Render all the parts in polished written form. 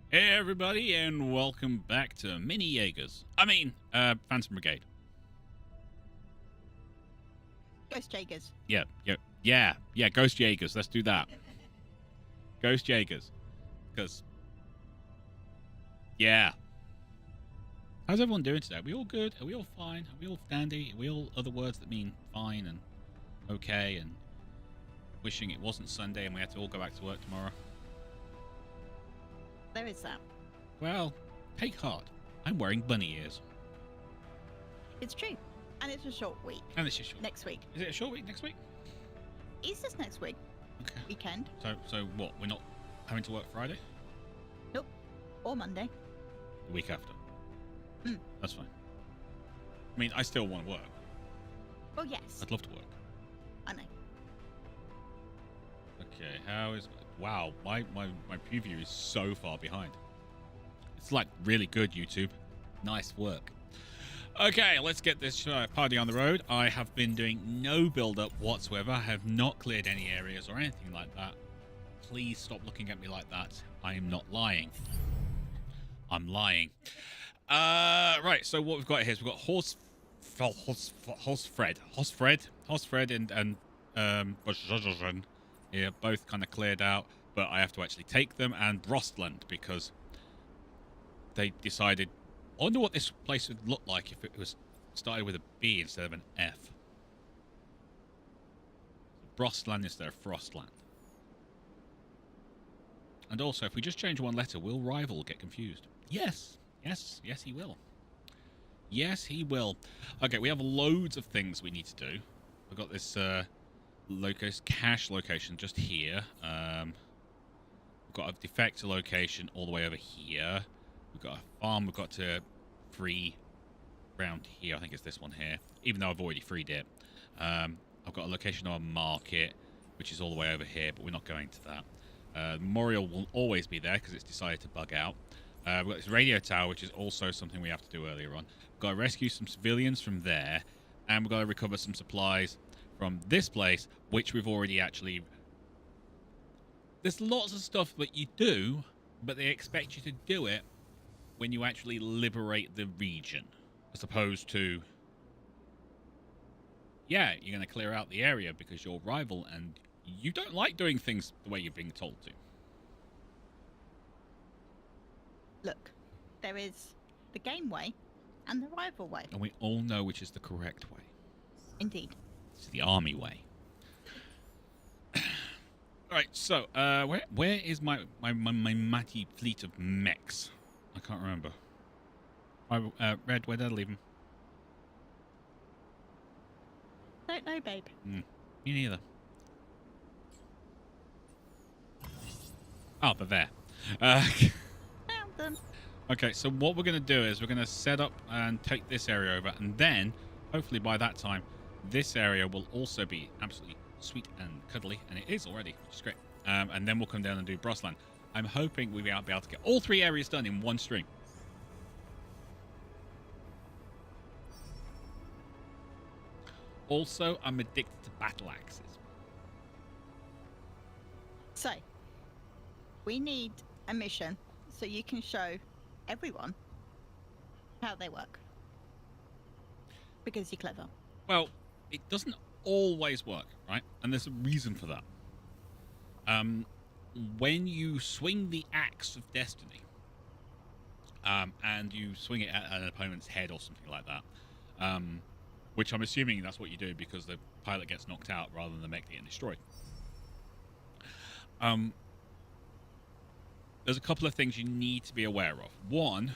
Hey everybody, and welcome back to Mini Jaegers. Phantom Brigade. Ghost Jaegers. Yeah, Ghost Jaegers. Let's do that. Ghost Jaegers. Because, yeah. How's everyone doing today? Are we all good? Are we all fine? Are we all dandy? Are we all other words that mean fine and okay and wishing it wasn't Sunday and we had to all go back to work tomorrow? There is that. Well, take heart. I'm wearing bunny ears. It's true. And it's a short week. And it's a short. Next week. Is it a short week next week? Easter's next week. Okay. Weekend. So what? We're not having to work Friday? Nope. Or Monday. The week after? Mm. That's fine. I mean, I still want to work. Well, yes. I'd love to work. I know. Okay, how is... Wow, my preview is so far behind. It's like really good, YouTube. Nice work. Okay, let's get this party on the road. I have been doing no build-up whatsoever. I have not cleared any areas or anything like that. Please stop looking at me like that. I am not lying. I'm lying. Right, so what we've got here is we've got Hosfred and here, both kind of cleared out, but I have to actually take them, and Brostland, because they decided... I wonder what this place would look like if it was started with a B instead of an F. Brostland instead of Frostland. And also, if we just change one letter, will Rival get confused? Yes, he will. Yes, he will. Okay, we have loads of things we need to do. We've got this cache location just here. We've got a defector location all the way over here. We've got a farm we've got to free around here. I think it's this one here, even though I've already freed it. I've got a location of a market, which is all the way over here, but we're not going to that. Memorial will always be there because it's decided to bug out. We've got this radio tower, which is also something we have to do earlier on. We've got to rescue some civilians from there, and we've got to recover some supplies from this place, which we've already actually... There's lots of stuff that you do, but they expect you to do it when you actually liberate the region, as opposed to, yeah, you're going to clear out the area because you're rival and you don't like doing things the way you're being told to. Look, there is the game way and the rival way. And we all know which is the correct way. Indeed. It's the army way. Alright, so, where is my mighty fleet of mechs? I can't remember. Red, where did I leave him? Don't know, babe. Me neither. Oh, they're there. Found them. Okay, so what we're going to do is we're going to set up and take this area over, and then, hopefully by that time, this area will also be absolutely sweet and cuddly, and it is already, which is great. And then we'll come down and do Brostland. I'm hoping we'll be able to get all three areas done in one stream. Also, I'm addicted to battle axes. So, we need a mission so you can show everyone how they work. Because you're clever. Well, it doesn't always work, right? And there's a reason for that. When you swing the axe of destiny, and you swing it at an opponent's head or something like that, which I'm assuming that's what you do because the pilot gets knocked out rather than the mech getting destroyed. There's a couple of things you need to be aware of. One,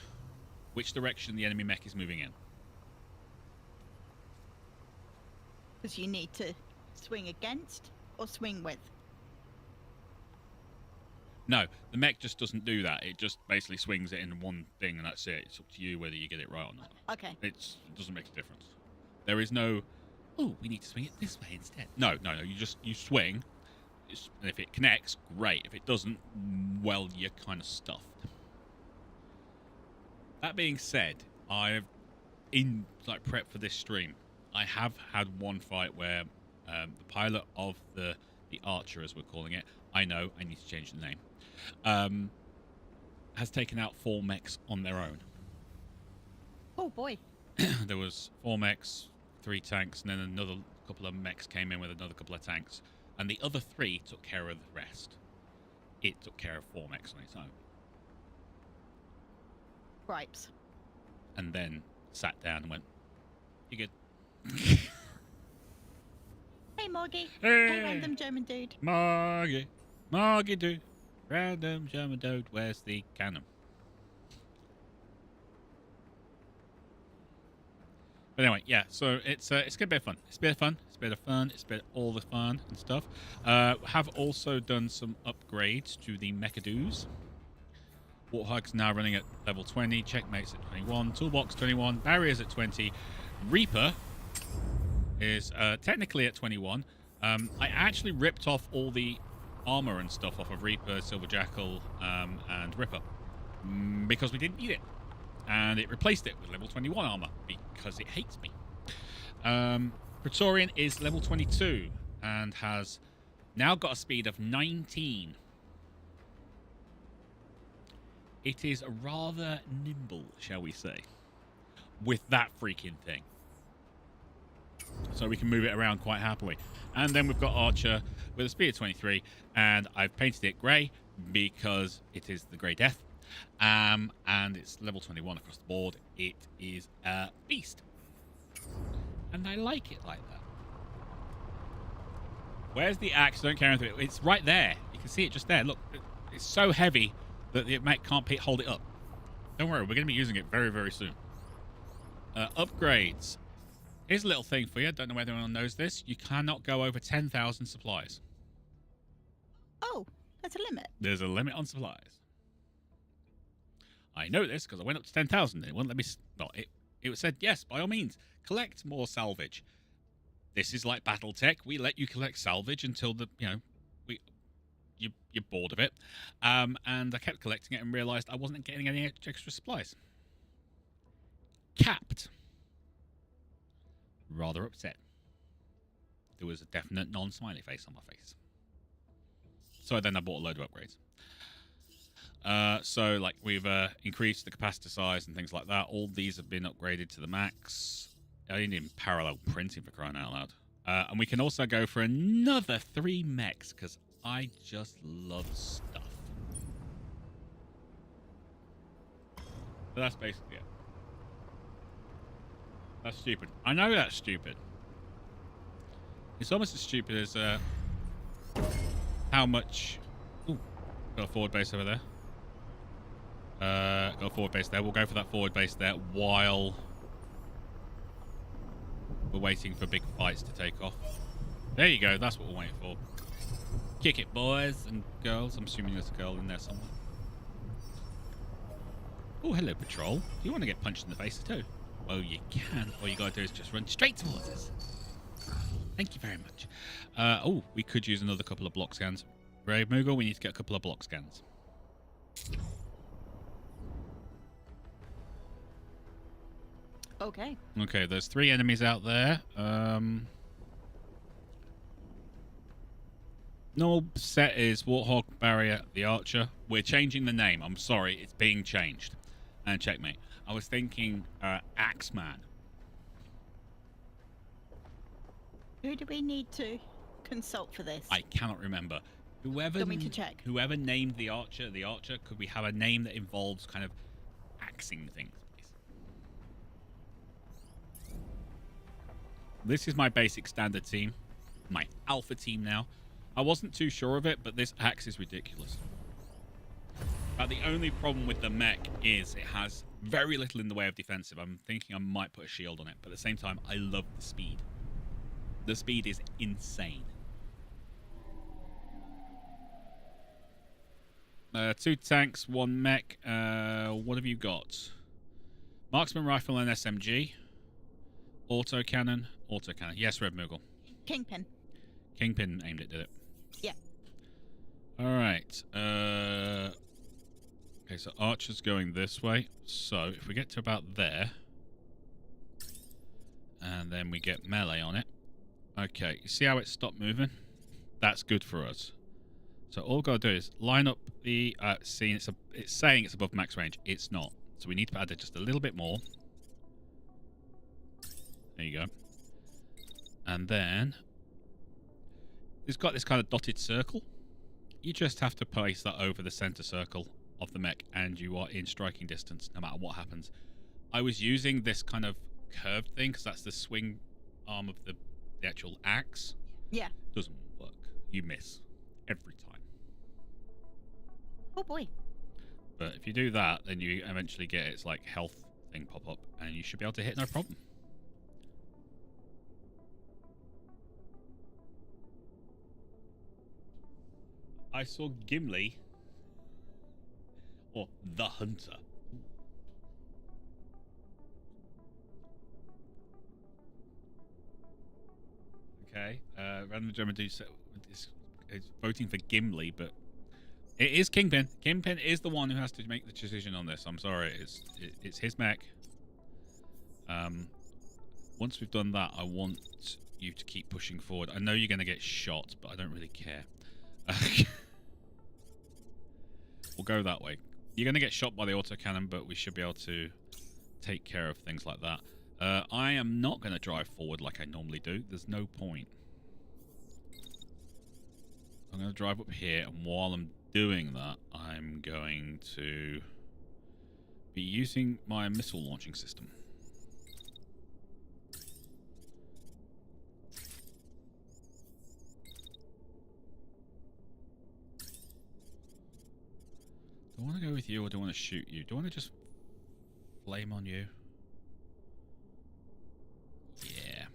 which direction the enemy mech is moving in. Because you need to swing against or swing with. No, the mech just doesn't do that. It just basically swings it in one thing and that's it. It's up to you whether you get it right or not. Okay. It doesn't make a difference. There is no, oh, we need to swing it this way instead. No. You swing, and if it connects, great. If it doesn't, well, you're kind of stuffed. That being said, I've, in like prep for this stream, I have had one fight where the pilot of the archer, as we're calling it, I know I need to change the name, has taken out 4 mechs on their own. Oh boy. There was 4 mechs, 3 tanks, and then another couple of mechs came in with another couple of tanks. And the other 3 took care of the rest. It took care of 4 mechs on its own. Gripes. And then sat down and went, "You good?" Hey, Morgie. Hey, Hey, random German dude. Margie. Margie dude. Random German dude. Where's the cannon? But anyway, yeah, so it's gonna be a bit of fun. It's a bit of fun. It's a bit of fun. It's a bit of all the fun and stuff. Have also done some upgrades to the mechadoos. Warthog's now running at level 20. Checkmate's at 21. Toolbox 21. Barriers at 20. Reaper is technically at 21. I actually ripped off all the armor and stuff off of Reaper, Silver Jackal, and Ripper because we didn't need it. And it replaced it with level 21 armor because it hates me. Praetorian is level 22 and has now got a speed of 19. It is rather nimble, shall we say, with that freaking thing. So we can move it around quite happily. And then we've got Archer with a speed of 23, and I've painted it grey because it is the Grey Death. And it's level 21 across the board. It is a beast. And I like it like that. Where's the axe? Don't carry anything. It's right there. You can see it just there. Look, it's so heavy that the mech can't hold it up. Don't worry, we're going to be using it very, very soon. Upgrades. Here's a little thing for you. Don't know whether anyone knows this. You cannot go over 10,000 supplies. Oh, that's a limit. There's a limit on supplies. I know this because I went up to 10,000 and it wouldn't let me... Well, it said, yes, by all means, collect more salvage. This is like Battletech. We let you collect salvage until you're bored of it. And I kept collecting it and realised I wasn't getting any extra supplies. Capped. Rather upset. There was a definite non-smiley face on my face. So then I bought a load of upgrades. So like we've increased the capacitor size and things like that. All these have been upgraded to the max. I need in parallel printing, for crying out loud. And we can also go for another 3 mechs because I just love stuff. So that's basically it. That's stupid. I know that's stupid. It's almost as stupid as how much... Ooh, got a forward base over there. Got a forward base there. We'll go for that forward base there while we're waiting for big fights to take off. There you go. That's what we're waiting for. Kick it, boys and girls. I'm assuming there's a girl in there somewhere. Oh, hello, patrol. Do you want to get punched in the face too? Well, you can. All you gotta do is just run straight towards us. Thank you very much. Oh, we could use another couple of block scans. Brave Moogle, we need to get a couple of block scans. Okay. Okay, there's 3 enemies out there. Normal set is Warthog, Barrier, the Archer. We're changing the name. I'm sorry, it's being changed. And checkmate. I was thinking Axeman. Who do we need to consult for this? I cannot remember. Whoever Want me to check? Whoever named the Archer, could we have a name that involves kind of axing things, please? This is my basic standard team. My alpha team now. I wasn't too sure of it, but this axe is ridiculous. But the only problem with the mech is it has very little in the way of defensive. I'm thinking I might put a shield on it, but at the same time, I love the speed. The speed is insane. 2 tanks, 1 mech. What have you got? Marksman rifle and SMG. Autocannon. Autocannon. Yes, Red Moogle. Kingpin. Kingpin aimed it, did it? Yeah. Alright. Okay, so Archer's going this way. So, if we get to about there, and then we get melee on it. Okay, you see how it stopped moving? That's good for us. So all we've got to do is line up the scene. It's saying it's above max range. It's not. So we need to add it just a little bit more. There you go. And then it's got this kind of dotted circle. You just have to place that over the center circle of the mech, and you are in striking distance no matter what happens. I was using this kind of curved thing because that's the swing arm of the actual axe. Yeah. Doesn't work. You miss every time. Oh boy. But if you do that, then you eventually get its like health thing pop up, and you should be able to hit no problem. I saw Gimli, or the Hunter. Okay, random German dude is voting for Gimli, but it is Kingpin. Kingpin is the one who has to make the decision on this. I'm sorry, it's his mech. Once we've done that, I want you to keep pushing forward. I know you're going to get shot, but I don't really care. We'll go that way. You're going to get shot by the autocannon, but we should be able to take care of things like that. I am not going to drive forward like I normally do. There's no point. I'm going to drive up here, and while I'm doing that, I'm going to be using my missile launching system. Do I want to go with you, or do I want to shoot you? Do I want to just flame on you? Yeah.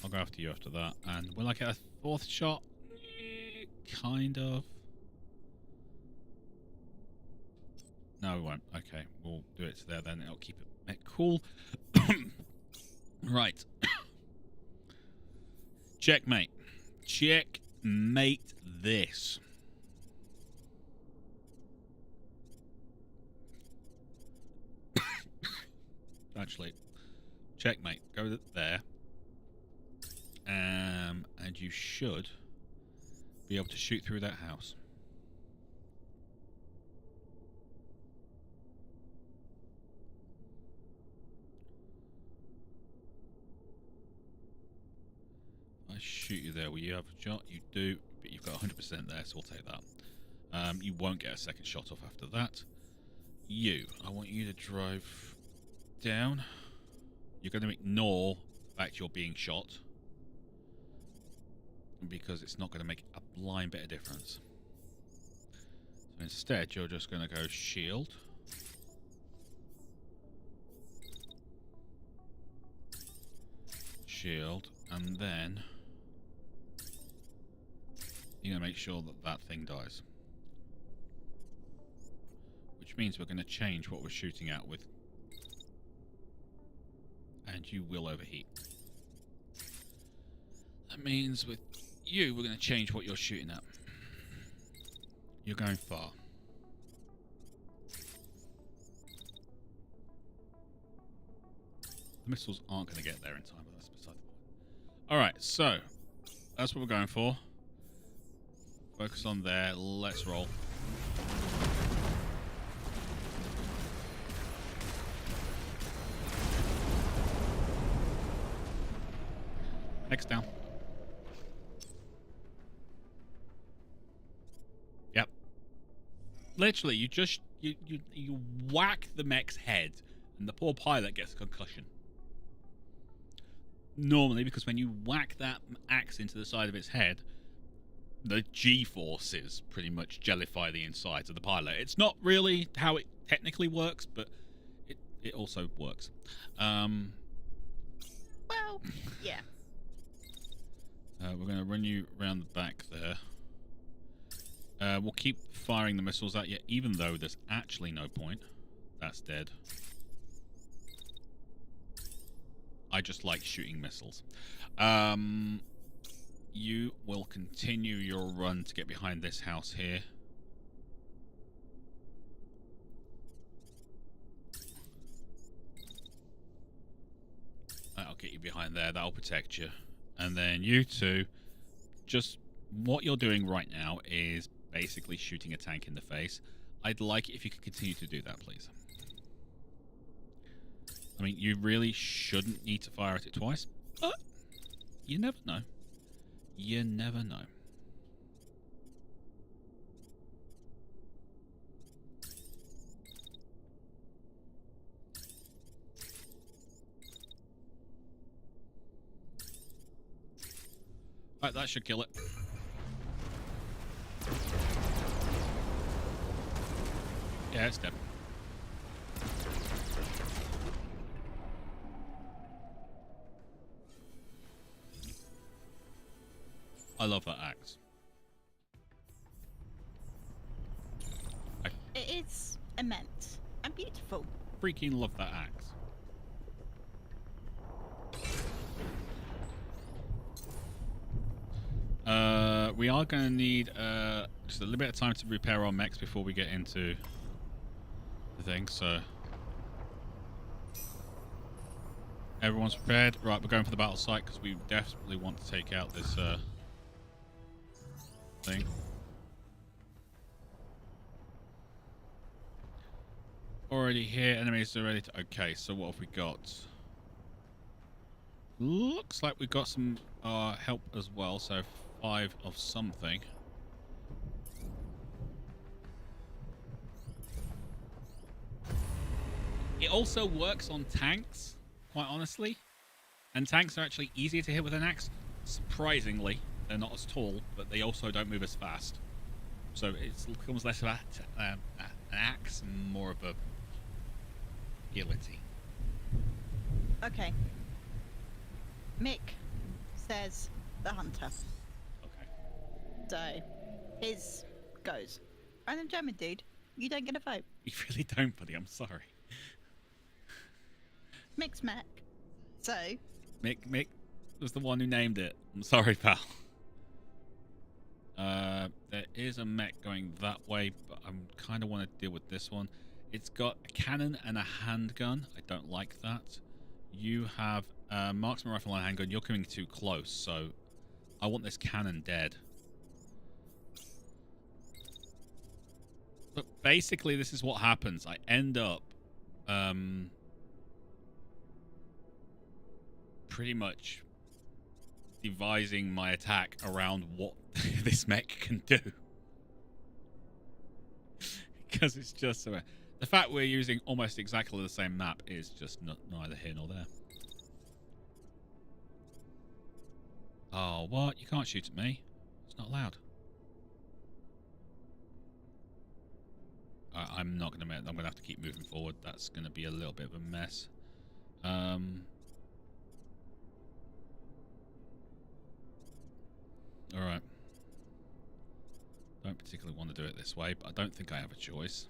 I'll go after you after that. And will I get a fourth shot? Kind of. No, we won't. Okay, we'll do it to there then. It'll keep it cool. Right. Checkmate. Checkmate this. Actually, checkmate. Go there. And you should be able to shoot through that house. I shoot you there. Will you have a shot? You do, but you've got 100% there, so we'll take that. You won't get a second shot off after that. I want you to drive down. You're going to ignore the fact you're being shot, because it's not going to make a blind bit of difference. So instead, you're just going to go shield. Shield, and then you're going to make sure that that thing dies. Which means we're going to change what we're shooting at with... And you will overheat. That means with you, we're going to change what you're shooting at. You're going far. The missiles aren't going to get there in time, but that's beside the point. Alright, so that's what we're going for. Focus on there. Let's roll. Next down. Yep. Literally, you just you whack the mech's head, and the poor pilot gets a concussion. Normally, because when you whack that axe into the side of its head, the G-forces pretty much jellify the insides of the pilot. It's not really how it technically works, but it also works. Well, yeah. We're going to run you around the back there. We'll keep firing the missiles at you, even though there's actually no point. That's dead. I just like shooting missiles. You will continue your run to get behind this house here. That'll get you behind there. That'll protect you. And then you two, just what you're doing right now is basically shooting a tank in the face. I'd like it if you could continue to do that, please. I mean, you really shouldn't need to fire at it twice, but you never know. You never know. Right, that should kill it. Yeah, it's dead. I love that axe. It is immense and beautiful. Freaking love that axe. We are going to need just a little bit of time to repair our mechs before we get into the thing, so everyone's prepared. Right, we're going for the battle site because we desperately want to take out this thing. Already here, enemies are ready to... Okay, so what have we got? Looks like we've got some help as well, so 5 of something. It also works on tanks, quite honestly. And tanks are actually easier to hit with an axe. Surprisingly, they're not as tall, but they also don't move as fast. So it becomes less of an axe and more of a agility. Okay. Mick says the hunter. Okay. So, his goes. Random German dude, you don't get a vote. You really don't, buddy. I'm sorry. Mick's mech. So, Mick was the one who named it. I'm sorry, pal. There is a mech going that way, but I kind of want to deal with this one. It's got a cannon and a handgun. I don't like that. You have a marksman rifle and a handgun. You're coming too close, so I want this cannon dead. But basically, this is what happens. I end up pretty much devising my attack around what this mech can do. Because it's just so... The fact we're using almost exactly the same map is just neither here nor there. Oh, what? You can't shoot at me. It's not allowed. I'm not going to... I'm going to have to keep moving forward. That's going to be a little bit of a mess. Alright. Don't particularly want to do it this way, but I don't think I have a choice.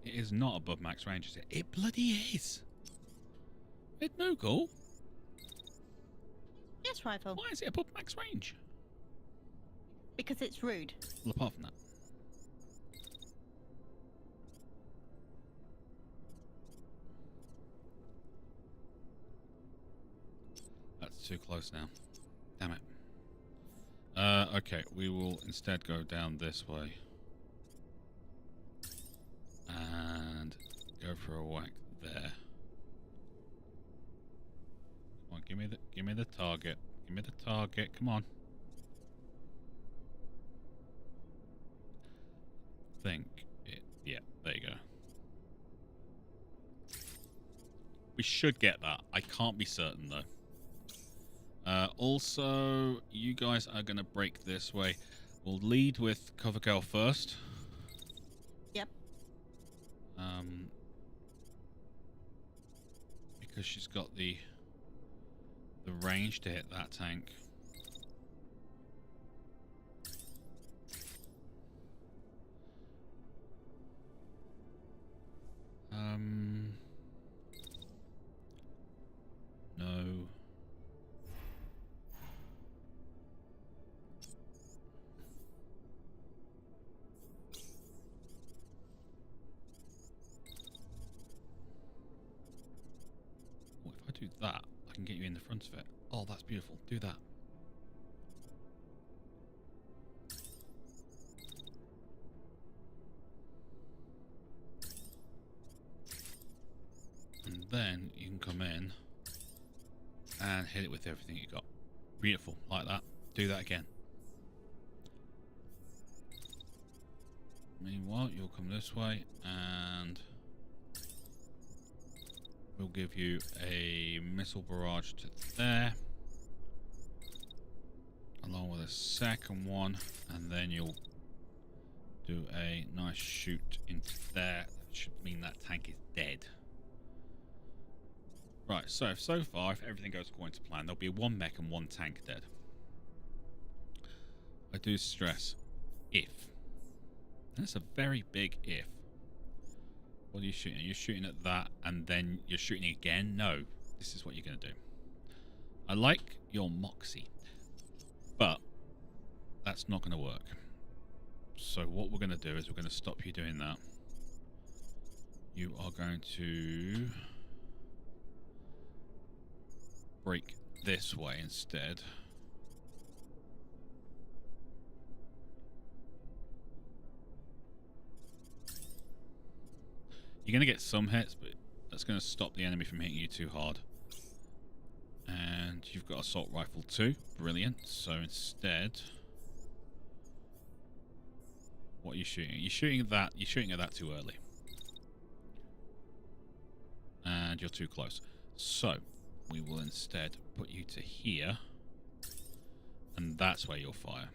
It is not above max range, is it? It bloody is! Red Moogle? yes, rifle. Why is it above max range? Because it's rude. Well, apart from that. That's too close now. Damn it. Okay, we will instead go down this way. And go for a whack there. Come on, give me the target. Give me the target. Come on. Yeah, there you go. We should get that. I can't be certain though. Also, you guys are going to break this way. We'll lead with Cover Girl first. Yep. Because she's got the range to hit that tank. No. do that, I can get you in the front of it. Oh, that's beautiful. Do that. And then you can come in and hit it with everything you got. Beautiful, like that. Do that again. Meanwhile, you'll come this way and we'll give you a missile barrage to there, along with a second one, and then you'll do a nice shoot into there. That should mean that tank is dead. Right, so far, if everything goes according to plan, there'll be one mech and one tank dead. I do stress if. That's a very big if. What are you shooting? You're shooting at that and then you're shooting again? No, this is what you're going to do. I like your moxie, but that's not going to work. So what we're going to do is we're going to stop you doing that. You are going to break this way instead. You're going to get some hits, but that's going to stop the enemy from hitting you too hard. And you've got assault rifle too. Brilliant. So instead, what are you shooting? You're shooting at that. You're shooting at that too early. And you're too close. So we will instead put you to here. And that's where you'll fire.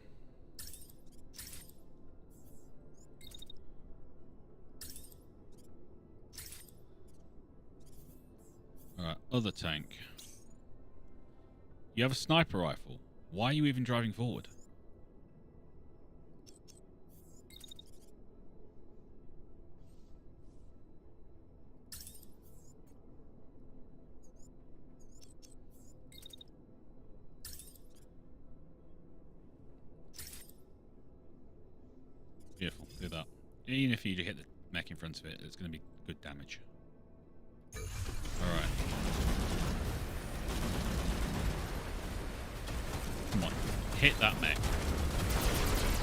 Alright, other tank. You have a sniper rifle. Why are you even driving forward? Beautiful, do that. Even if you hit the mech in front of it, it's going to be good damage. Alright. Come on, hit that mech.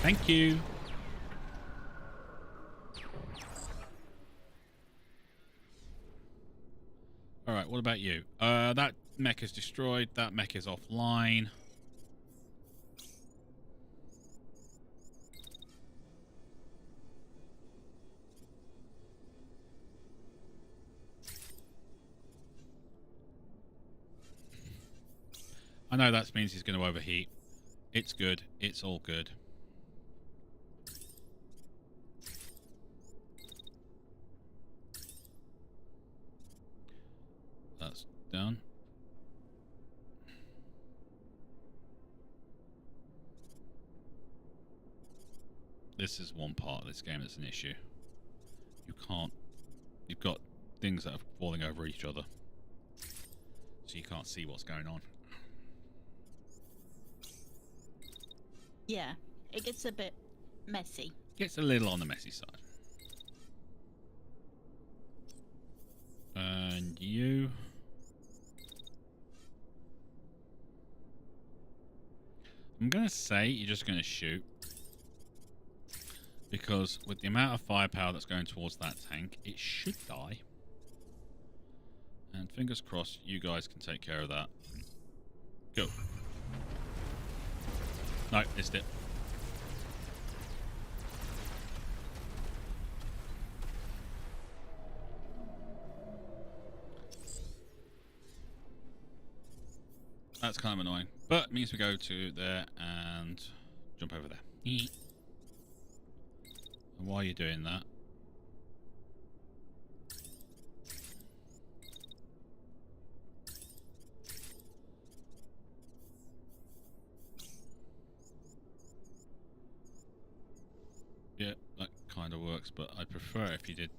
Thank you. Alright, what about you? That mech is destroyed. That mech is offline. I know that means he's going to overheat. It's good. It's all good. That's done. This is one part of this game that's an issue. You can't... You've got things that are falling over each other. So you can't see what's going on. Yeah, it gets a bit messy. Gets a little on the messy side. And you... I'm going to say you're just going to shoot. Because with the amount of firepower that's going towards that tank, it should die. And fingers crossed, you guys can take care of that. Go. No, missed it. That's kind of annoying. But it means we go to there and jump over there. And while you're doing that, yeah, that kind of works, but I prefer if you did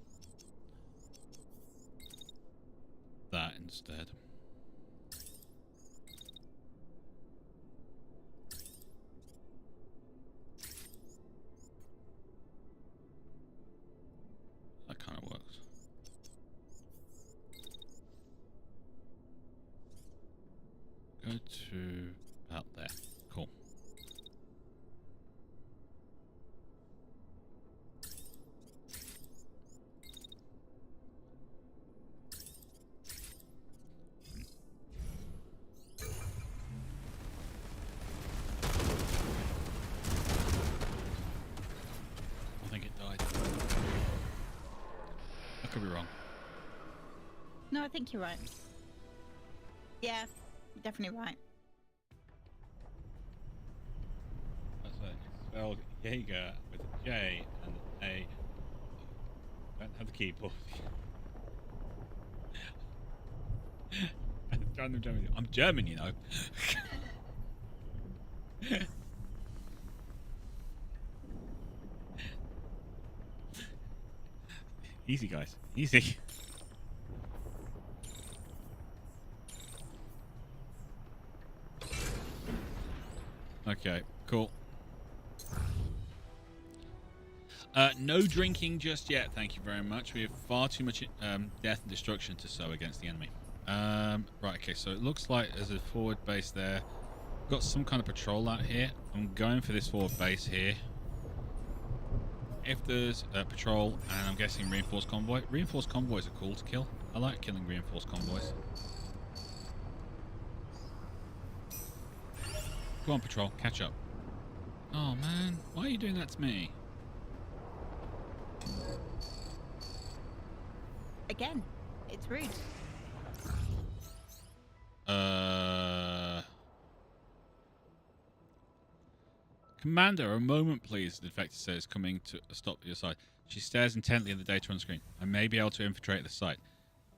that instead. That kind of works. Go to about there. Cool. I think it died. I could be wrong. No, I think you're right. Yeah, you're definitely right. That's it. It's spelled Jaeger with a J and an A. I don't have the keyboard. I'm German, you know. Easy, guys. Easy. Okay, cool. No drinking just yet, thank you very much. We have far too much death and destruction to sow against the enemy. Right, okay, so it looks like there's a forward base there. Got some kind of patrol out here. I'm going for this forward base here. If there's a patrol, and I'm guessing reinforced convoy. Reinforced convoys are cool to kill. I like killing reinforced convoys. Go on, patrol, catch up. Oh man, why are you doing that to me? Again, it's rude. Commander, a moment please, the defector says, coming to a stop at your side. She stares intently at the data on the screen. I may be able to infiltrate the site,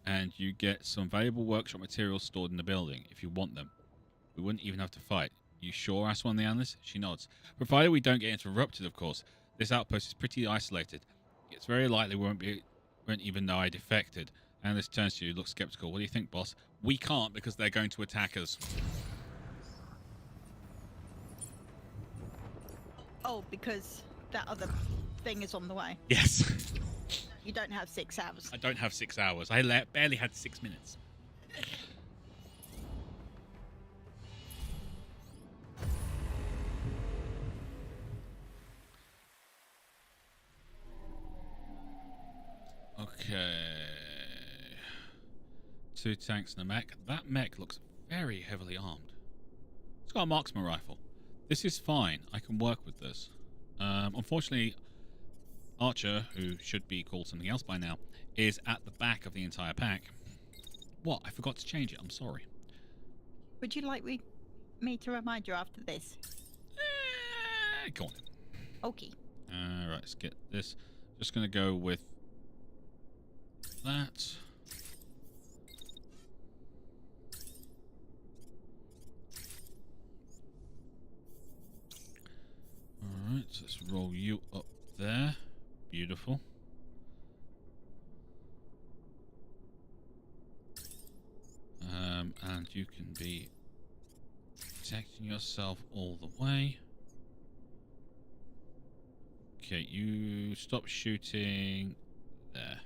and you get some valuable workshop materials stored in the building, if you want them. We wouldn't even have to fight. You sure? Asks one of the analysts. She nods. Provided we don't get interrupted, of course. This outpost is pretty isolated. It's very likely we won't even know I defected. Analyst turns to you, looks skeptical. What do you think, boss? We can't because they're going to attack us. Oh, because that other thing is on the way. Yes. You don't have 6 hours. I don't have 6 hours. I barely had 6 minutes. Okay. 2 tanks and a mech. That mech looks very heavily armed. It's got a marksman rifle. This is fine. I can work with this. Unfortunately, Archer, who should be called something else by now, is at the back of the entire pack. What? I forgot to change it. I'm sorry. Would you like me to remind you after this? Go on. Okay. Right, let's get this. Just going to go with that. Alright, so let's roll you up there. Beautiful. And you can be protecting yourself all the way. Okay, you stop shooting there.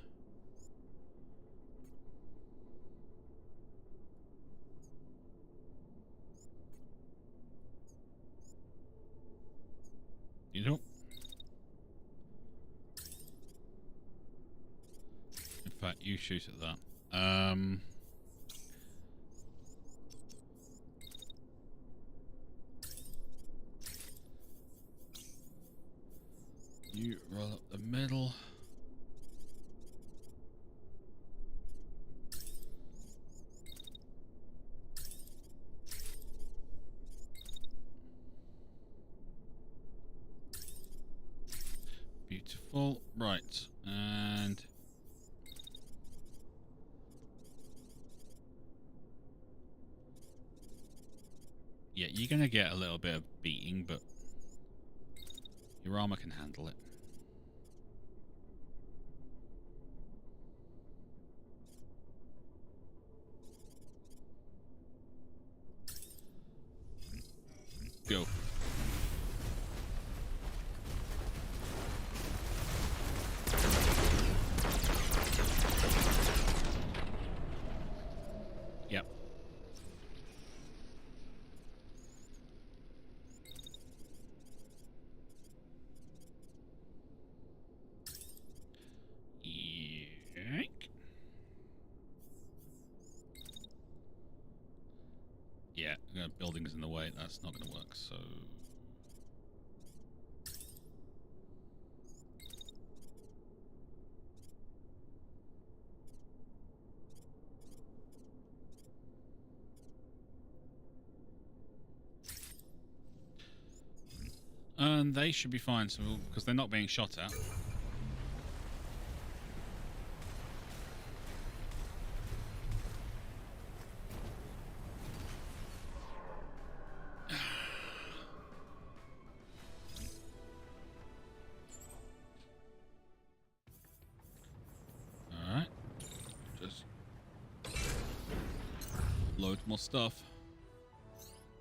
You don't. In fact, you shoot at that. You roll up the middle. Beautiful. Right. And yeah, you're going to get a little bit of beating, but your armor can handle it. Go. Yep. Yeah, buildings in the way. That's not going to work. So. And they should be fine, so because they're not being shot at. Alright. Just load more stuff.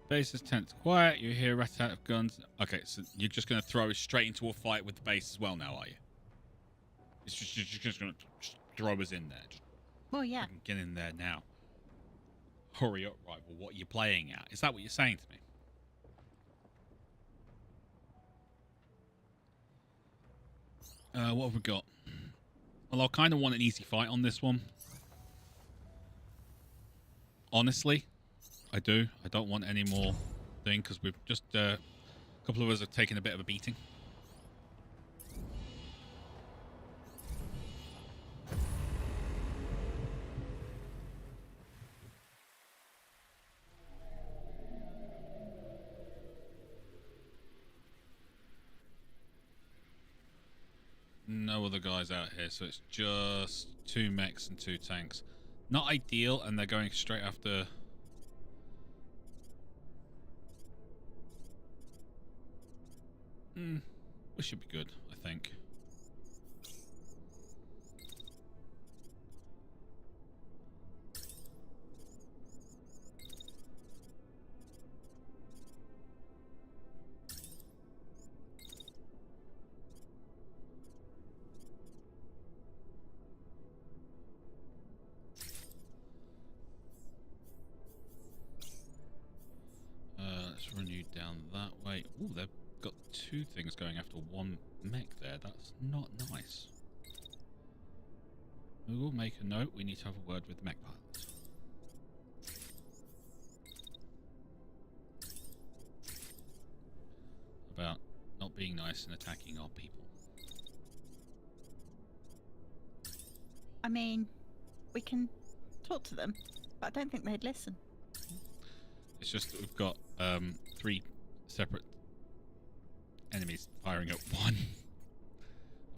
Base is tense, quiet. You hear a rat-tat of guns. Okay, so you're just going to throw us straight into a fight with the base as well now, are you? It's just going to throw us in there. Just Well, yeah. get in there now. Hurry up, rival. What are you playing at? Is that what you're saying to me? What have we got? Well, I kind of want an easy fight on this one. Honestly, I do. I don't want any more thing because we've just... a couple of us have taken a bit of a beating. No other guys out here, so it's just 2 mechs and 2 tanks. Not ideal, and they're going straight after... This should be good, I think. Let's run you down that way. Ooh, they've got 2 things going after 1 mech there. That's not nice. We will make a note. We need to have a word with the mech pilots. About not being nice and attacking our people. I mean, we can talk to them, but I don't think they'd listen. It's just that we've got 3 separate enemies firing at 1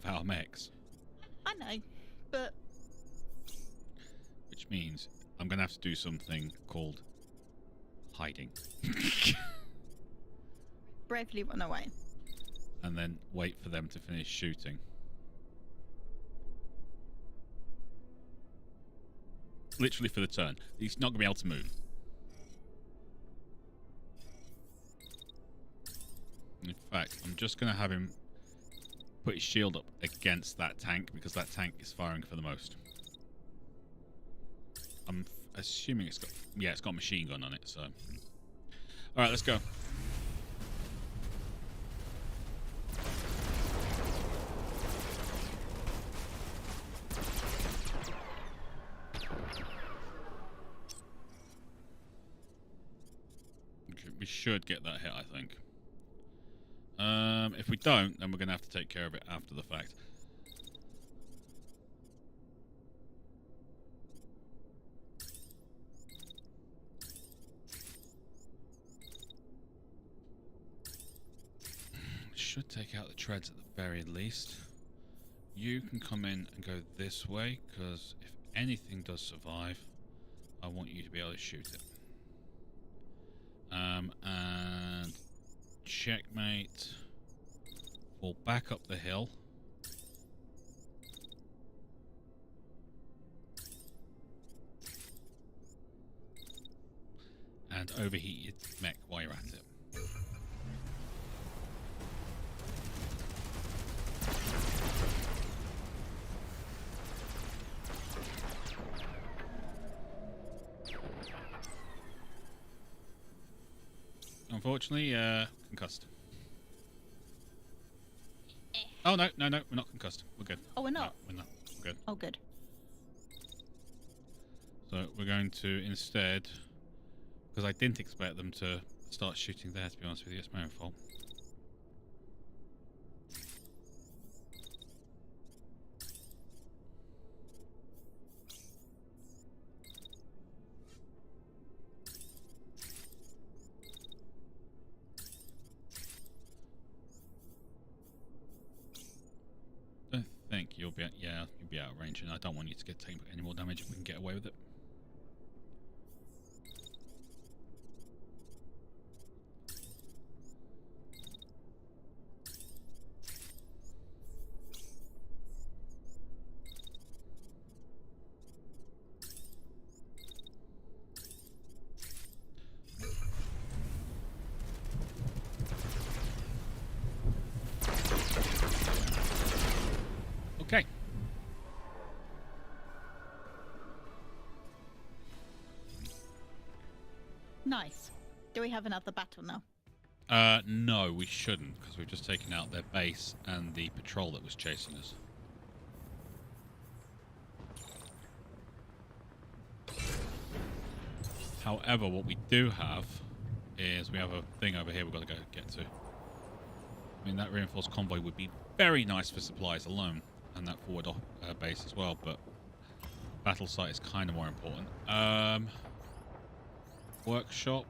of our mechs. I know, but... Which means I'm going to have to do something called hiding. Bravely run away. And then wait for them to finish shooting. Literally for the turn. He's not going to be able to move. In fact, I'm just going to have him put his shield up against that tank because that tank is firing for the most. I'm assuming it's got... Yeah, it's got a machine gun on it, so... Alright, let's go. Okay, we should get that hit, I think. If we don't, then we're going to have to take care of it after the fact. Should take out the treads at the very least. You can come in and go this way, because if anything does survive, I want you to be able to shoot it. And checkmate. Fall back up the hill. And overheat your mech while you're at it. Unfortunately, concussed. Oh, no, we're not concussed. We're good. Oh, we're not? No, we're not. We're good. Oh, good. So we're going to instead Because I didn't expect them to start shooting there, to be honest with you. It's my own fault. Don't think you'll be you'll be out of range, and I don't want you to get taken any more damage if we can get away with it. Okay. Nice. Do we have another battle now? No, we shouldn't, because we've just taken out their base and the patrol that was chasing us. However, what we do have is we have a thing over here we've got to go get to. I mean, that reinforced convoy would be very nice for supplies alone, and that forward base as well, but battle site is kind of more important. Workshop.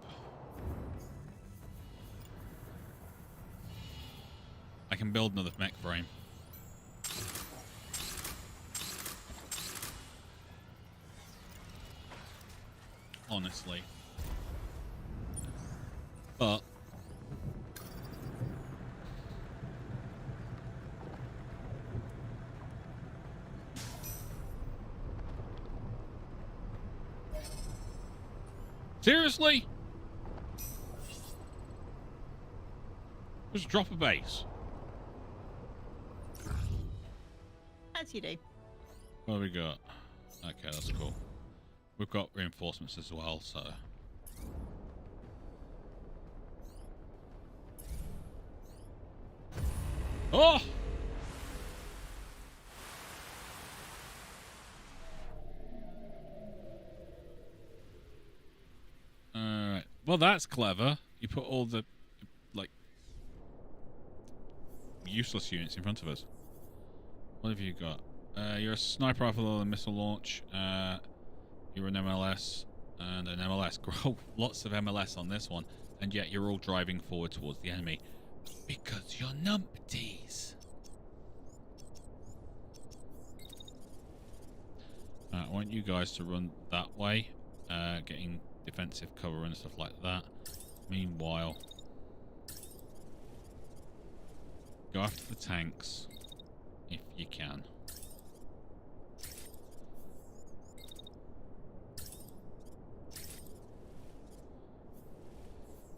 I can build another mech frame. Honestly. But seriously? Just drop a base. As you do. What have we got? Okay, that's cool. We've got reinforcements as well, so... Oh! Alright. Well, that's clever. You put all the, like, useless units in front of us. What have you got? You're a sniper rifle or a missile launch. You're an MLS and an MLS. Lots of MLS on this one. And yet you're all driving forward towards the enemy. Because you're numpties. I want you guys to run that way. Getting defensive cover and stuff like that. Meanwhile, go after the tanks if you can.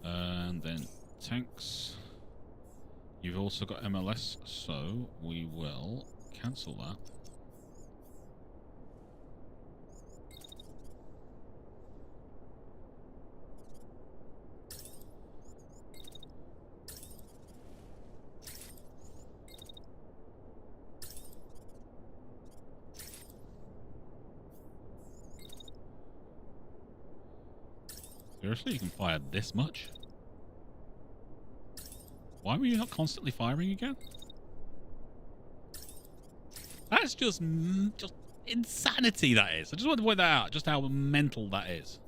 And then tanks. You've also got MLS, so we will cancel that. Seriously, you can fire this much? Why were you not constantly firing again? That's just insanity, that is. I just want to point that out, just how mental that is.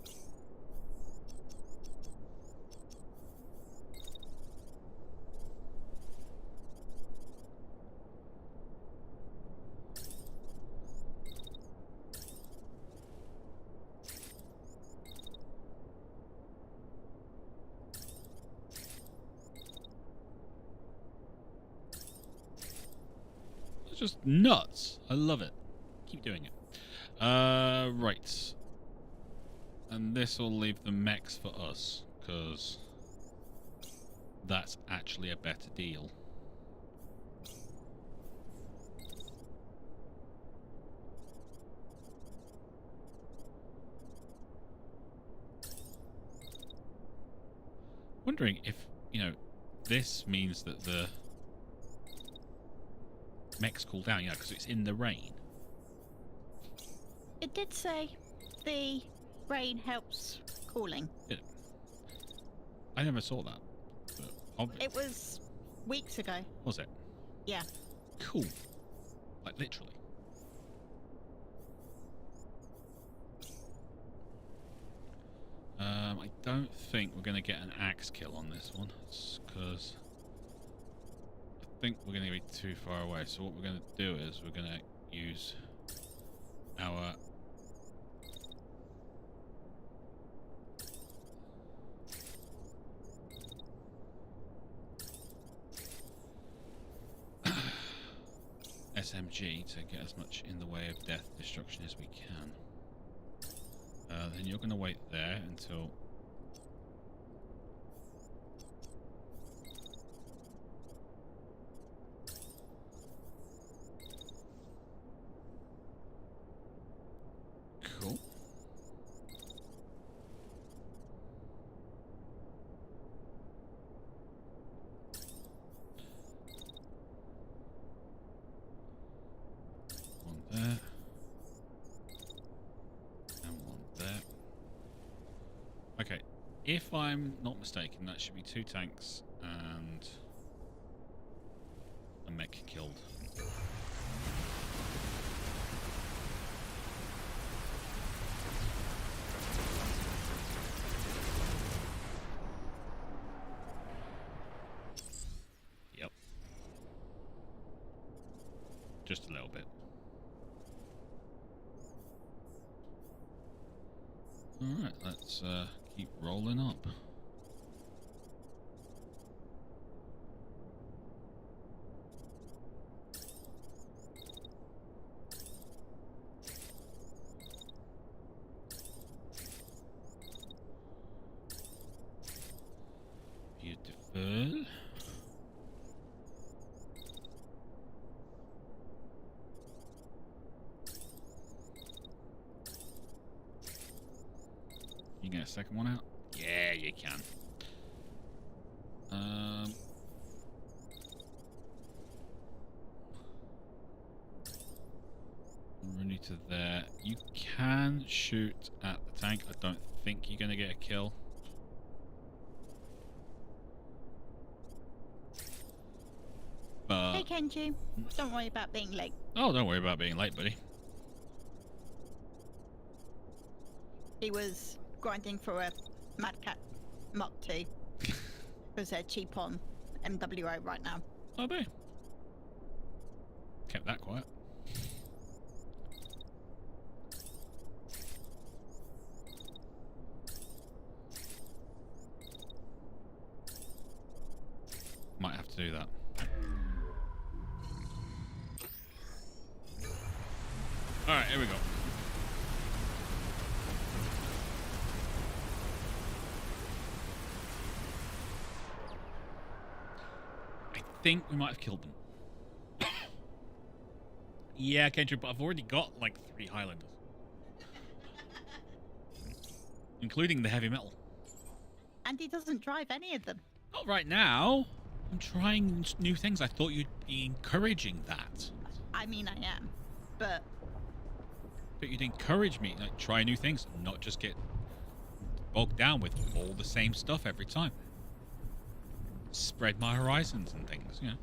Just nuts. I love it. Keep doing it. Right. And this will leave the mechs for us, because that's actually a better deal. Wondering if, you know, this means that the mechs cool down, because it's in the rain. It did say the rain helps calling. I never saw that. But It was weeks ago. was it? Yeah. Cool. Like literally. I don't think we're going to get an axe kill on this one, because I think we're going to be too far away. So what we're going to do is we're going to use our SMG to get as much in the way of death destruction as we can. Then you're going to wait there until cool. One there. And one there. Okay, if I'm not mistaken, that should be 2 tanks and a mech killed. Yep. Just a little bit. Alright, let's keep rolling up. Beautiful. You get a second one out? Yeah, you can. Running to there. You can shoot at the tank. I don't think you're going to get a kill. But Hey, Kenji. Don't worry about being late. oh, don't worry about being late, buddy. He was grinding for a Mad Cat Mark II because they're cheap on MWO right now. Oh, be. Kept that quiet. Might have to do that. Alright, here we go. I think we might have killed them. Yeah, Kendrick, but I've already got like 3 Highlanders. Including the heavy metal. And he doesn't drive any of them. Not right now. I'm trying new things. I thought you'd be encouraging that. I mean, I am. But you'd encourage me to like, try new things, and not just get bogged down with all the same stuff every time. Spread my horizons and things, you know.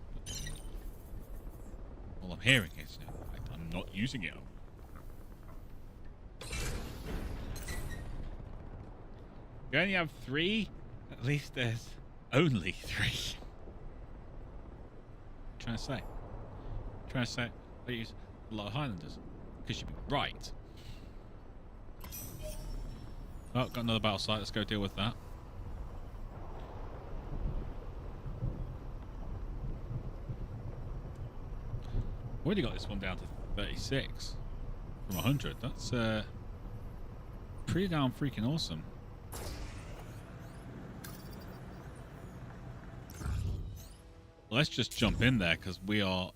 All I'm hearing is, you know, I'm not using it. You only have 3? At least there's only 3. Trying to say I use a lot of Highlanders because you'd be right. Oh, got another battle site. Let's go deal with that. Already got this one down to 36 from 100. That's pretty damn freaking awesome. Let's just jump in there because we are.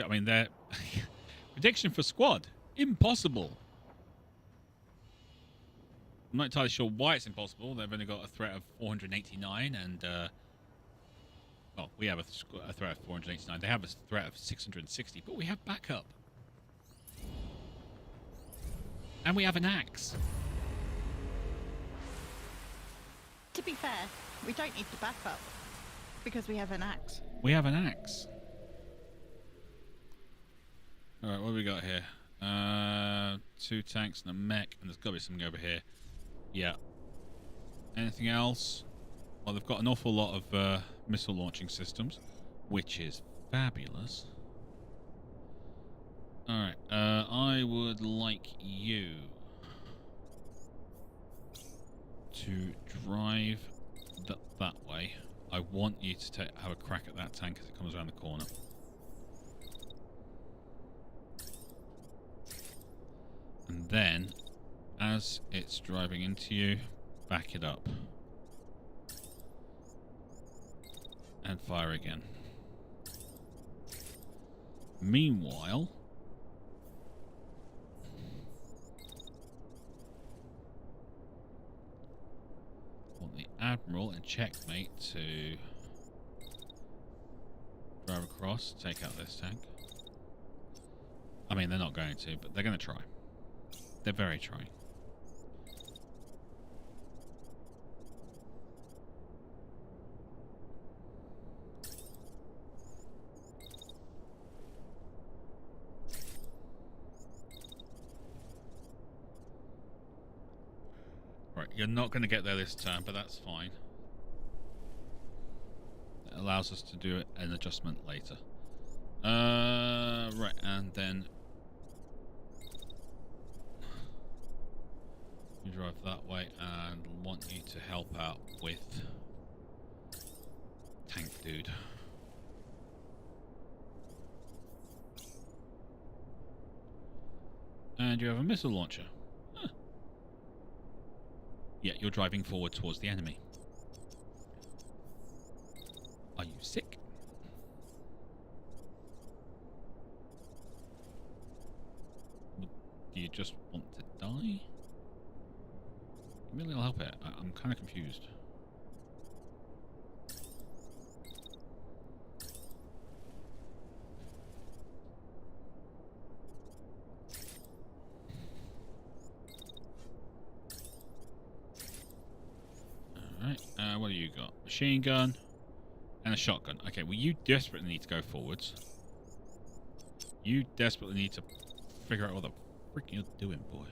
I mean, their prediction for squad impossible. I'm not entirely sure why it's impossible. They've only got a threat of 489, and well, we have a threat of 489. They have a threat of 660, but we have backup, and we have an axe. To be fair, we don't need to back up because we have an axe. We have an axe. Alright, what have we got here? 2 tanks and a mech, and there's got to be something over here. Yeah. Anything else? Well, they've got an awful lot of missile launching systems, which is fabulous. Alright, I would like you to drive that way. I want you to have a crack at that tank as it comes around the corner. And then, as it's driving into you, back it up. And fire again. Meanwhile, I want the Admiral and Checkmate to drive across, take out this tank. I mean, they're not going to, but they're going to try. They're very trying. Right, you're not going to get there this turn, but that's fine. It allows us to do an adjustment later. Right, and then you drive that way, and want you to help out with tank dude. And you have a missile launcher. Huh. Yeah, you're driving forward towards the enemy. Are you sick? Do you just want to die? Give me a little help here. I'm kind of confused. Alright, what do you got? Machine gun and a shotgun. Okay, well you desperately need to go forwards. You desperately need to figure out what the frick you're doing, boy.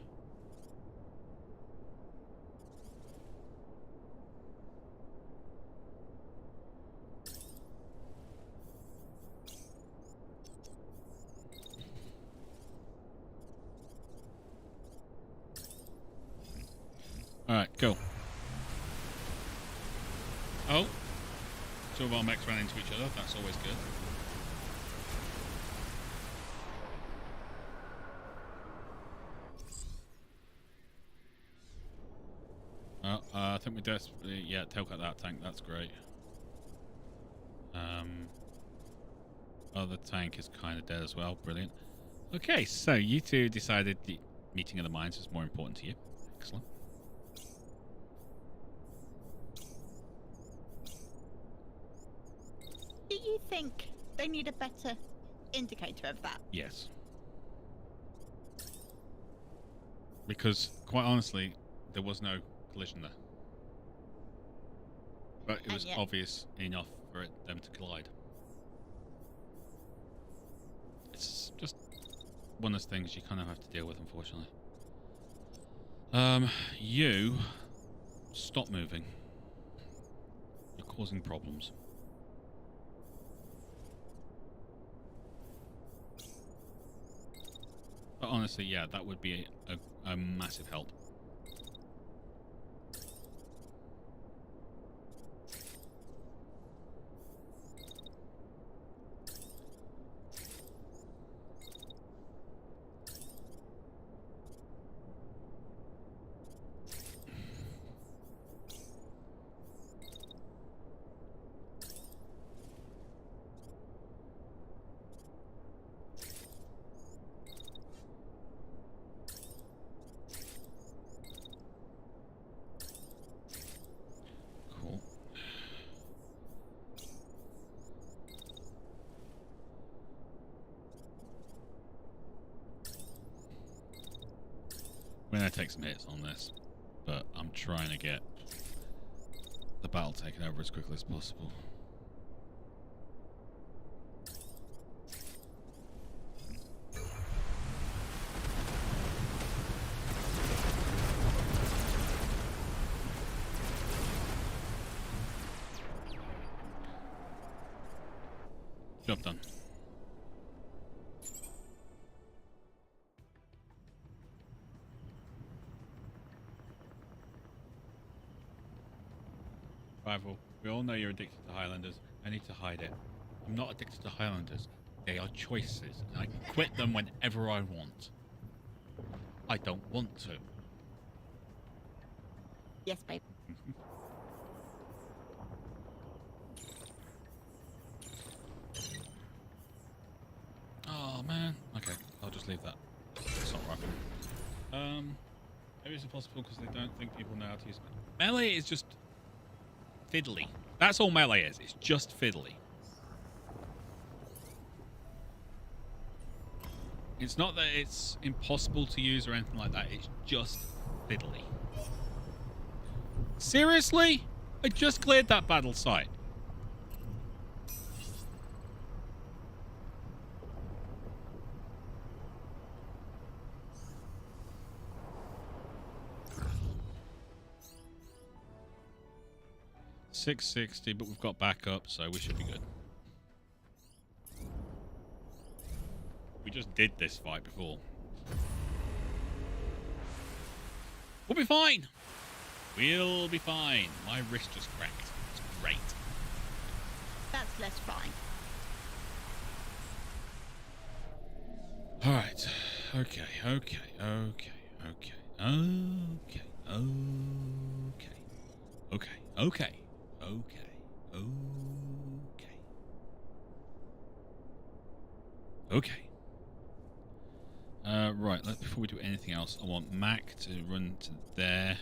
Alright, go. Oh, 2 of our mechs ran into each other. That's always good. Oh, I think we desperately... Yeah, take out that tank. That's great. Other tank is kind of dead as well. Brilliant. Okay, so you two decided the meeting of the minds was more important to you. Excellent. Do you think they need a better indicator of that? Yes. Because, quite honestly, there was no collision there. But it was obvious enough for them to collide. It's just one of those things you kind of have to deal with, unfortunately. You stop moving. You're causing problems. But honestly, yeah, that would be a massive help. I'm going to take some hits on this, but I'm trying to get the battle taken over as quickly as possible. Job done. Rival, we all know you're addicted to Highlanders. I need to hide it. I'm not addicted to Highlanders. They are choices, and I can quit them whenever I want. I don't want to. Yes, babe. Oh man. Okay, I'll just leave that. It's not right. Maybe it's impossible because they don't think people know how to use melee. Is just fiddly. That's all melee is. It's just fiddly. It's not that it's impossible to use or anything like that. It's just fiddly. Seriously? I just cleared that battle site. $660, but we've got backup, so we should be good. We just did this fight before. We'll be fine. We'll be fine. My wrist just cracked. It's great. That's less fine. All right. Okay. Okay. Okay. Okay. Okay. Okay. Okay. Okay. Okay. Okay. Okay. Right, before we do anything else, I want Mac to run to there.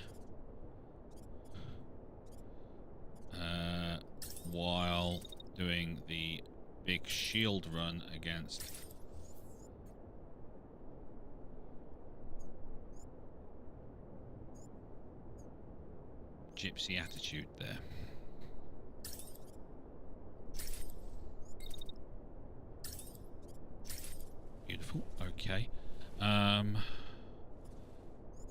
While doing the big shield run against Gypsy Attitude there. Beautiful. Okay. I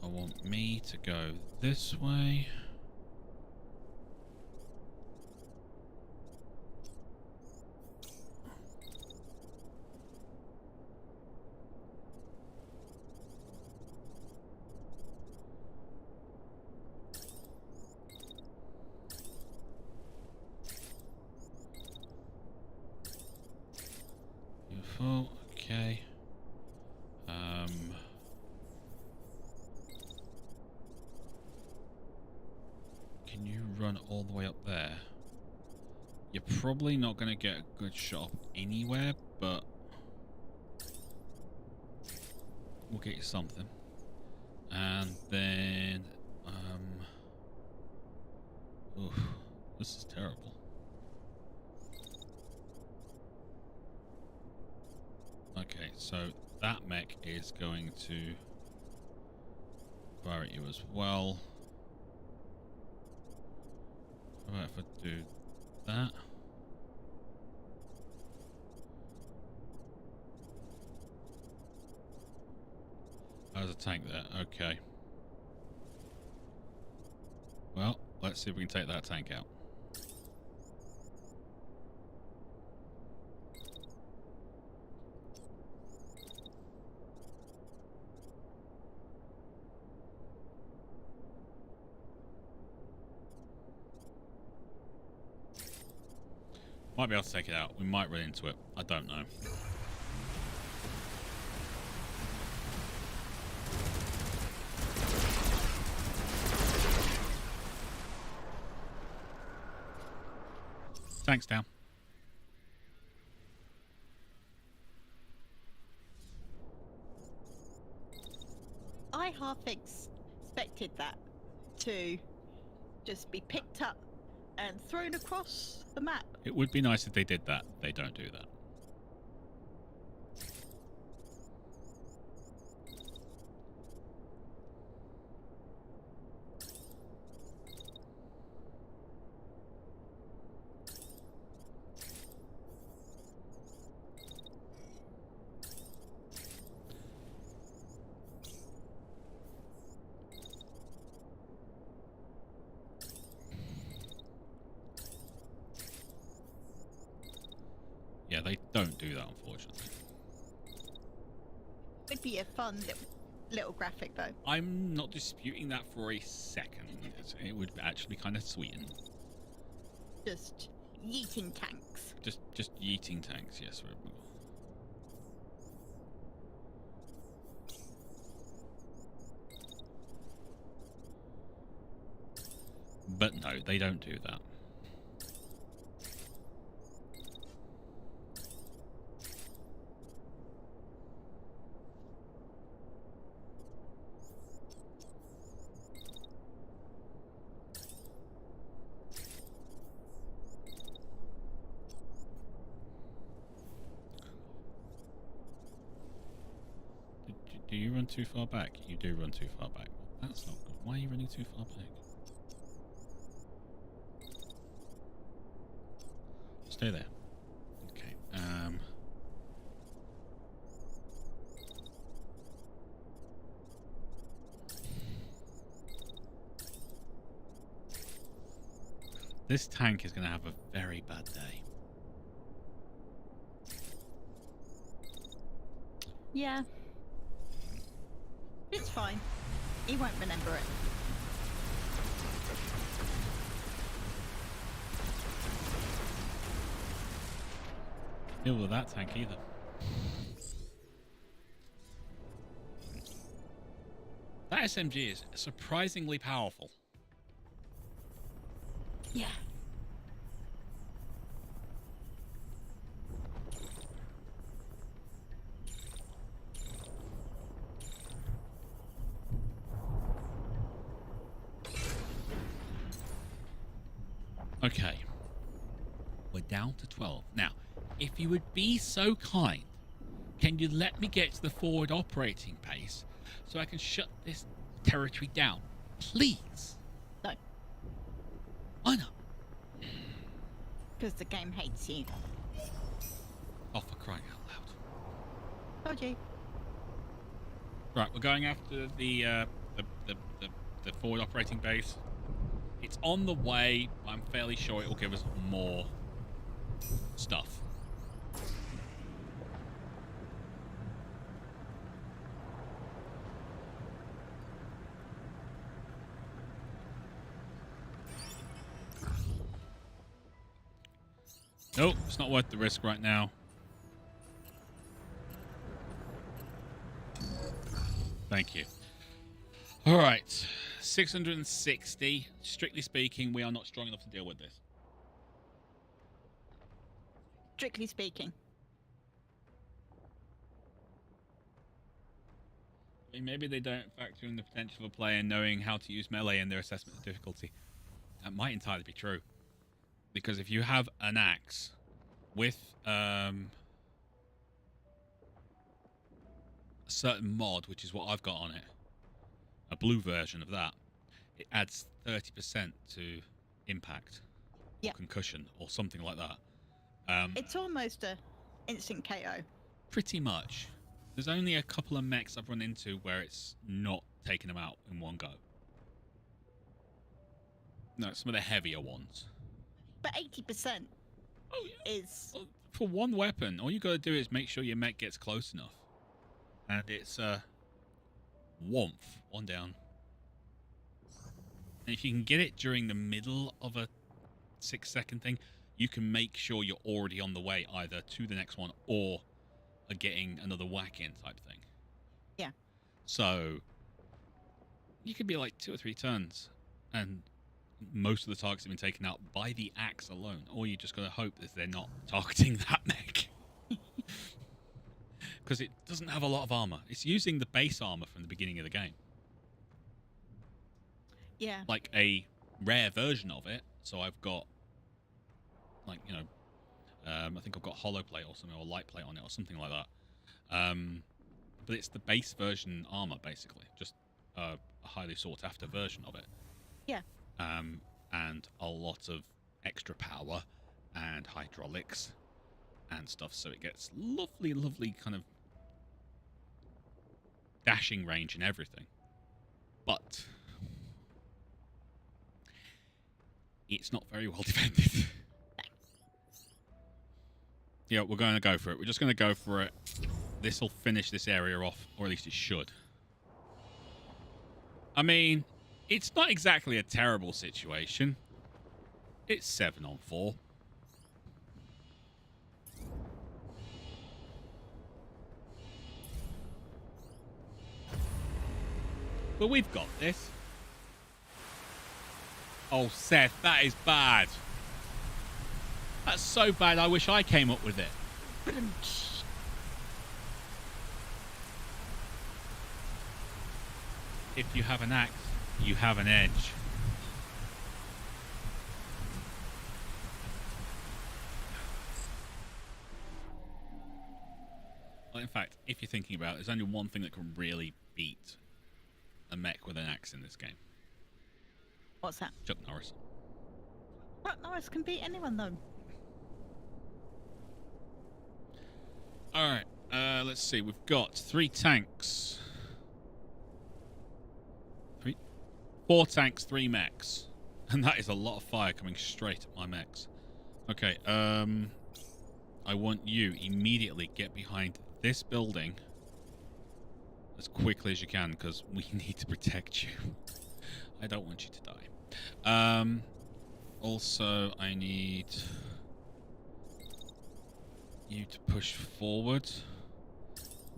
want me to go this way. Beautiful. Okay. Can you run all the way up there? You're probably not going to get a good shot anywhere, but we'll get you something. And then, oof, this is terrible. Okay, so that mech is going to fire at you as well. How about if I do that? There's a tank there. Okay. Well, let's see if we can take that tank out. Might be able to take it out. We might run into it. I don't know. Tank's down. I half expected that to just be picked up and thrown across the map. It would be nice if they did that. They don't do that. Yeah, they don't do that, unfortunately. Would be a fun little graphic though. I'm not disputing that for a second. It would actually kind of sweeten. Just yeeting tanks. Just yeeting tanks, yes. But no, they don't do that. Do you run too far back? You do run too far back. That's not good. Why are you running too far back? Stay there. Okay. This tank is going to have a very bad day. Yeah. It's fine. He won't remember it. Deal with that tank either. That SMG is surprisingly powerful. Yeah. Okay. We're down to 12. Now, if you would be so kind, can you let me get to the forward operating base so I can shut this territory down? Please. No. Why not? Because the game hates you. Oh, for crying out loud. Told you. Right, we're going after the forward operating base. It's on the way. I'm fairly sure it will give us more stuff. Nope, it's not worth the risk right now. Thank you. All right, 660. Strictly speaking, we are not strong enough to deal with this. Strictly speaking. I mean, maybe they don't factor in the potential of a player knowing how to use melee in their assessment of difficulty. That might entirely be true. Because if you have an axe with a certain mod, which is what I've got on it, a blue version of that, it adds 30% to impact or concussion or something like that. It's almost a instant KO. Pretty much. There's only a couple of mechs I've run into where it's not taken them out in one go. No, some of the heavier ones. But 80% is... Well, for one weapon, all you got to do is make sure your mech gets close enough. And it's one down. And if you can get it during the middle of a 6-second thing, you can make sure you're already on the way either to the next one or are getting another whack in type thing. Yeah. So you could be like 2 or 3 turns and most of the targets have been taken out by the axe alone. Or you just got to hope that they're not targeting that mech. Because it doesn't have a lot of armor. It's using the base armor from the beginning of the game. Yeah. Like a rare version of it. So I've got, like, you know, I think I've got hollow plate or something, or light plate on it, or something like that. But it's the base version armor, basically. Just a highly sought after version of it. Yeah. And a lot of extra power and hydraulics and stuff, so it gets lovely, lovely kind of dashing range and everything. But it's not very well defended. Yeah, we're going to go for it. We're just going to go for it. This will finish this area off, or at least it should. I mean, it's not exactly a terrible situation. It's 7 on 4. But we've got this. Oh, Seth, that is bad. That's so bad, I wish I came up with it. If you have an axe, you have an edge. Well, in fact, if you're thinking about it, there's only one thing that can really beat a mech with an axe in this game. What's that? Chuck Norris. Chuck Norris can beat anyone, though. Alright, let's see. We've got 3 tanks. 4 tanks, 3 mechs. And that is a lot of fire coming straight at my mechs. Okay, I want you immediately get behind this building as quickly as you can, because we need to protect you. I don't want you to die. Also, I need you to push forward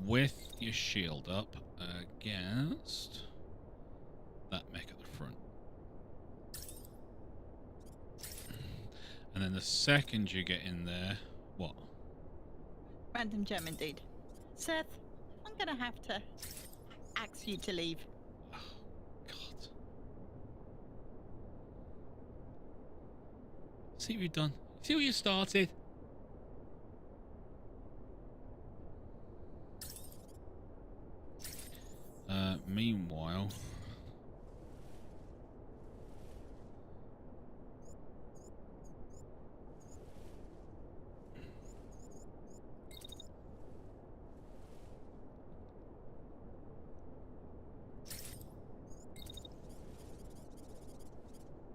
with your shield up against that mech at the front. And then the second you get in there, what? Random German dude. Seth, I'm gonna have to ask you to leave. Oh, God. See what you've done? See what you started? Meanwhile...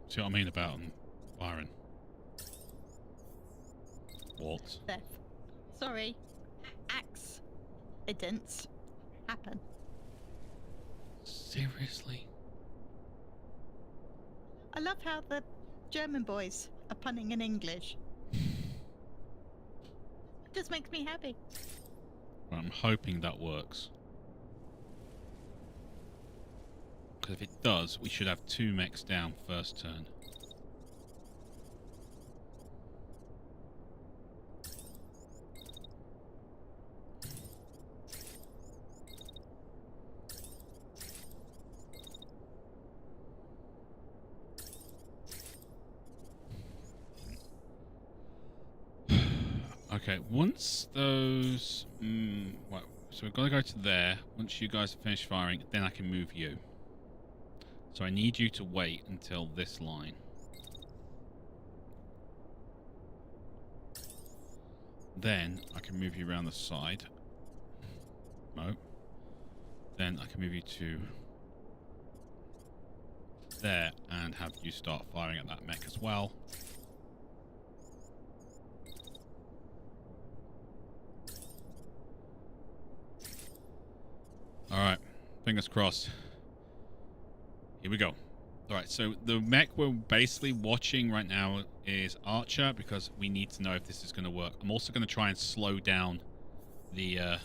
See what I mean about firing? What? Seth, sorry. Accidents happen. Seriously? I love how the German boys are punning in English. It just makes me happy. Well, I'm hoping that works. Because if it does, we should have 2 mechs down first turn. Okay, once those... well, so we've got to go to there. Once you guys have finished firing, then I can move you. So I need you to wait until this line. Then I can move you around the side. No. Then I can move you to there and have you start firing at that mech as well. Alright, fingers crossed. Here we go. Alright, so the mech we're basically watching right now is Archer, because we need to know if this is going to work. I'm also going to try and slow down the...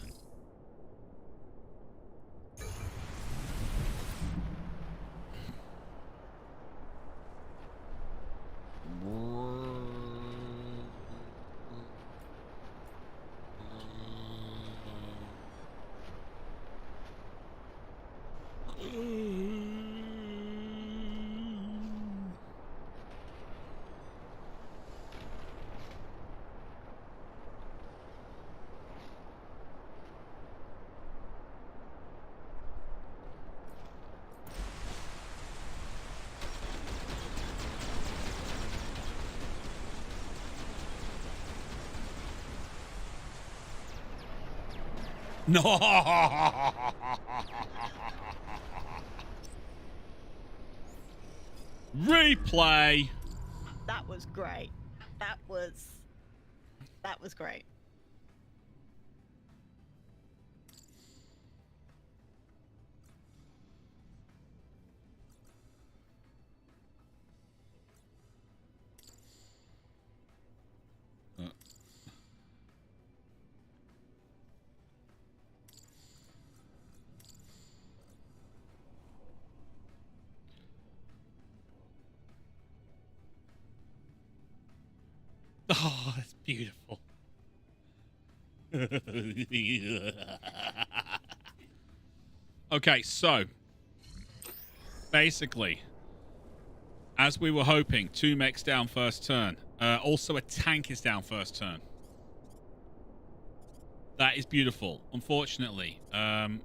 No! Replay! That was great. That was great. Oh, that's beautiful. Okay, so basically, as we were hoping, 2 mechs down first turn. Also, a tank is down first turn. That is beautiful. Unfortunately, I've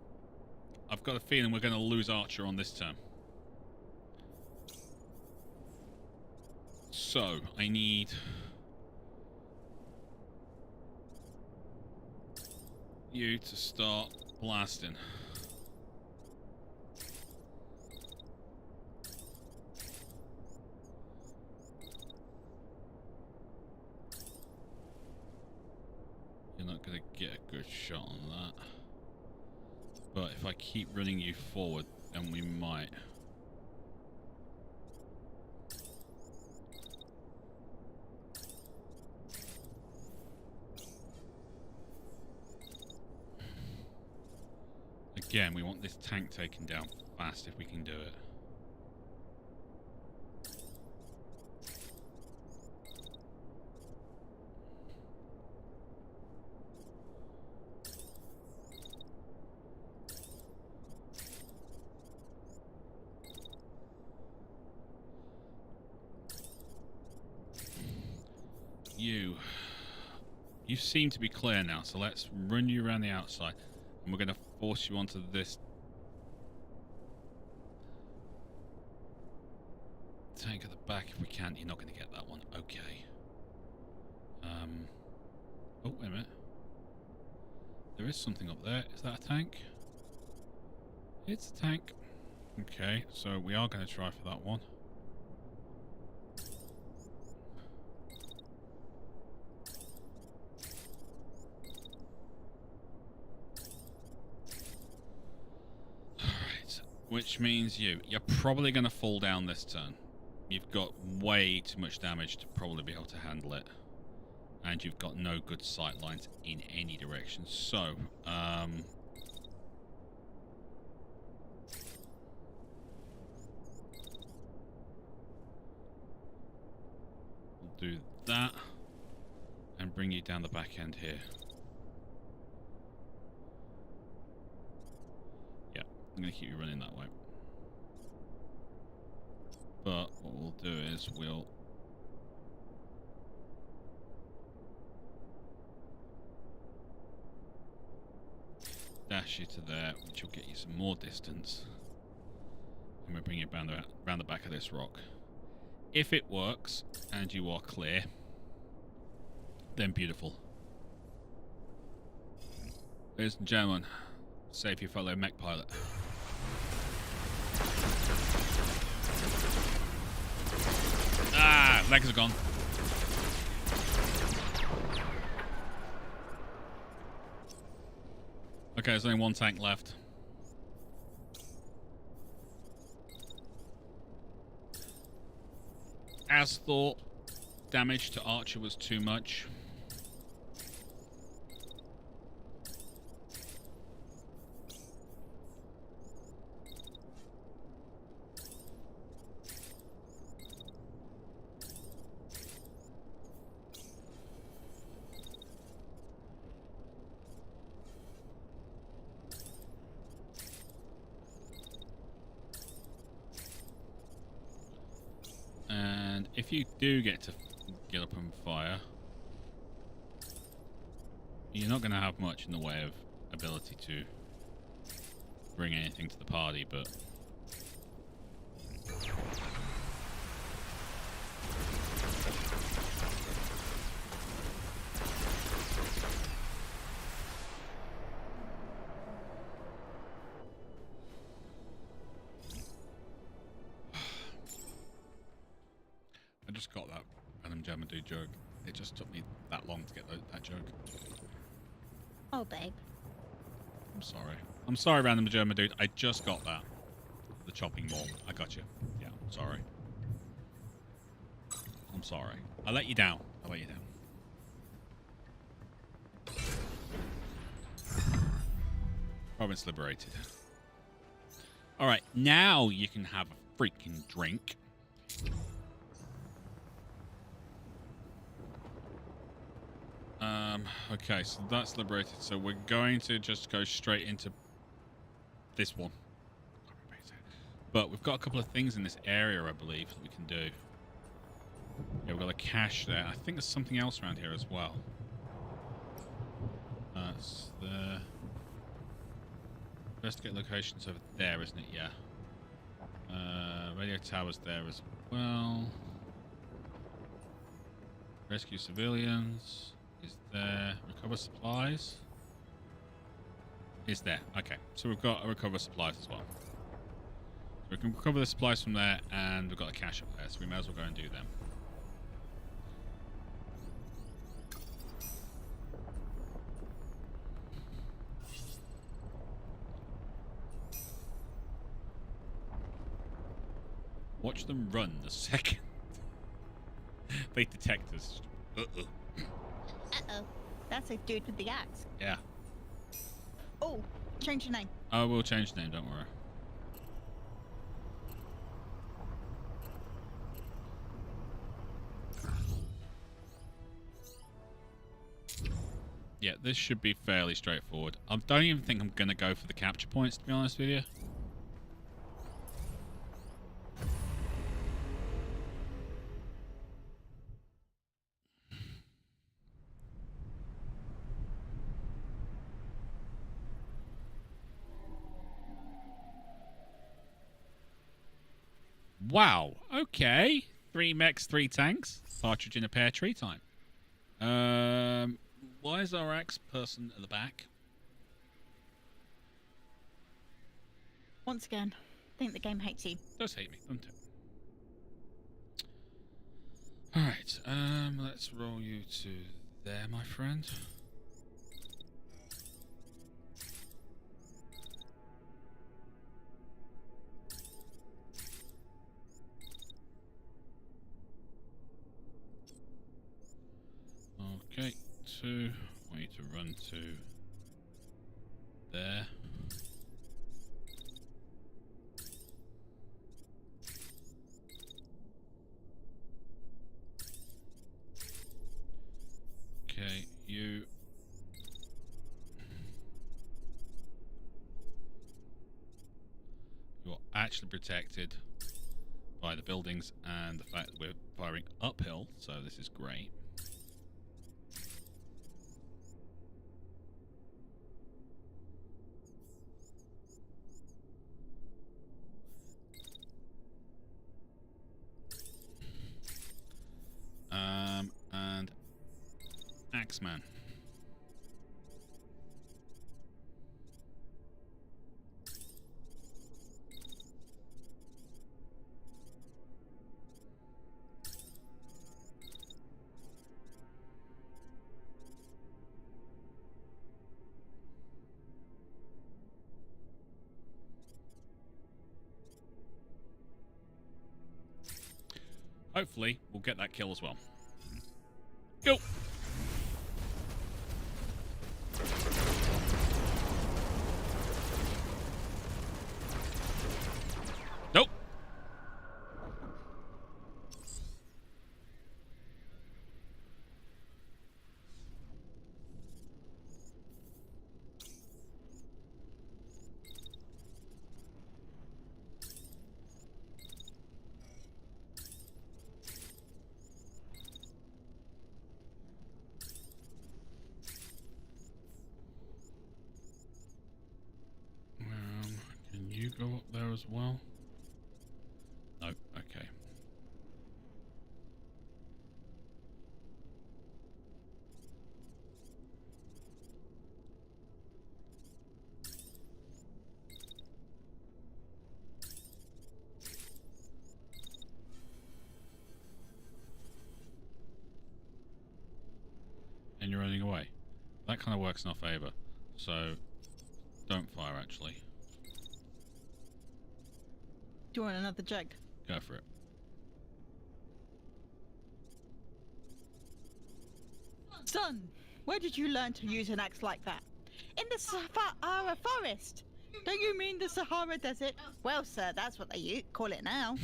got a feeling we're going to lose Archer on this turn. So, I need you to start blasting. You're not going to get a good shot on that. But if I keep running you forward, then we might. Again, we want this tank taken down fast if we can do it. You seem to be clear now, so let's run you around the outside. And we're going to force you onto this tank at the back if we can. You're not going to get that one. Okay. Oh, wait a minute. There is something up there. Is that a tank? It's a tank. Okay, so we are going to try for that one. Which means you're probably going to fall down this turn. You've got way too much damage to probably be able to handle it. And you've got no good sight lines in any direction. So, we'll do that. And bring you down the back end here. I'm going to keep you running that way. But what we'll do is we'll dash you to there, which will get you some more distance. And we'll bring you around the back of this rock. If it works and you are clear, then beautiful. Ladies and gentlemen, save your fellow mech pilot. Ah, legs are gone. Okay, there's only one tank left. As thought, damage to Archer was too much. If you do get to get up and fire, you're not going to have much in the way of ability to bring anything to the party, but I just got that random German dude joke. It just took me that long to get that joke. Oh, babe. I'm sorry. I'm sorry, random German dude. I just got that. The chopping ball. I got you. Yeah, sorry. I'm sorry. I let you down. I let you down. Province liberated. Alright, now you can have a freaking drink. Okay, so that's liberated. So we're going to just go straight into this one. But we've got a couple of things in this area, I believe, that we can do. Yeah, we've got a cache there. I think there's something else around here as well. That's the... Investigate locations over there, isn't it? Yeah. Radio tower's there as well. Rescue civilians. Is there... Recover supplies? Is there. Okay. So we've got a recover supplies as well. So we can recover the supplies from there, and we've got a cache up there, so we may as well go and do them. Watch them run the second they detect us. Uh-oh. Uh-oh. That's a dude with the axe. Yeah. Oh, change your name. I will change the name, don't worry. Yeah, this should be fairly straightforward. I don't even think I'm going to go for the capture points, to be honest with you. Wow, okay. 3 mechs, 3 tanks. Partridge in a pear, tree time. Why is our axe person at the back? Once again, I think the game hates you. It does hate me, doesn't it? Alright, let's roll you to there, my friend. Okay, 2. I want you to run to there. Okay, you're actually protected by the buildings and the fact that we're firing uphill, so this is great. And Axeman. Hopefully, we'll get that kill as well. Go! Nope! Can you go up there as well? No, okay. And you're running away. That kind of works in our favour. So, don't fire actually. Do you want another jug? Go for it. Son, where did you learn to use an axe like that? In the Sahara forest. Don't you mean the Sahara Desert? Well, sir, that's what they call it now.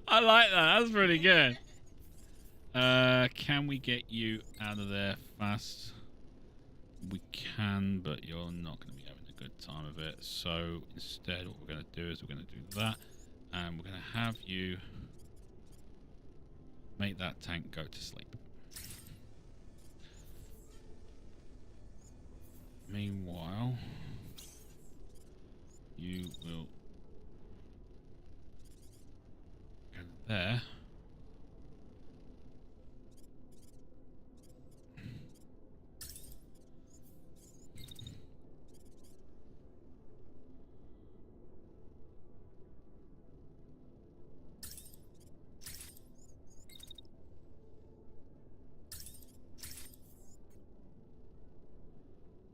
I like that. That's pretty good. Can we get you out of there fast? We can, but you're not going to be having a good time of it. So instead, what we're going to do is we're going to do that, and we're going to have you make that tank go to sleep. Meanwhile, you will go there.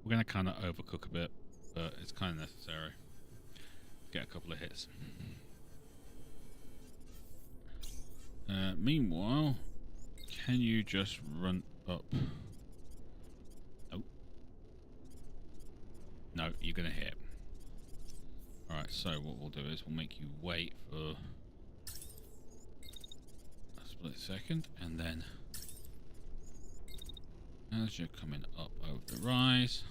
We're going to kind of overcook a bit, but it's kind of necessary. Get a couple of hits. Meanwhile, can you just run up? Oh. No, you're going to hit. Alright, so what we'll do is we'll make you wait for a split second, and then as you're coming up over the rise,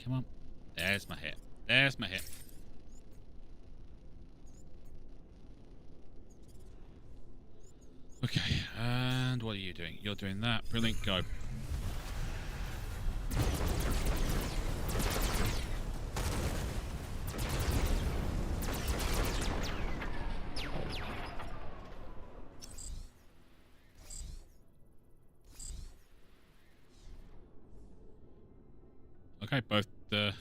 come on. There's my hit. There's my hit. Okay, and what are you doing? You're doing that. Brilliant, go. Okay, both the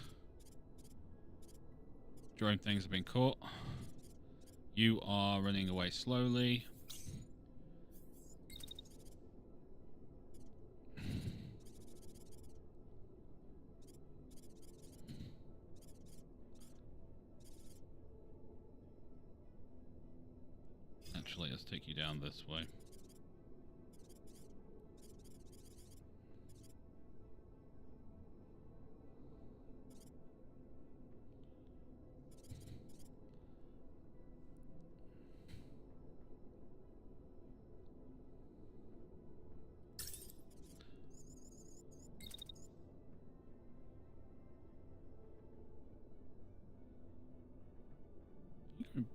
drone things have been caught. You are running away slowly. Actually, let's take you down this way.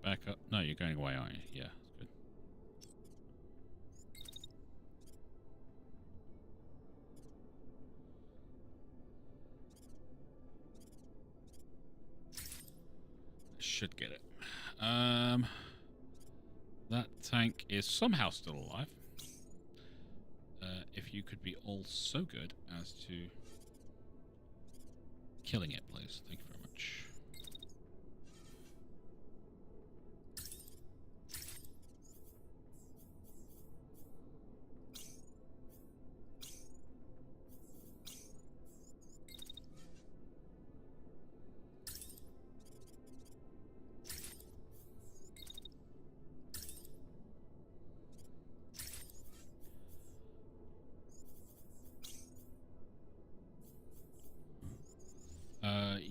Back up. No, you're going away, aren't you? Yeah, that's good. Should get it. That tank is somehow still alive. If you could be all so good as to killing it, please. Thank you very much.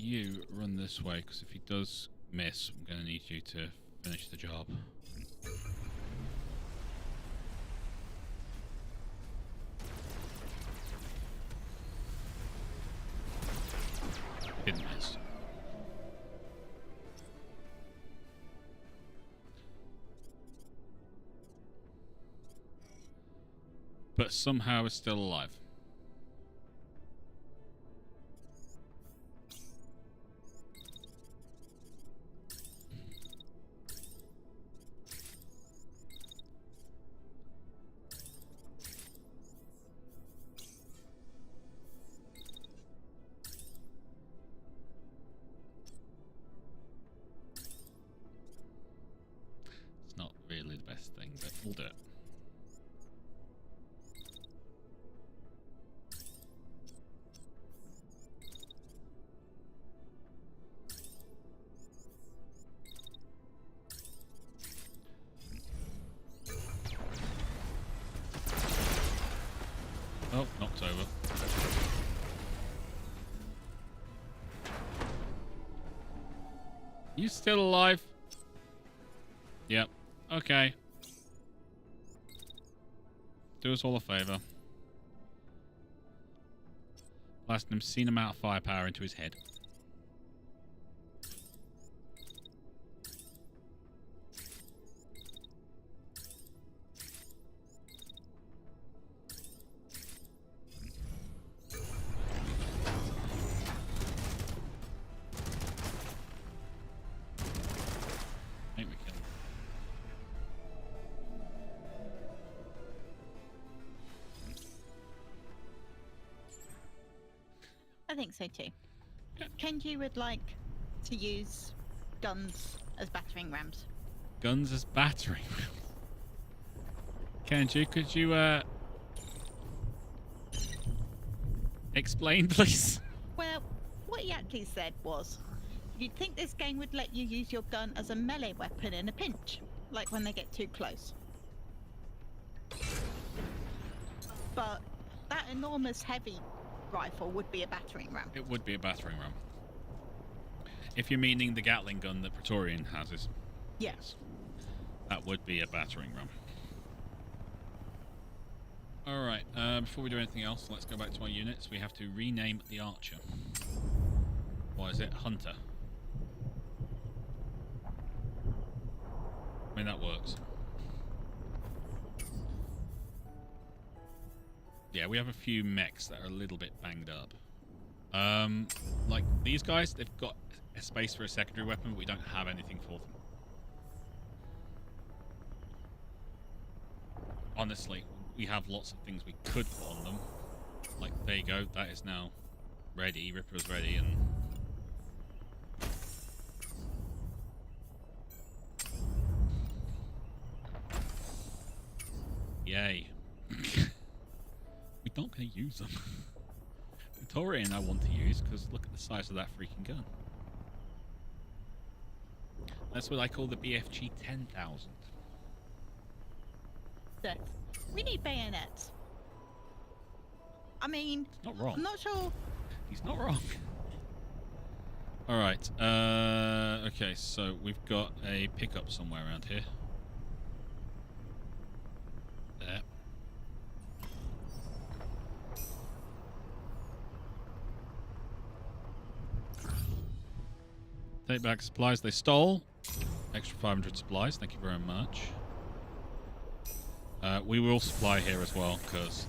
You run this way, because if he does miss, I'm going to need you to finish the job. Didn't miss. But somehow is still alive. Not really the best thing, but we'll do it. Oh, knocked over. You still alive? Yep. Okay. Do us all a favour. Blast an obscene amount of firepower into his head. I think we killed him. I think so too. Kenji would like to use guns as battering rams. Guns as battering. Kenji, could you explain, please? Well, what he actually said was, you'd think this game would let you use your gun as a melee weapon in a pinch, like when they get too close. But that enormous heavy rifle would be a battering ram. It would be a battering ram. If you're meaning the Gatling gun that Praetorian has, Yes. that would be a battering ram. Alright, before we do anything else, let's go back to our units. We have to rename the archer. What is it? Hunter. I mean, that works. Yeah, we have a few mechs that are a little bit banged up. Like these guys, they've got a space for a secondary weapon, but we don't have anything for them. Honestly, we have lots of things we could put on them. Like, there you go, that is now ready. Ripper's ready, and... Yay. We're not going to use them. Praetorian I want to use, because look at the size of that freaking gun. That's what I call the BFG 10,000. Death. We need bayonets. I mean, It's not wrong. I'm not sure. He's not wrong. Alright, okay, so we've got a pickup somewhere around here. There. Take back supplies they stole. Extra 500 supplies, thank you very much. We will supply here as well, because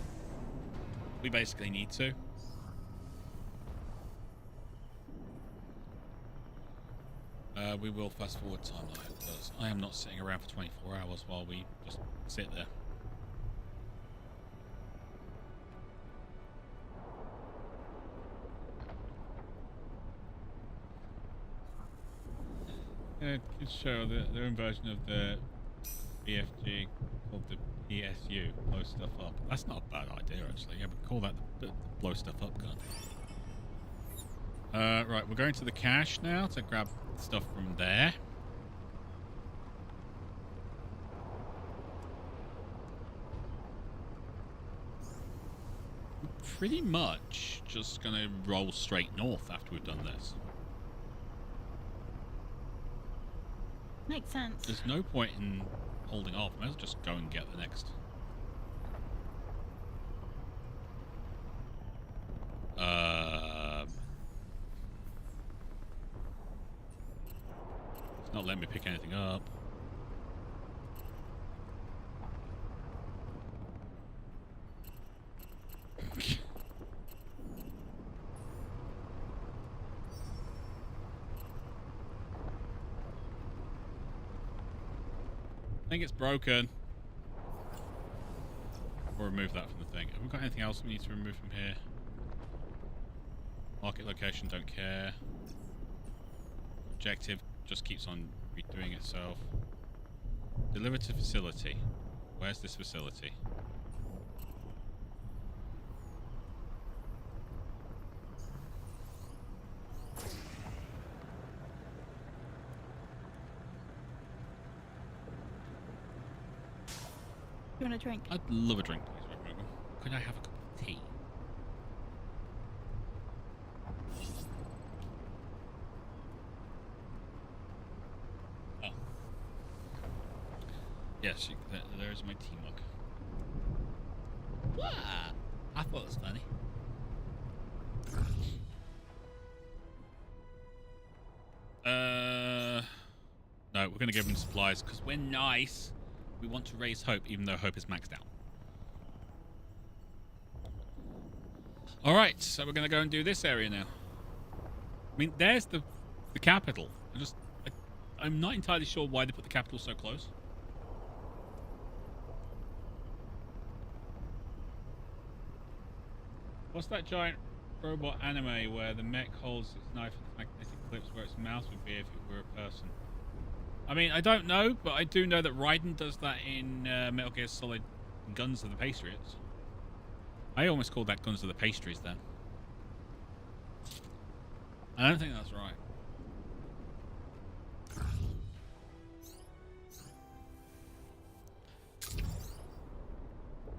we basically need to. We will fast forward time though, because I am not sitting around for 24 hours while we just sit there. It could show their own version of the BFG called the PSU, blow stuff up. That's not a bad idea actually. Yeah, we call that the blow stuff up gun. Right, we're going to the cache now to grab stuff from there. We're pretty much just gonna roll straight north after we've done this. Makes sense. There's no point in holding off. Might as well just go and get the next. It's not letting me pick anything up. I think it's broken. Or remove that from the thing. Have we got anything else we need to remove from here? Market location, don't care. Objective just keeps on redoing itself. Deliver to facility. Where's this facility? You want a drink? I'd love a drink, please. Could I have a cup of tea? Oh. Yes, there's my tea mug. Wow, I thought it was funny. No, we're going to give him supplies because we're nice. We want to raise hope, even though hope is maxed out. All right, so we're going to go and do this area now. I mean, there's the capital. I'm not entirely sure why they put the capital so close. What's that giant robot anime where the mech holds its knife in magnetic clips where its mouth would be if it were a person? I mean, I don't know, but I do know that Raiden does that in Metal Gear Solid Guns of the Patriots. I almost called that Guns of the Pastries then. I don't think that's right.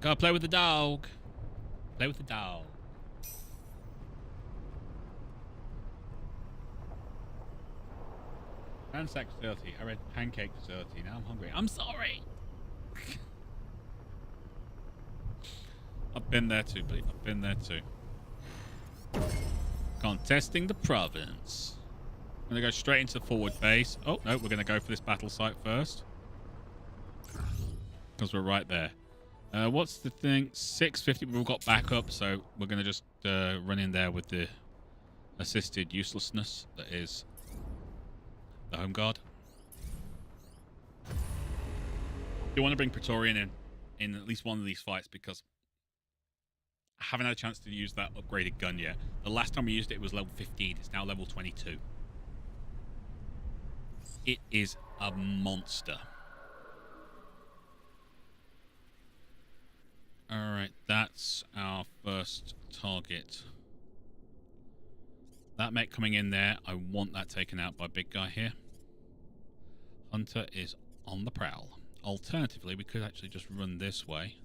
Gotta play with the dog. Play with the dog. Ransack facility. I read pancake facility. Now I'm hungry. I'm sorry. I've been there too, buddy. I've been there too. Contesting the province. I'm gonna go straight into the forward base. Oh no, we're gonna go for this battle site first because we're right there. What's the thing? 650. We've got backup, so we're gonna just run in there with the assisted uselessness that is the home guard. You want to bring Praetorian in at least one of these fights because I haven't had a chance to use that upgraded gun yet. The last time we used it, it was level 15. It's now level 22. It is a monster. Alright, that's our first target. That mech coming in there, I want that taken out by big guy here. Hunter is on the prowl. Alternatively, we could actually just run this way.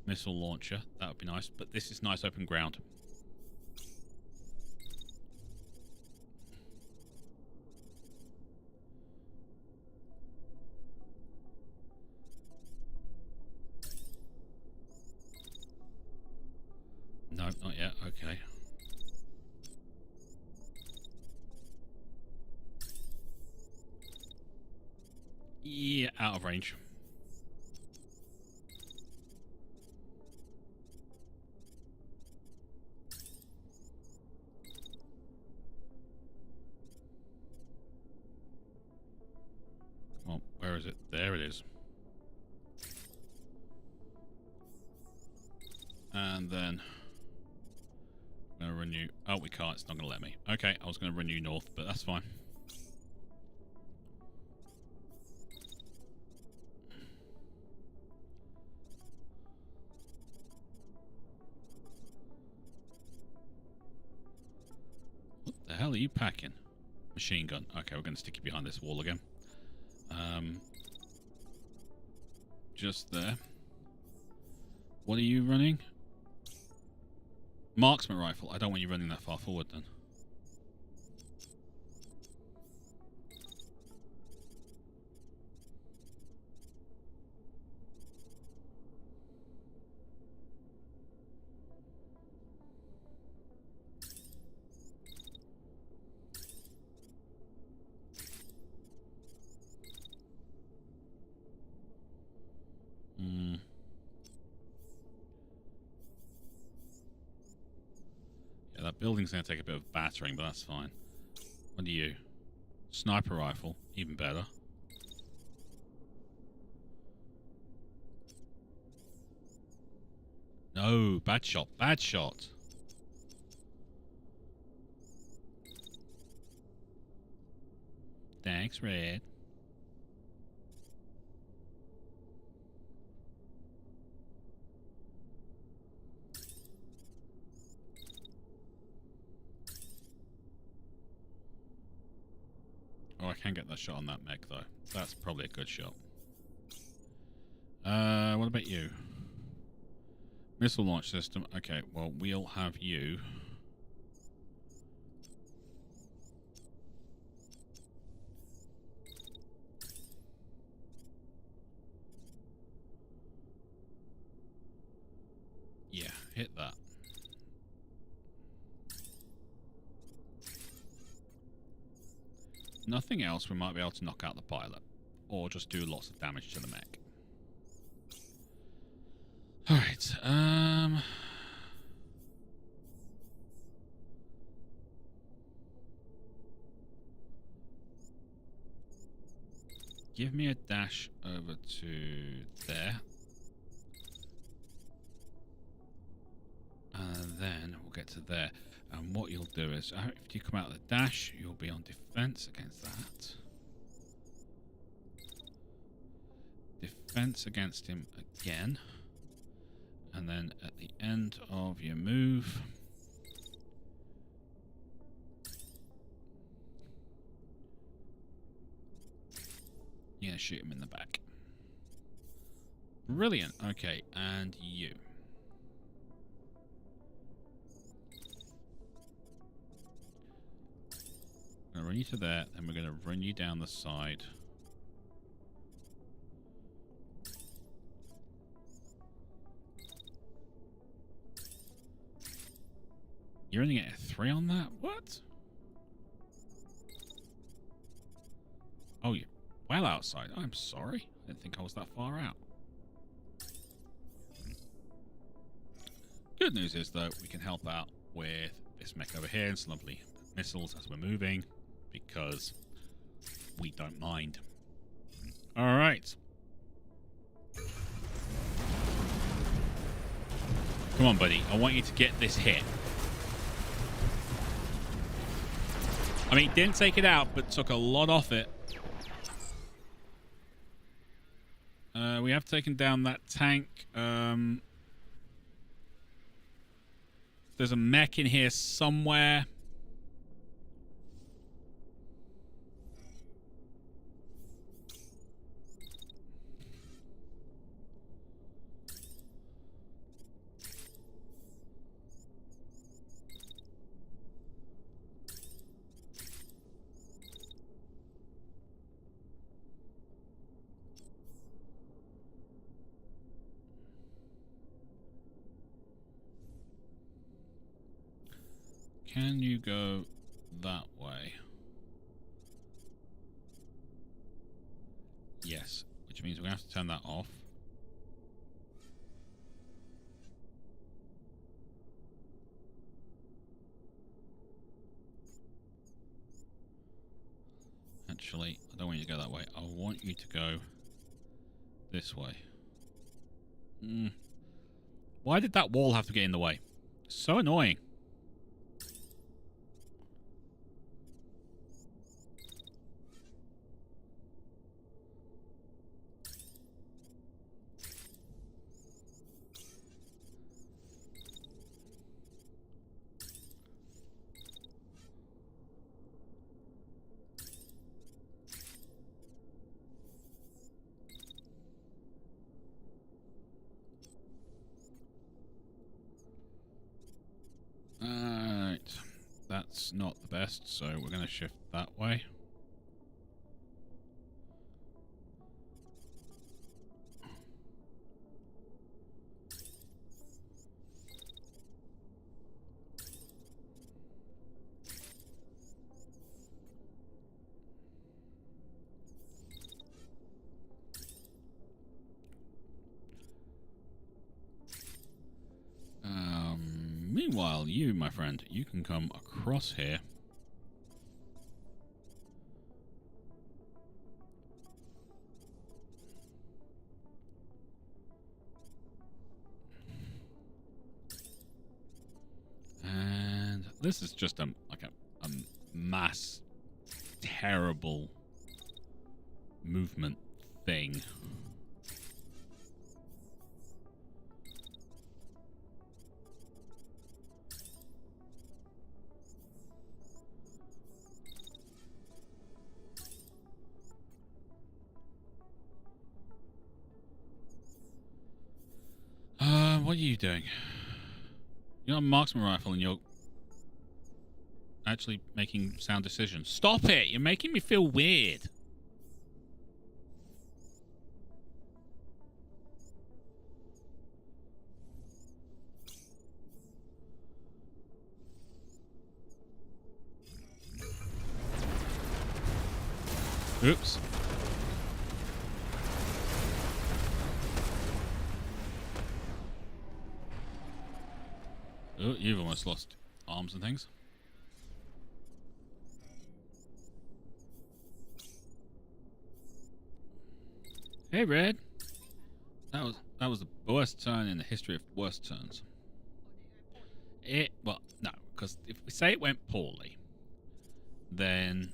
Missile launcher, that would be nice, but this is nice open ground. No, not yet, okay. Yeah, out of range. Well, where is it? There it is. And then I'm going to run you... Oh, we can't. It's not going to let me. Okay, I was going to run you north, but that's fine. What the hell are you packing? Machine gun. Okay, we're going to stick you behind this wall again. Just there. What are you running? Marksman rifle. I don't want you running that far forward then. Yeah, that building's going to take a bit of battering, but that's fine. What are you? Sniper rifle. Even better. No, bad shot. Bad shot. Thanks, Red. Oh, I can get that shot on that mech, though. That's probably a good shot. What about you? Missile launch system. Okay, well, we'll have you. hit that. Nothing else, we might be able to knock out the pilot. Or just do lots of damage to the mech. Alright, give me a dash over to there. And then we'll get to there. And what you'll do is, if you come out of the dash, you'll be on defense against that. Defense against him again. And then at the end of your move, you're going to shoot him in the back. Brilliant. Okay, and you. I'm going to run you to there, then we're going to run you down the side. You're only getting a 3 on that? What? Oh, you're well outside. I'm sorry. I didn't think I was that far out. Good news is, though, we can help out with this mech over here and some lovely missiles as we're moving, because we don't mind. Alright. Come on, buddy. I want you to get this hit. I mean, didn't take it out, but took a lot off it. We have taken down that tank. There's a mech in here somewhere. Can you go that way? Yes, which means we're going to have to turn that off. Actually, I don't want you to go that way. I want you to go this way. Why did that wall have to get in the way? So annoying. That's not the best, so we're going to shift that way. Meanwhile, you, my friend, you can come across here. And this is just a mass terrible movement thing. What are you doing? You're not a marksman rifle and you're actually making sound decisions. Stop it! You're making me feel weird. Oops. Oh, you've almost lost arms and things. Hey, Red. That was the worst turn in the history of worst turns. Well, no, because if we say it went poorly, then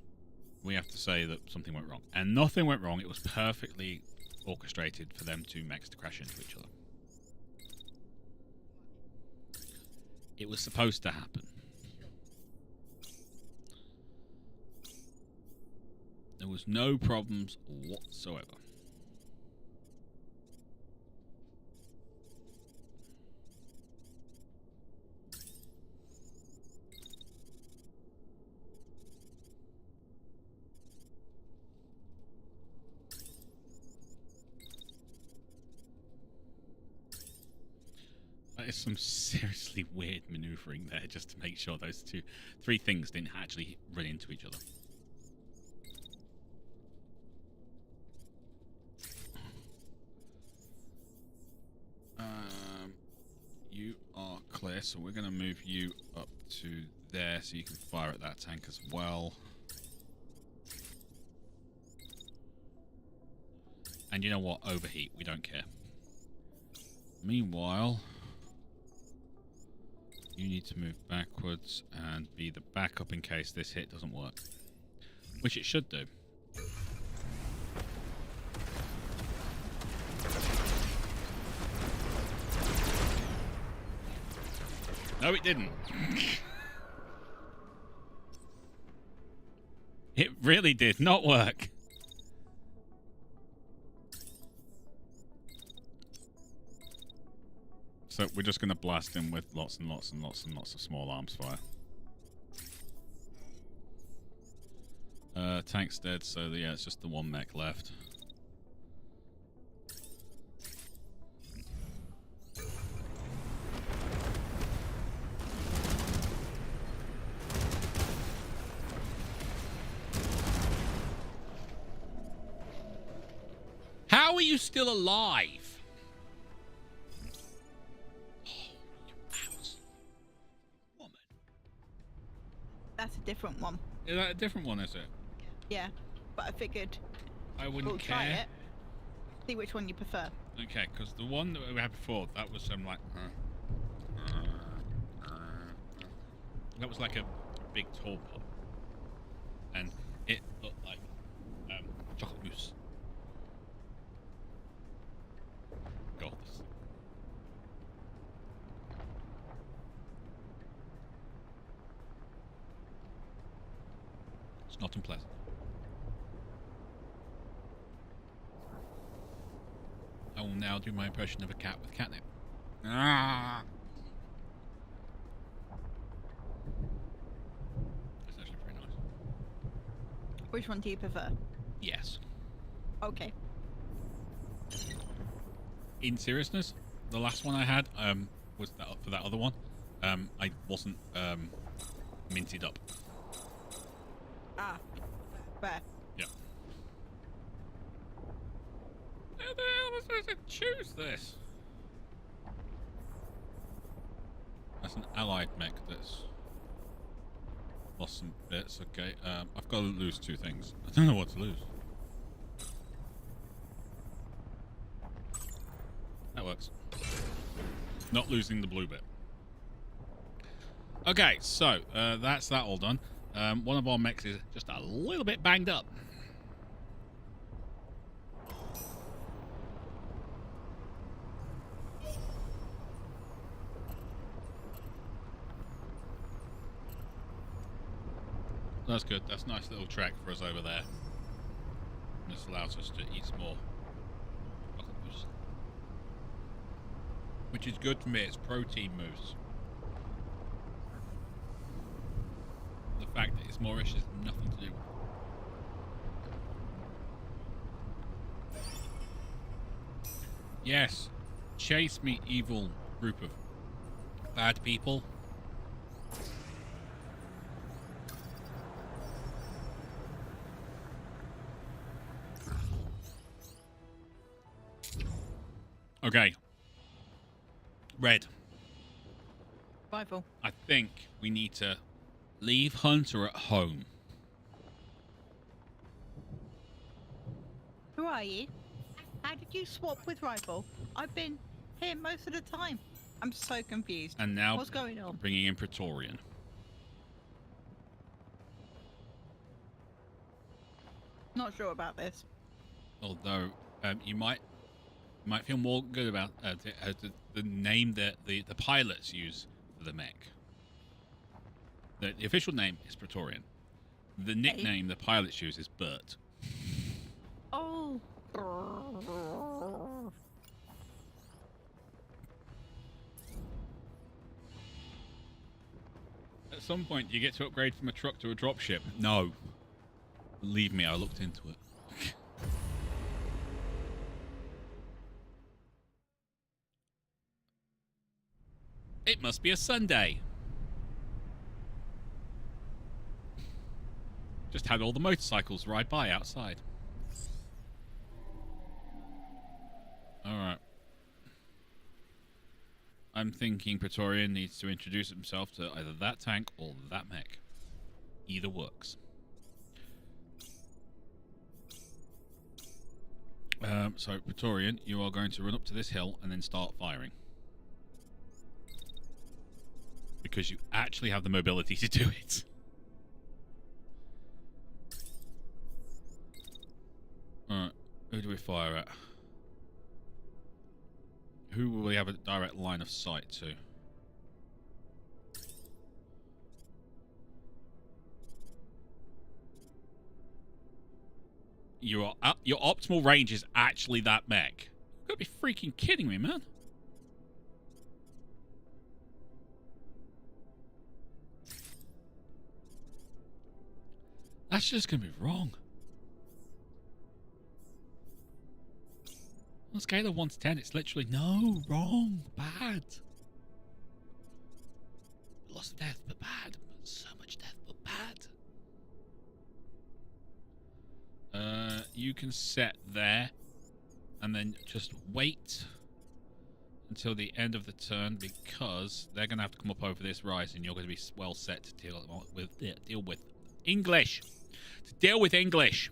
we have to say that something went wrong. And nothing went wrong. It was perfectly orchestrated for them two mechs to crash into each other. It was supposed to happen. There was no problems whatsoever. That is some seriously weird maneuvering there just to make sure those three things didn't actually run into each other. You are clear, so we're going to move you up to there so you can fire at that tank as well. And you know what? Overheat. We don't care. Meanwhile, you need to move backwards and be the backup in case this hit doesn't work. Which it should do. No, it didn't. It really did not work. So we're just going to blast him with lots and lots and lots and lots of small arms fire. Tank's dead, so yeah, it's just the one mech left. How are you still alive? Oh, you mouse. Woman. That's a different one. Is that a different one, is it? Yeah, but I figured I wouldn't we'll care. try it. See which one you prefer. Okay, because the one that we had before, that was like... that was like a big tall pot. And it looked like chocolate mousse. God, this... It's not unpleasant. I will now do my impression of a cat with catnip. Ah! That's actually very nice. Which one do you prefer? Yes. Okay. In seriousness, the last one I had was that for that other one. I wasn't minted up. Ah, fair. Yeah. How the hell am I supposed to choose this? That's an allied mech that's lost some bits. Okay, I've got to lose two things. I don't know what to lose. That works. Not losing the blue bit. Okay, so that's that all done. One of our mechs is just a little bit banged up. That's good. That's a nice little track for us over there. This allows us to eat some more chocolate mousse. Which is good for me. It's protein mousse. The fact that it's Moorish has nothing to do with it. Yes. Chase me, evil group of bad people. Okay. Red. Rifle. I think we need to leave Hunter at home. Who are you? How did you swap with Rifle? I've been here most of the time. I'm so confused. And now What's going on? bringing in Praetorian. Not sure about this. Although you might feel more good about the name that the pilots use for the mech. The official name is Praetorian. The nickname the pilots use is Bert. Oh. At some point, you get to upgrade from a truck to a dropship. No. Believe me, I looked into it. It must be a Sunday. Just had all the motorcycles ride by outside. Alright. I'm thinking Praetorian needs to introduce himself to either that tank or that mech. Either works. So, Praetorian, you are going to run up to this hill and then start firing. Because you actually have the mobility to do it. Alright, who do we fire at? Who will we have a direct line of sight to? Your optimal range is actually that mech. You've got to be freaking kidding me, man. That's just going to be wrong. On a scale of 1 to 10, it's literally no, wrong, bad. Lots of death, but bad. So much death, but bad. You can set there and then just wait until the end of the turn because they're going to have to come up over this rise and you're going to be well set to deal with English. To deal with English.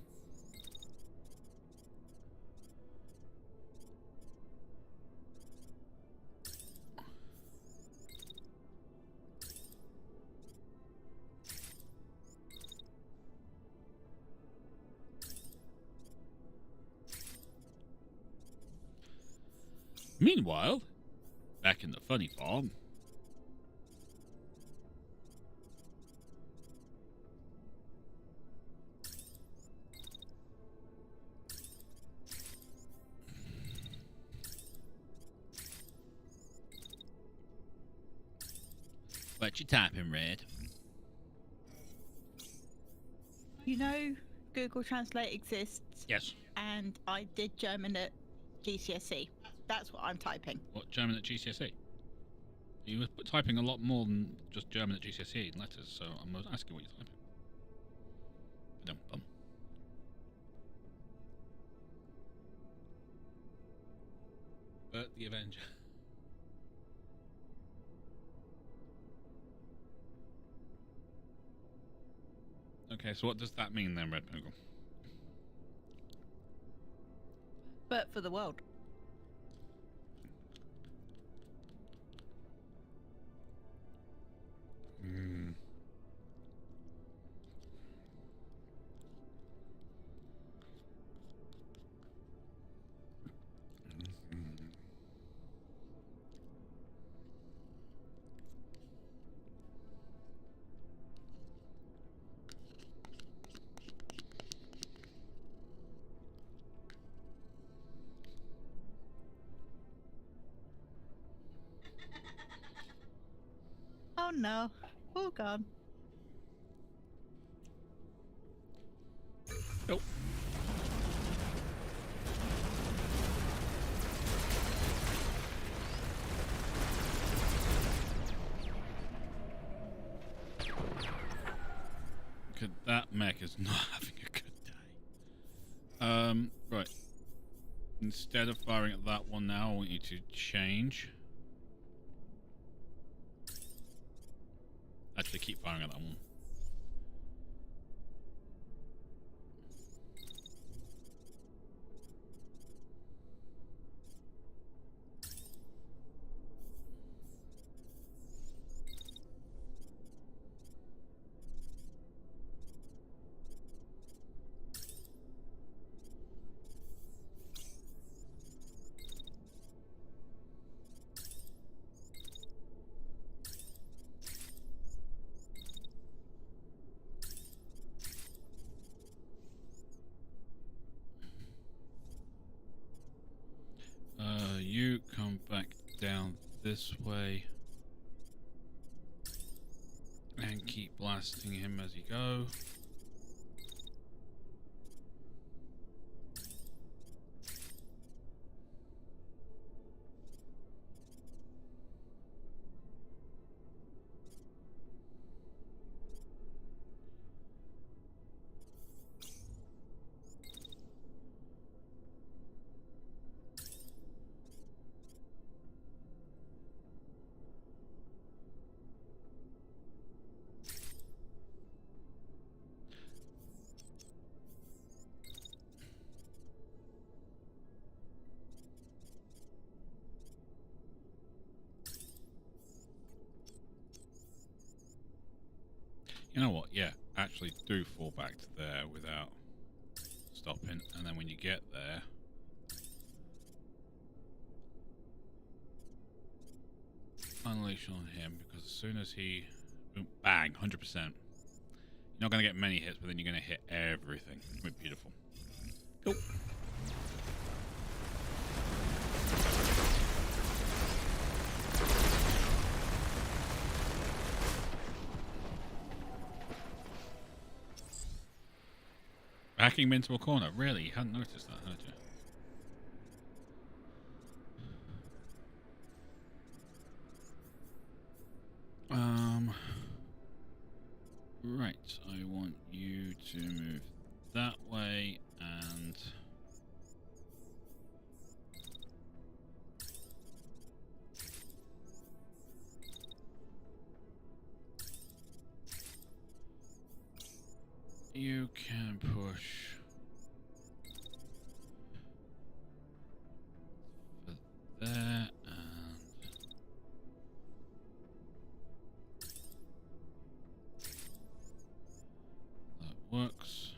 Meanwhile, back in the funny farm. What you typing, Red? You know Google Translate exists? Yes. And I did German at GCSE. That's what I'm typing. What, German at GCSE? You were typing a lot more than just German at GCSE in letters, so I'm asking what you're typing. Dum-bum. Bert the Avenger. Okay, so what does that mean then, Red Google? But for the world. Hmm. Oh no. All gone. Nope. That mech is not having a good day. Right. Instead of firing at that one now, I want you to change. Actually, keep firing at that one. You come back down this way and keep blasting him as you go. You know what? Yeah, actually do fall back to there without stopping, and then when you get there, unleash on him, because as soon as he boom, bang, 100%. You're not going to get many hits, but then you're going to hit everything. It's going to be beautiful. Cool. Backing him into a corner. Really? You hadn't noticed that, had you? Right. I want you to move that way and... You can push for there and that works.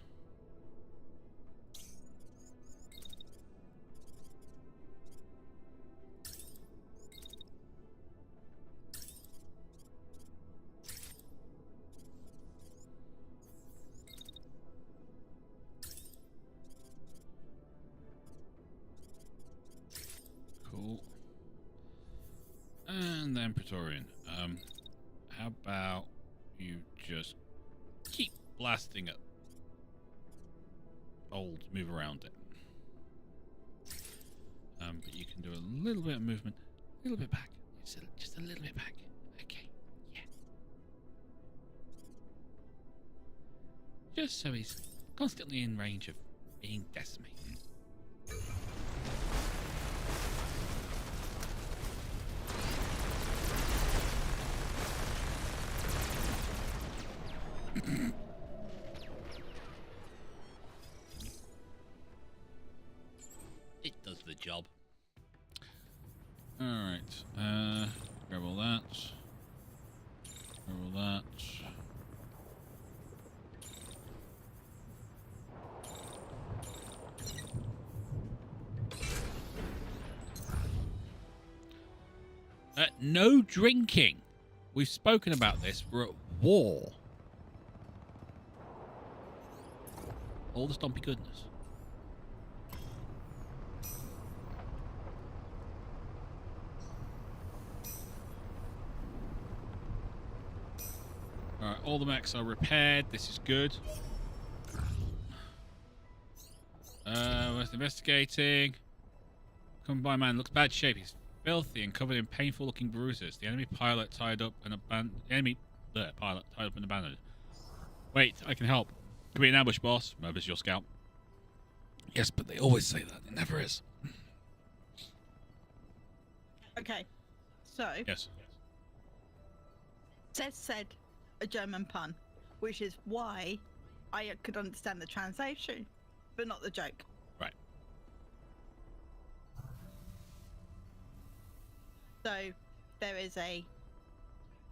Cool. And then Praetorian. How about you just keep blasting it? Move around it. But you can do a little bit of movement, a little bit back, just a little bit back. Okay, yeah. Just so he's constantly in range of being decimated. It does the job. Alright, grab all that. Grab all that. No drinking. We've spoken about this. We're at war. All the stompy goodness. Alright, all the mechs are repaired. This is good. Worth investigating. Come by man, looks bad shape. He's filthy and covered in painful looking bruises. The enemy pilot tied up and abandoned. Wait, I can help. Could be an ambush, boss. Murder's your scout. Yes, but they always say that. It never is. Okay, so Yes. said a German pun, which is why I could understand the translation, but not the joke. Right. So there is a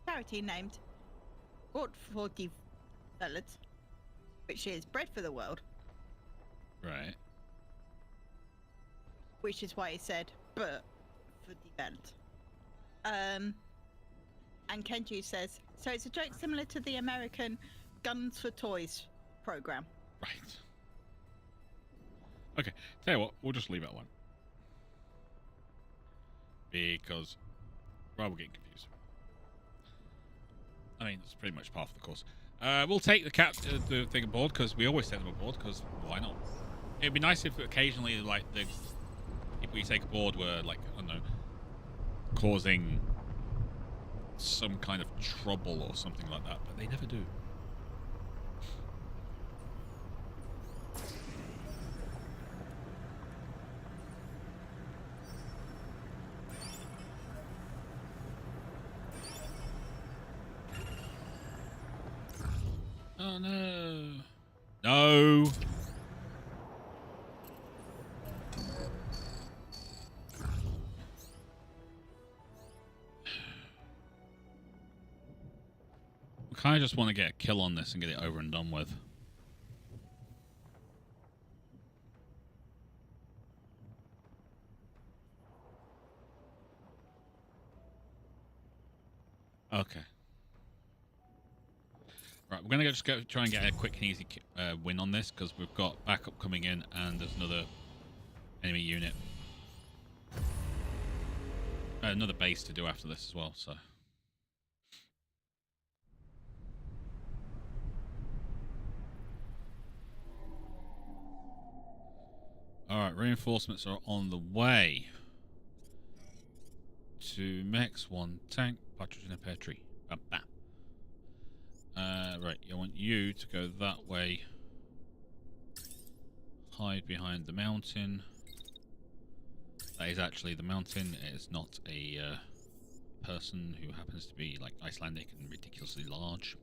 charity named Brot for die Welt, which is bread for the world, Right. which is why he said but for die Welt. And Kenji says, so it's a joke similar to the American Guns for Toys program. Right. Okay. Tell you what, we'll just leave it alone. Because Rob will get confused. I mean, it's pretty much part of the course. We'll take the thing aboard, because we always take them aboard, because why not? It'd be nice if occasionally, like, the people you take aboard were, like, I don't know, causing some kind of trouble or something like that, but they never do. Oh no. No. I kind of just want to get a kill on this and get it over and done with. Okay. Right, we're going to just go try and get a quick and easy win on this, because we've got backup coming in and there's another enemy unit. Another base to do after this as well, so... Alright, reinforcements are on the way. Two mechs, one tank, partridge in a pear tree. Bam, bam. Right, I want you to go that way. Hide behind the mountain. That is actually the mountain. It is not a person who happens to be like Icelandic and ridiculously large.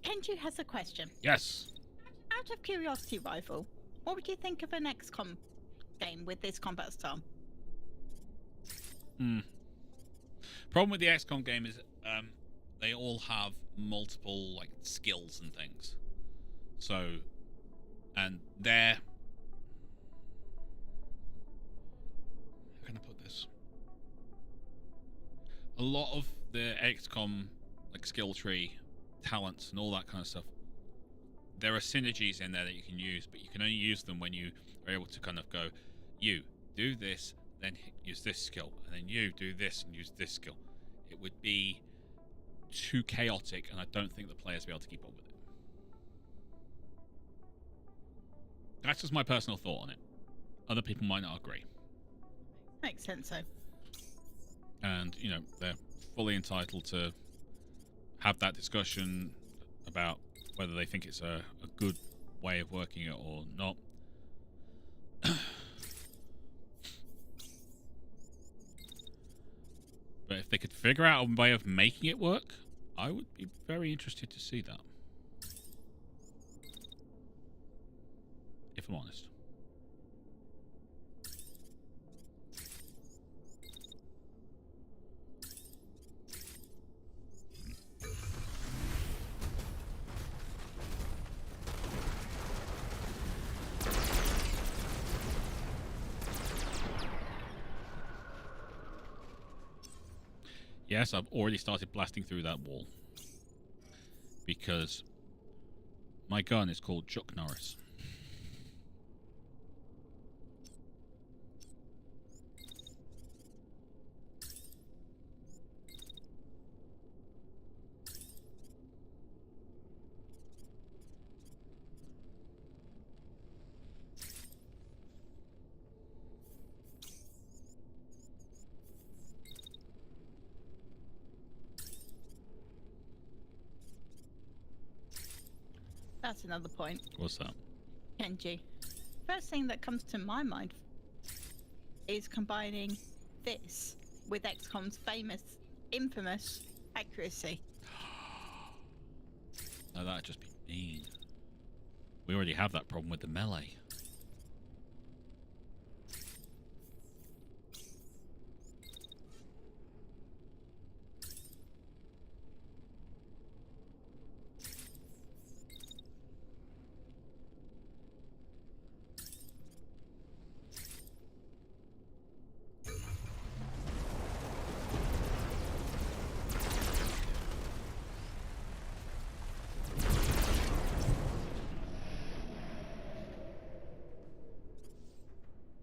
Kenji has a question. Yes. Out of curiosity, Rival, what would you think of an XCOM game with this combat style? Problem with the XCOM game is they all have multiple like skills and things. So, and they're... How can I put this? A lot of the XCOM like skill tree, talents, and all that kind of stuff, there are synergies in there that you can use, but you can only use them when you are able to kind of go, you do this, then use this skill, and then you do this and use this skill. It would be too chaotic, and I don't think the players will be able to keep up with it. That's just my personal thought on it. Other people might not agree. Makes sense, though. And, you know, they're fully entitled to have that discussion about whether they think it's a good way of working it or not. But if they could figure out a way of making it work, I would be very interested to see that. If I'm honest. Yes, I've already started blasting through that wall. Because my gun is called Chuck Norris. That's another point. What's that? Kenji. First thing that comes to my mind is combining this with XCOM's infamous accuracy. No, that'd just be mean. We already have that problem with the melee.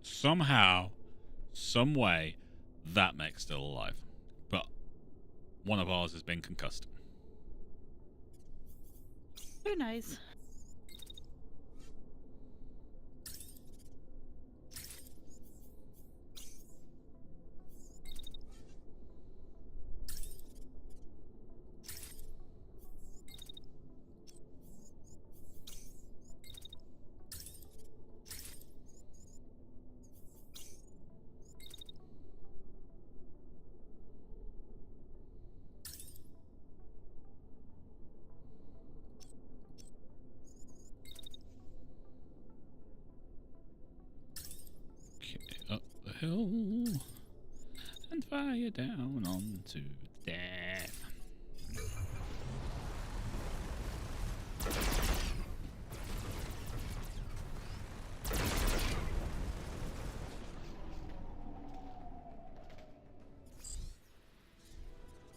Somehow, some way, that mech's still alive. But one of ours has been concussed. Who knows? Up the hill and fire down onto death.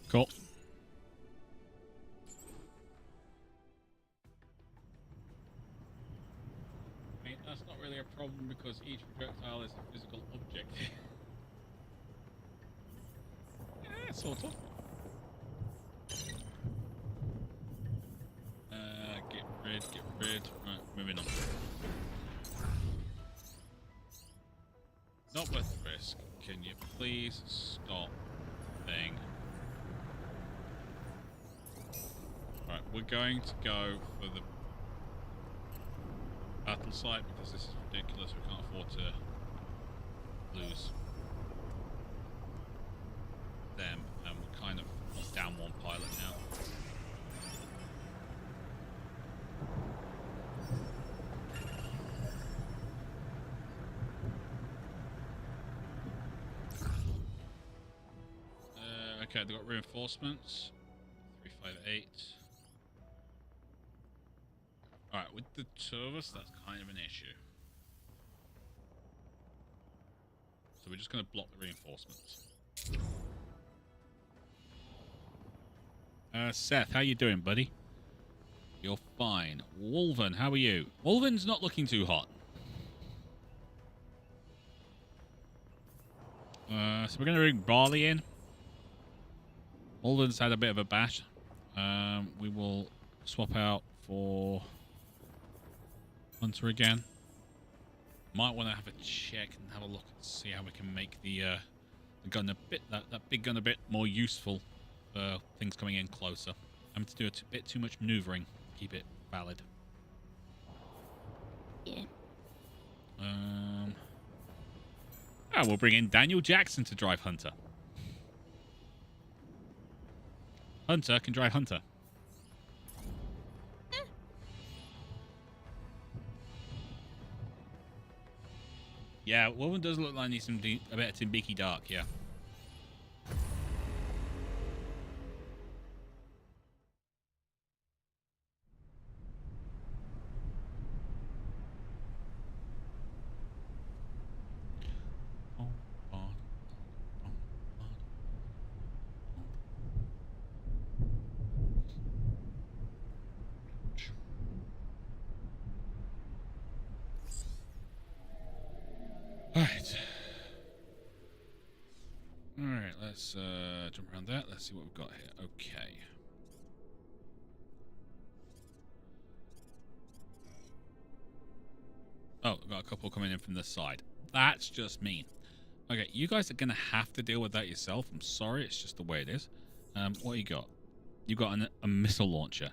Cool. I mean, that's not really a problem because each projectile is a physical object. Yeah, sort of. Get rid. Right, moving on. Not worth the risk. Can you please stop thing? Right, we're going to go for the battle site because this is ridiculous. We can't afford to lose them, and we're kind of down one pilot now. Okay, they've got reinforcements. 358. Alright, with the two of us, that's kind of an issue. So we're just going to block the reinforcements. Seth, how you doing, buddy? You're fine. Wolven, how are you? Wolven's not looking too hot. So we're going to bring Barley in. Wolven's had a bit of a bash. We will swap out for Hunter again. Might want to have a check and have a look and see how we can make the gun a bit, that big gun a bit more useful for things coming in closer. I'm to do a bit too much maneuvering. Keep it valid. Yeah. We'll bring in Daniel Jackson to drive Hunter. Hunter can drive Hunter. Yeah, Woman does look like needs some a bit of Timbiki Dark, yeah. Alright, let's jump around that. Let's see what we've got here. Okay. Oh, we've got a couple coming in from this side. That's just mean. Okay, you guys are going to have to deal with that yourself. I'm sorry, it's just the way it is. What you got? You got a missile launcher.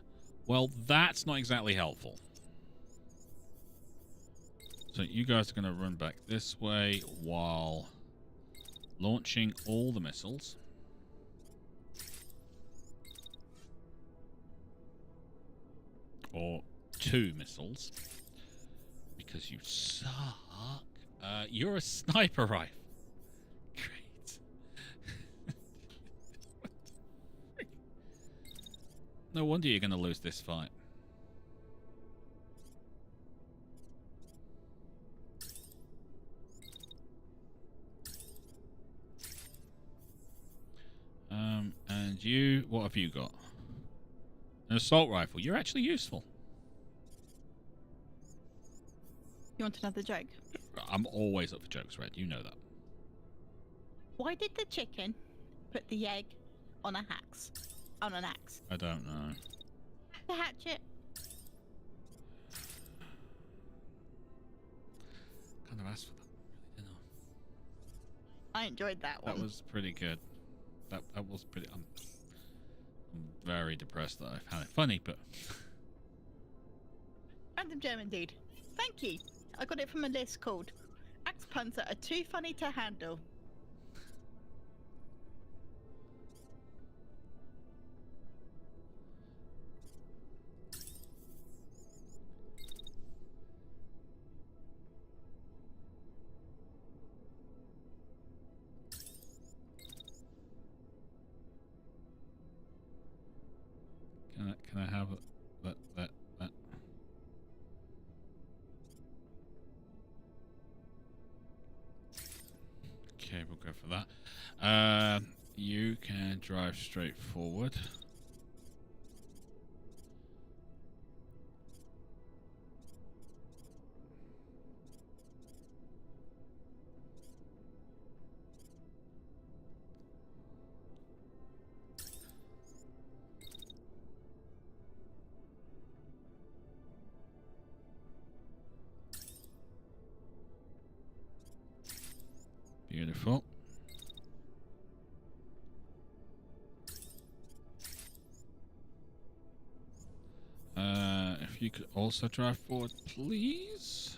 Well, that's not exactly helpful. So you guys are going to run back this way while launching all the missiles. Or 2 missiles. Because you suck. You're a sniper rifle. Great. What the frick? No wonder you're going to lose this fight. And you, what have you got? An assault rifle. You're actually useful. You want another joke? I'm always up for jokes, Red. You know that. Why did the chicken put the egg on a axe? On an axe. I don't know. The hatchet. Kind of asked for that, really, didn't I enjoyed that I? one. That was pretty good. That was pretty. I'm very depressed that I found it funny, but Random German dude. Thank you. I got it from a list called Axe Puns That Are Too Funny to Handle. can I have that? Okay, we'll go for that. You can drive straight forward. Beautiful. If you could also drive forward, please.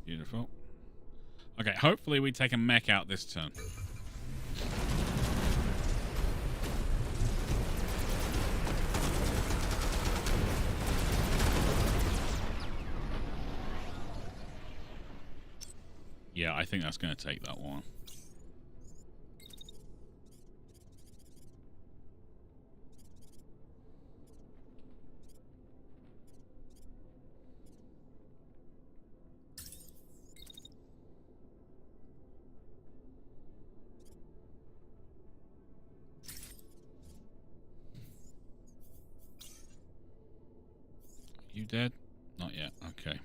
Beautiful. Okay, hopefully we take a mech out this turn. Yeah, I think that's going to take that one. You dead? Not yet. Okay.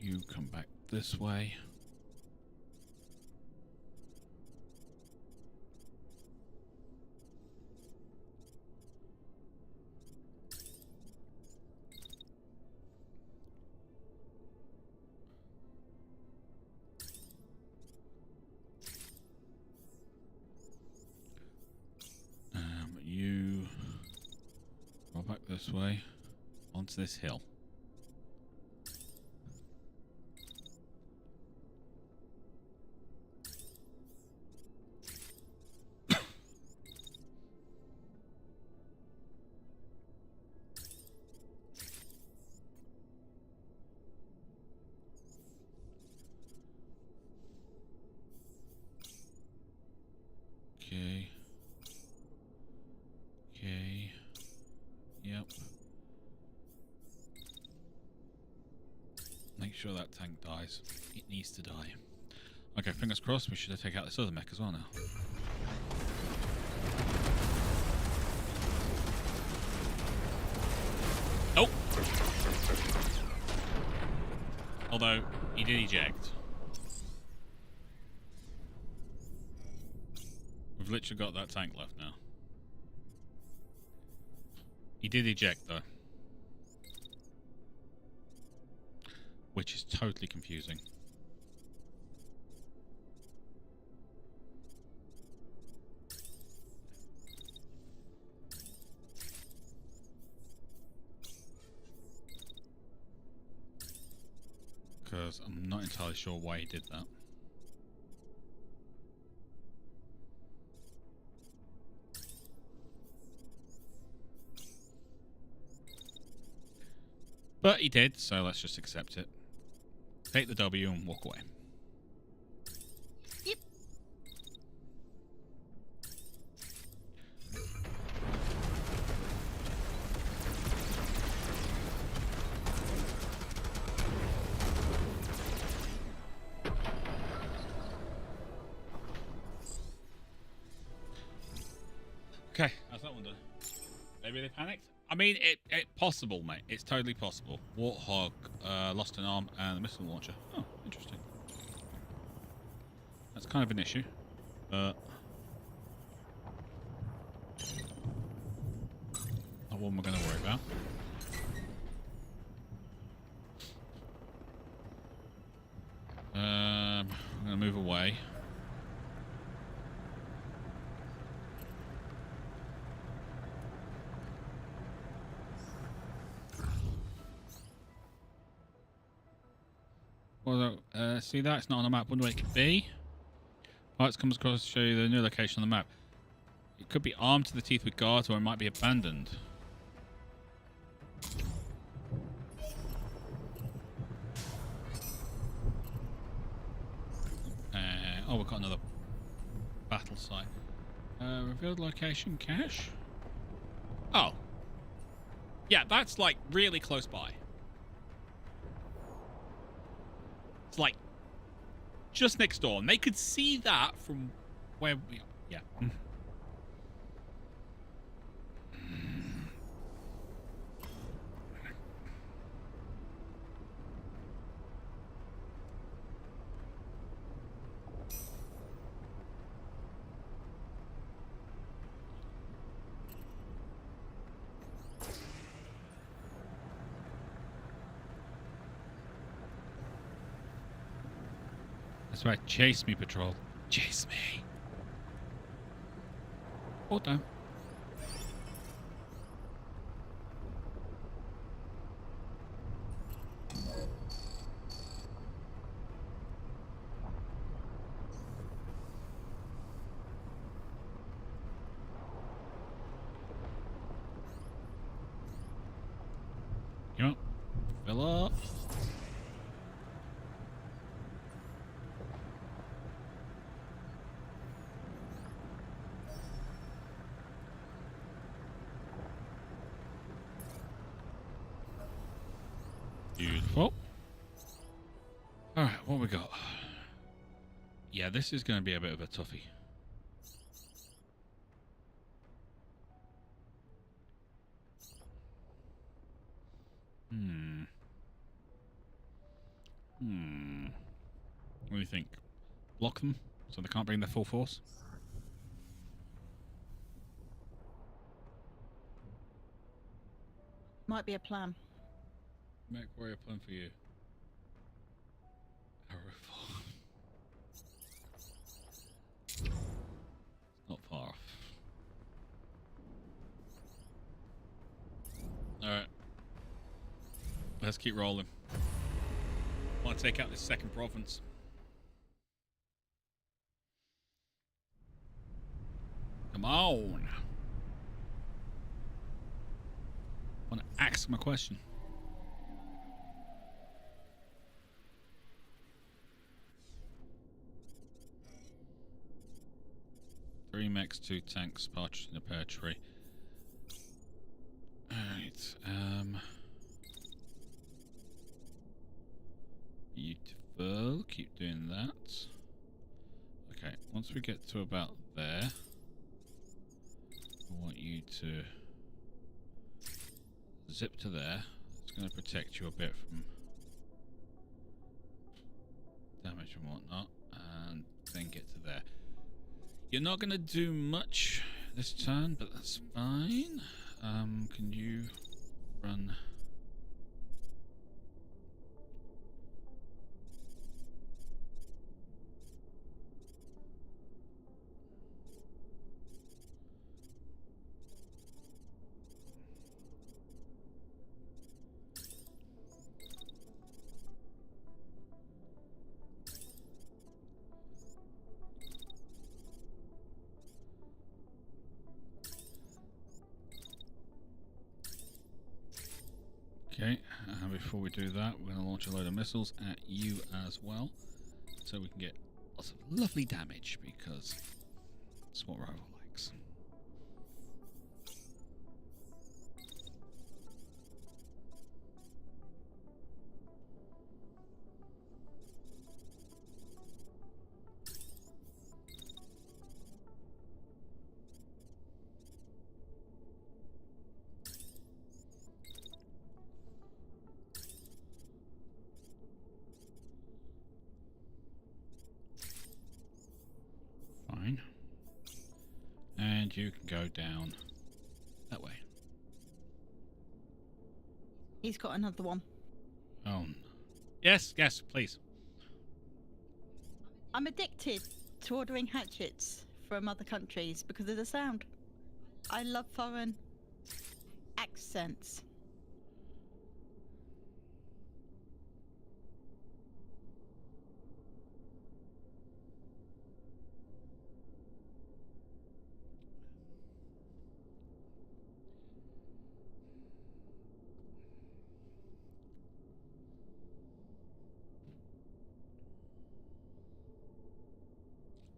You come back this way. You go back this way onto this hill. Okay. Okay. Yep. sure that tank dies. It needs to die. Okay, fingers crossed. We should take out this other mech as well now. Oh! Although, he did eject. We've literally got that tank left now. He did eject, though. Which is totally confusing. Because I'm not entirely sure why he did that. But he did, so let's just accept it. Take the W and walk away. Yep. Okay, how's that one done? Maybe they panicked? I mean, it's possible, mate. It's totally possible. Warthog lost an arm and a missile launcher. Oh, interesting. That's kind of an issue. Not one we're going to worry about. I'm going to move away. Although, see that? It's not on the map. Wonder what it could be. Parts comes across to show you the new location on the map. It could be armed to the teeth with guards, or it might be abandoned. Oh, we've got another battle site. Revealed location, cache? Oh. Yeah, that's like really close by. It's like just next door, and they could see that from where we are. Yeah. That's right. Chase me, patrol. Chase me. Hold down. Come on. Fill up. Beautiful. Alright, what we got? Yeah, this is going to be a bit of a toughie. What do you think? Block them so they can't bring their full force? Might be a plan. Mech warrior plan for you. Arrow farm. Not far off. Alright. Let's keep rolling. I want to take out this second province. Come on. I want to ask him a question. Three mechs, 2 tanks, partridge in a pear tree. Alright, that. Okay, once we get to about there, I want you to zip to there. It's going to protect you a bit from damage and whatnot, and then get to there. You're not going to do much this turn, but that's fine. Can you run? Okay, before we do that, we're going to launch a load of missiles at you as well, so we can get lots of lovely damage, because that's what Rival likes. Fine. And you can go down that way. He's got another one. Oh, no. Yes, yes, please. I'm addicted to ordering hatchets from other countries because of the sound. I love foreign accents.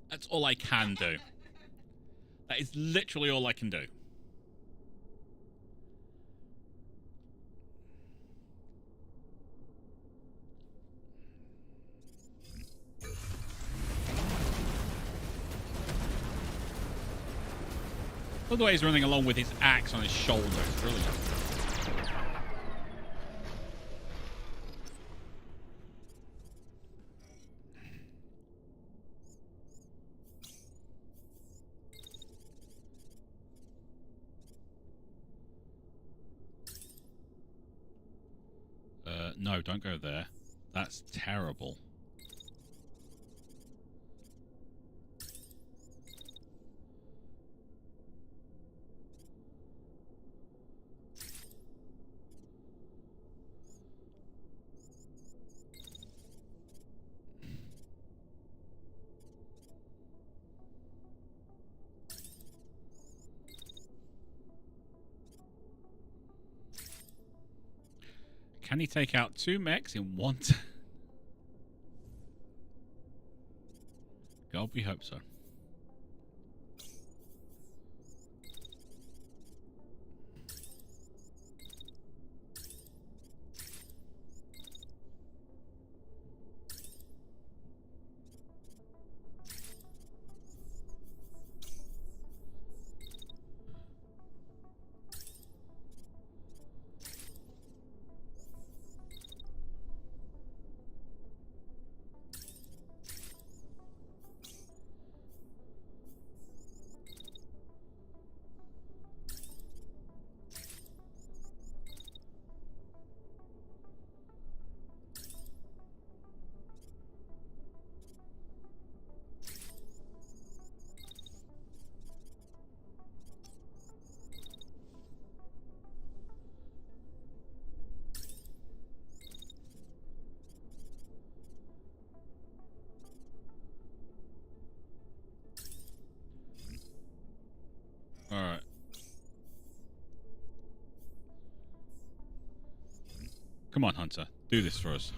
That's all I can do. That is literally all I can do. Look the way he's running along with his axe on his shoulder. It's brilliant. No, don't go there. That's terrible. Can he take out 2 mechs in one turn? God, we hope so. Alright. Come on, Hunter. Do this for us.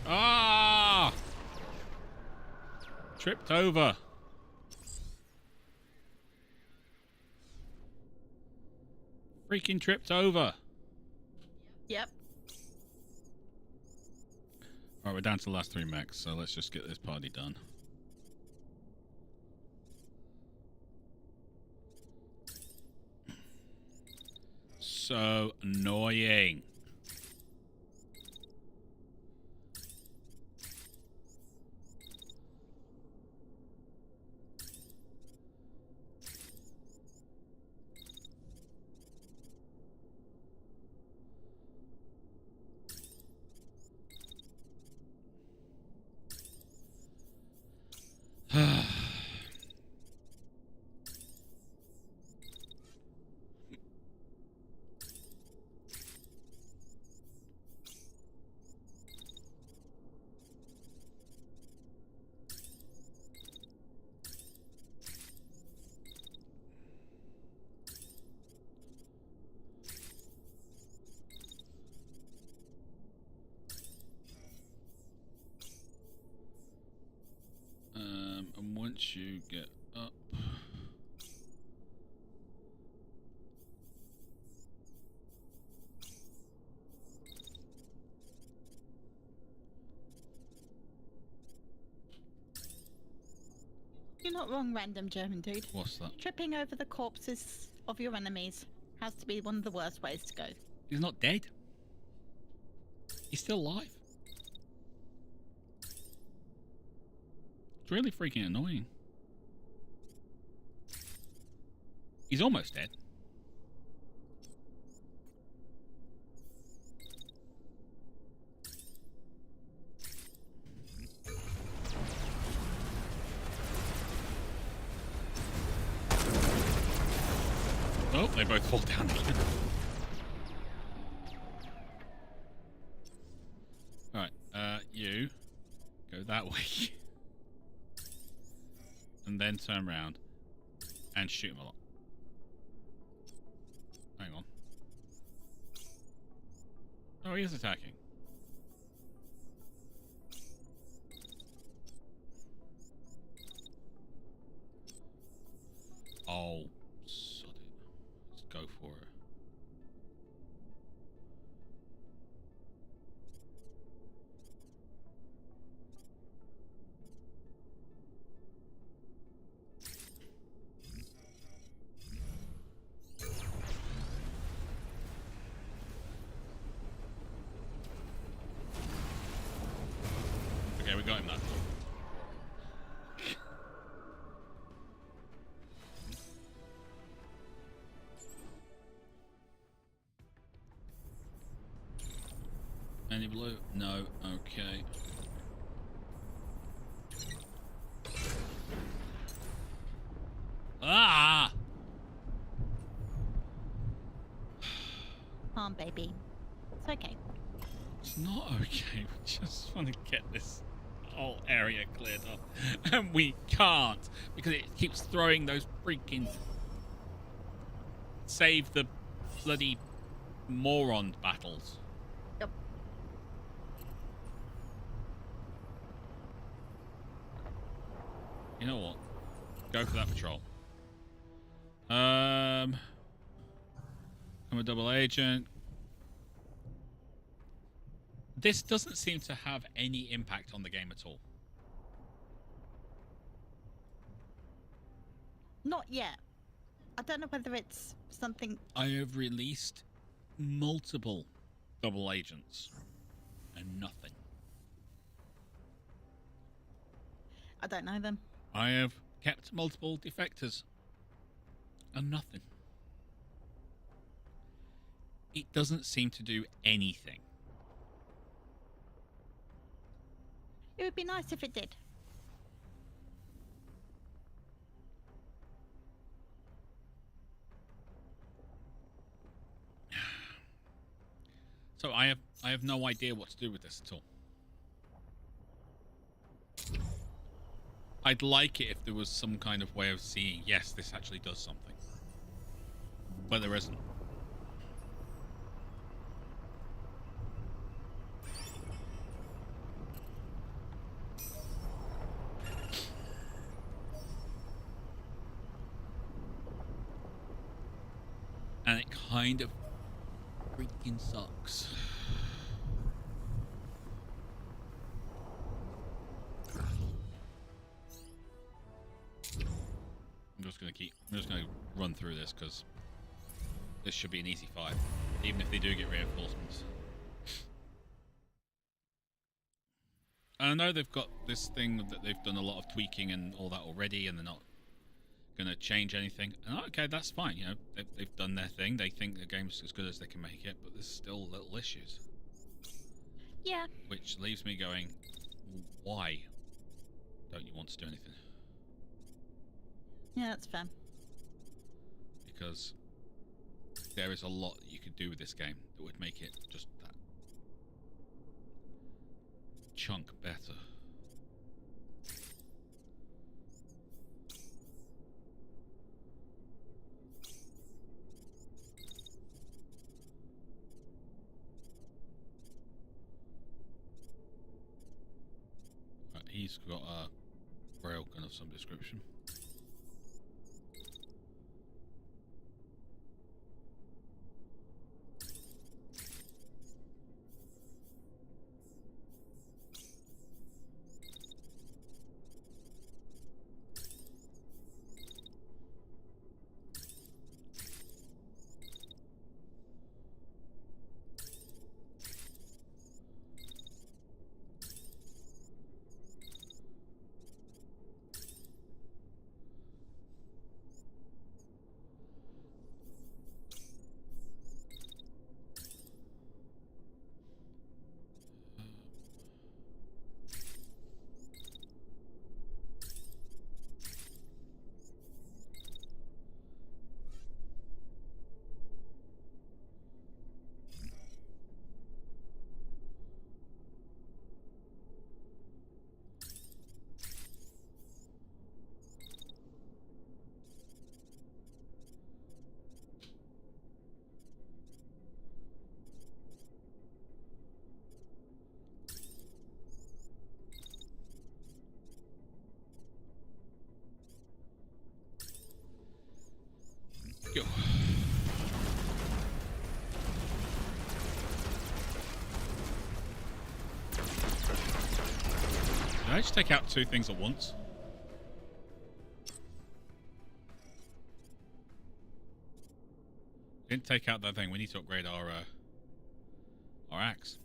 Ah! Tripped over. Freaking tripped over. Yep. Alright, we're down to the last 3 mechs, so let's just get this party done. So annoying. And once you get up, You're not wrong, random German dude. what's that? Tripping over the corpses of your enemies has to be one of the worst ways to go. He's not dead. He's still alive. It's really freaking annoying. He's almost dead. Oh, they both fall down again. Alright, you go that way. And then turn around and shoot him a lot. Hang on. Oh, he is attacking. Oh, sod it. Let's go for it. Okay, we got him that time. Any blue? No. Okay. Ah! Calm, baby. It's okay. It's not okay. We just want to get this whole area cleared up. And we can't. Because it keeps throwing those freaking... Save the bloody moron battles. Yep. You know what? Go for that patrol. I'm a double agent. This doesn't seem to have any impact on the game at all. Not yet. I don't know whether it's something... I have released multiple double agents and nothing. I don't know them. I have kept multiple defectors and nothing. It doesn't seem to do anything. It would be nice if it did. So I have no idea what to do with this at all. I'd like it if there was some kind of way of seeing, yes, this actually does something. But there isn't. And it kind of freaking sucks. I'm just gonna run through this because this should be an easy fight, even if they do get reinforcements. And I know they've got this thing that they've done a lot of tweaking and all that already, and they're not gonna change anything. And okay, that's fine. You know, they've done their thing. They think the game's as good as they can make it, but there's still little issues. Yeah. Which leaves me going, why don't you want to do anything? Yeah, that's fair. Because there is a lot that you could do with this game that would make it just that chunk better. Right, he's got a railgun of some description. Go. Did I just take out two things at once? Didn't take out that thing. We need to upgrade our axe.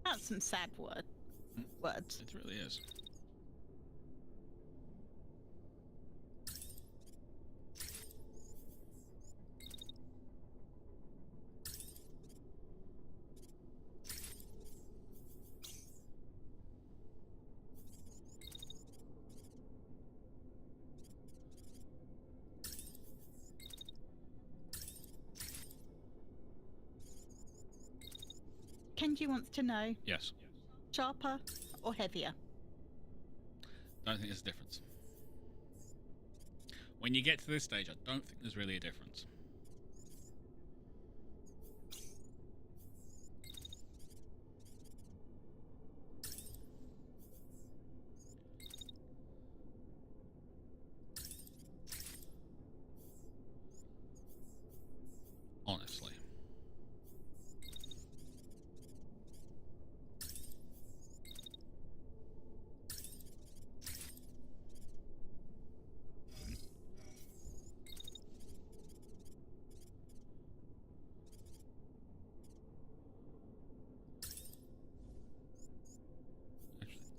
That's some sad words. It really is. Kenji wants to know, Yes. sharper or heavier? Don't think there's a difference. When you get to this stage, I don't think there's really a difference. Honestly.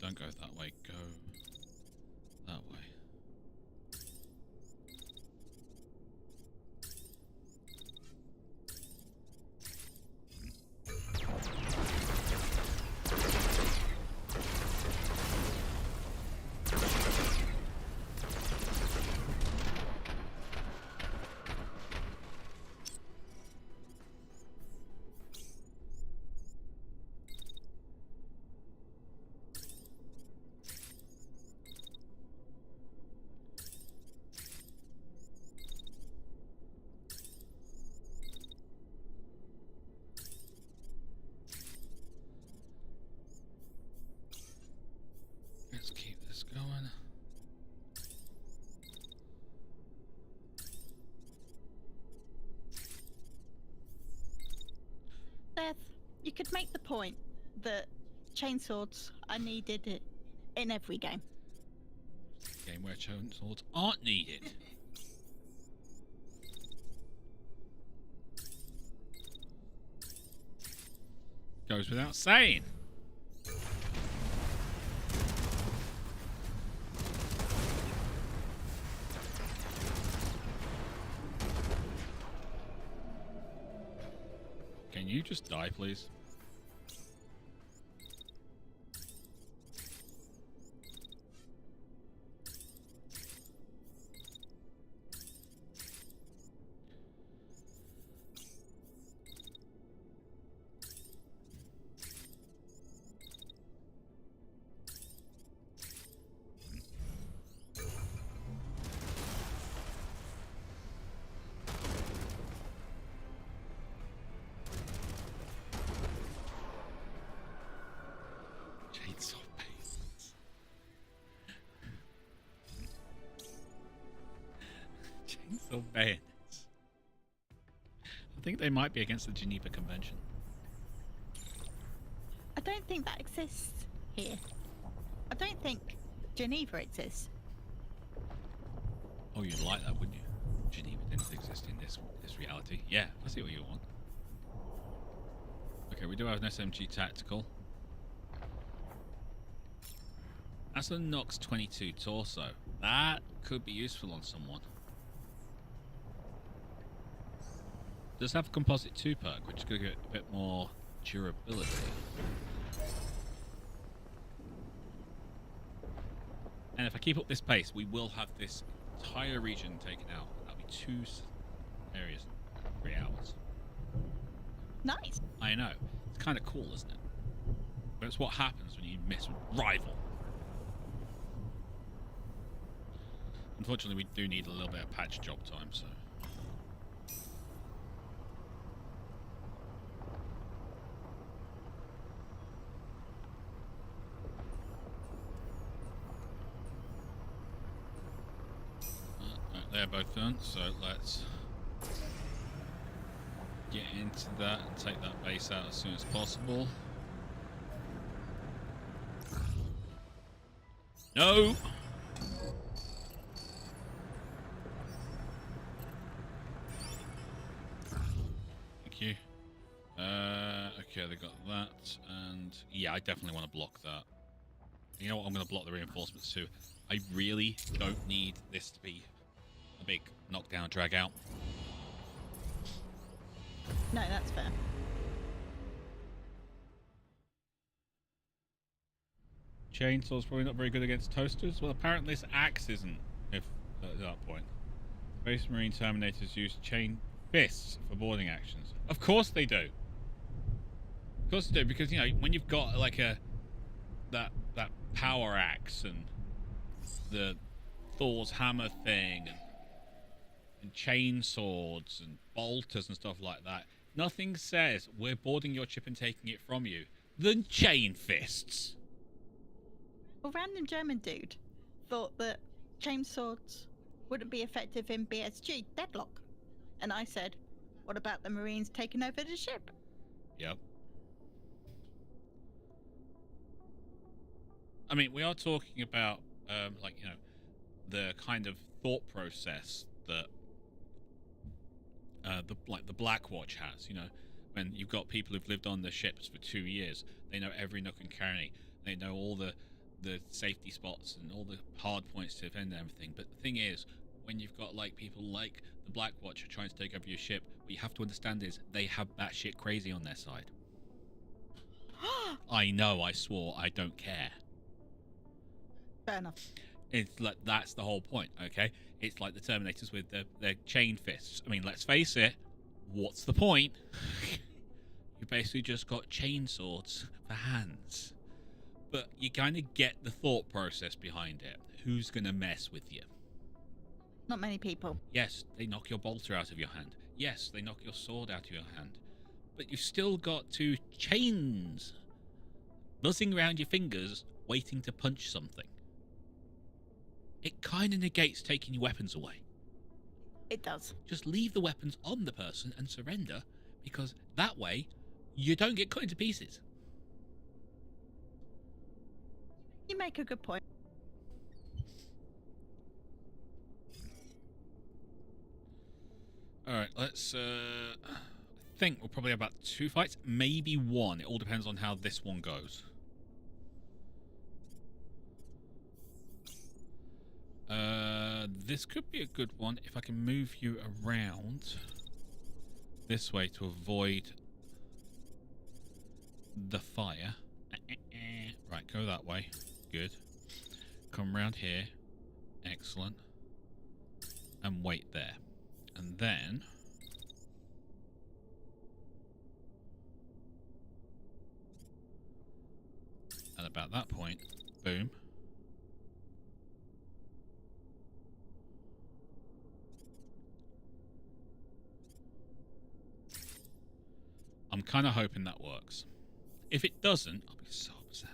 Don't go that way, go that way. Seth, you could make the point that chainswords are needed in every game. Game where chainswords aren't needed. Goes without saying. Can you just die, please? Chainsaw bayonets. I think they might be against the Geneva Convention. I don't think that exists here. I don't think Geneva exists. Oh, you'd like that, wouldn't you? Geneva didn't exist in this reality. Yeah, I see what you want. Okay, we do have an SMG tactical. That's a Nox 22 torso. That could be useful on someone. Does have a composite 2 perk, which could get a bit more durability. And if I keep up this pace, we will have this entire region taken out. That'll be 2 areas in 3 hours. Nice. I know. It's kind of cool, isn't it? But it's what happens when you miss rival. Unfortunately, we do need a little bit of patch job time, so... They're both done, so let's get into that and take that base out as soon as possible. No! Thank you. Okay, they got that, and yeah, I definitely want to block that. You know what, I'm going to block the reinforcements too. I really don't need this to be a big knockdown, drag out. No, that's fair. Chainsaw's probably not very good against toasters. Well, apparently this axe isn't, if at that point. Space Marine Terminators use chain fists for boarding actions. Of course they do. Of course they do, because, you know, when you've got, like, that power axe and the Thor's hammer thing and chain swords and bolters and stuff like that, nothing says we're boarding your ship and taking it from you than chain fists. A random German dude thought that chainswords wouldn't be effective in BSG deadlock, and I said, what about the Marines taking over the ship? Yep. I mean, we are talking about like, you know, the kind of thought process that the Black Watch has, you know, when you've got people who've lived on the ships for 2 years, they know every nook and cranny, they know all the safety spots and all the hard points to defend everything. But the thing is, when you've got like people like the Black Watch trying to take over your ship, what you have to understand is they have batshit crazy on their side. I know, I swore, I don't care. Fair enough. It's like, that's the whole point, okay? It's like the Terminators with their chain fists. I mean, let's face it, what's the point? You basically just got chain swords for hands. But you kind of get the thought process behind it. Who's going to mess with you? Not many people. Yes, they knock your bolter out of your hand. Yes, they knock your sword out of your hand. But you've still got 2 chains buzzing around your fingers, waiting to punch something. It kind of negates taking your weapons away. It does. Just leave the weapons on the person and surrender, because that way you don't get cut into pieces. You make a good point. Alright, let's I think we'll probably have about 2 fights, maybe 1. It all depends on how this one goes. This could be a good one if I can move you around this way to avoid the fire. Right, go that way. Good. Come round here. Excellent. And wait there. And then... at about that point, boom. I'm kind of hoping that works. If it doesn't, I'll be so upset.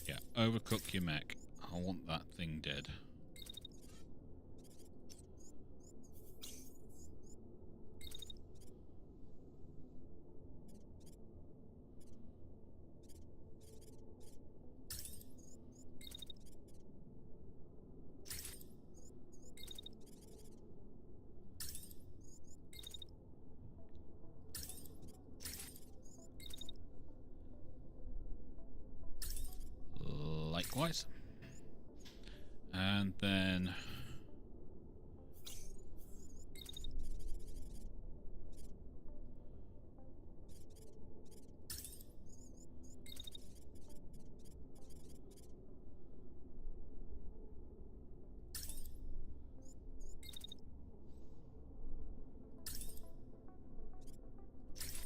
Yeah, overcook your mech. I want that thing dead. Likewise. And then...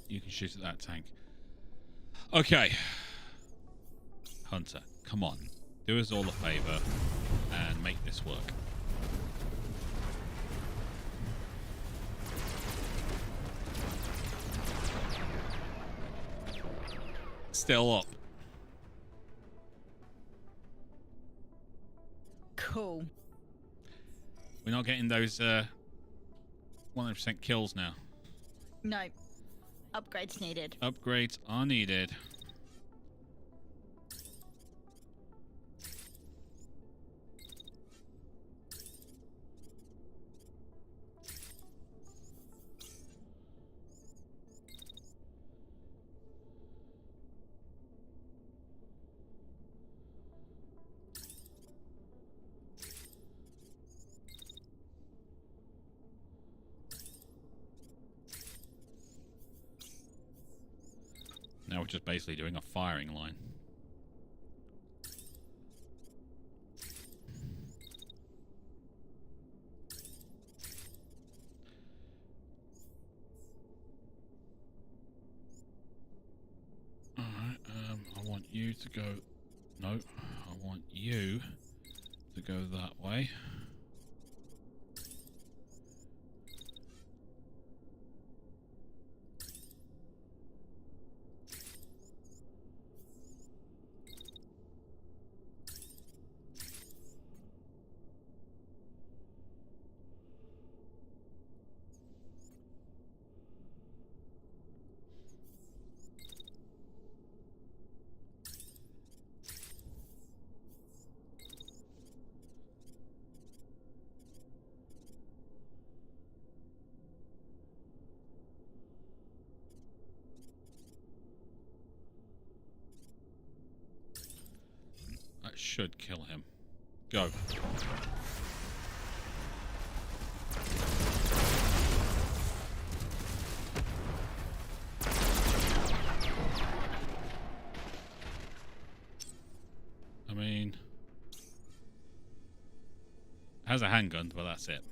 you can shoot at that tank. Okay. Hunter, come on. Do us all a favour and make this work. Still up. Cool. We're not getting those 100% kills now. No. Upgrades needed. Upgrades are needed. Now we're just basically doing a firing line. Alright, I want you to go... No, I want you to go that way. That should kill him. Go. I mean... has a handgun, but that's it.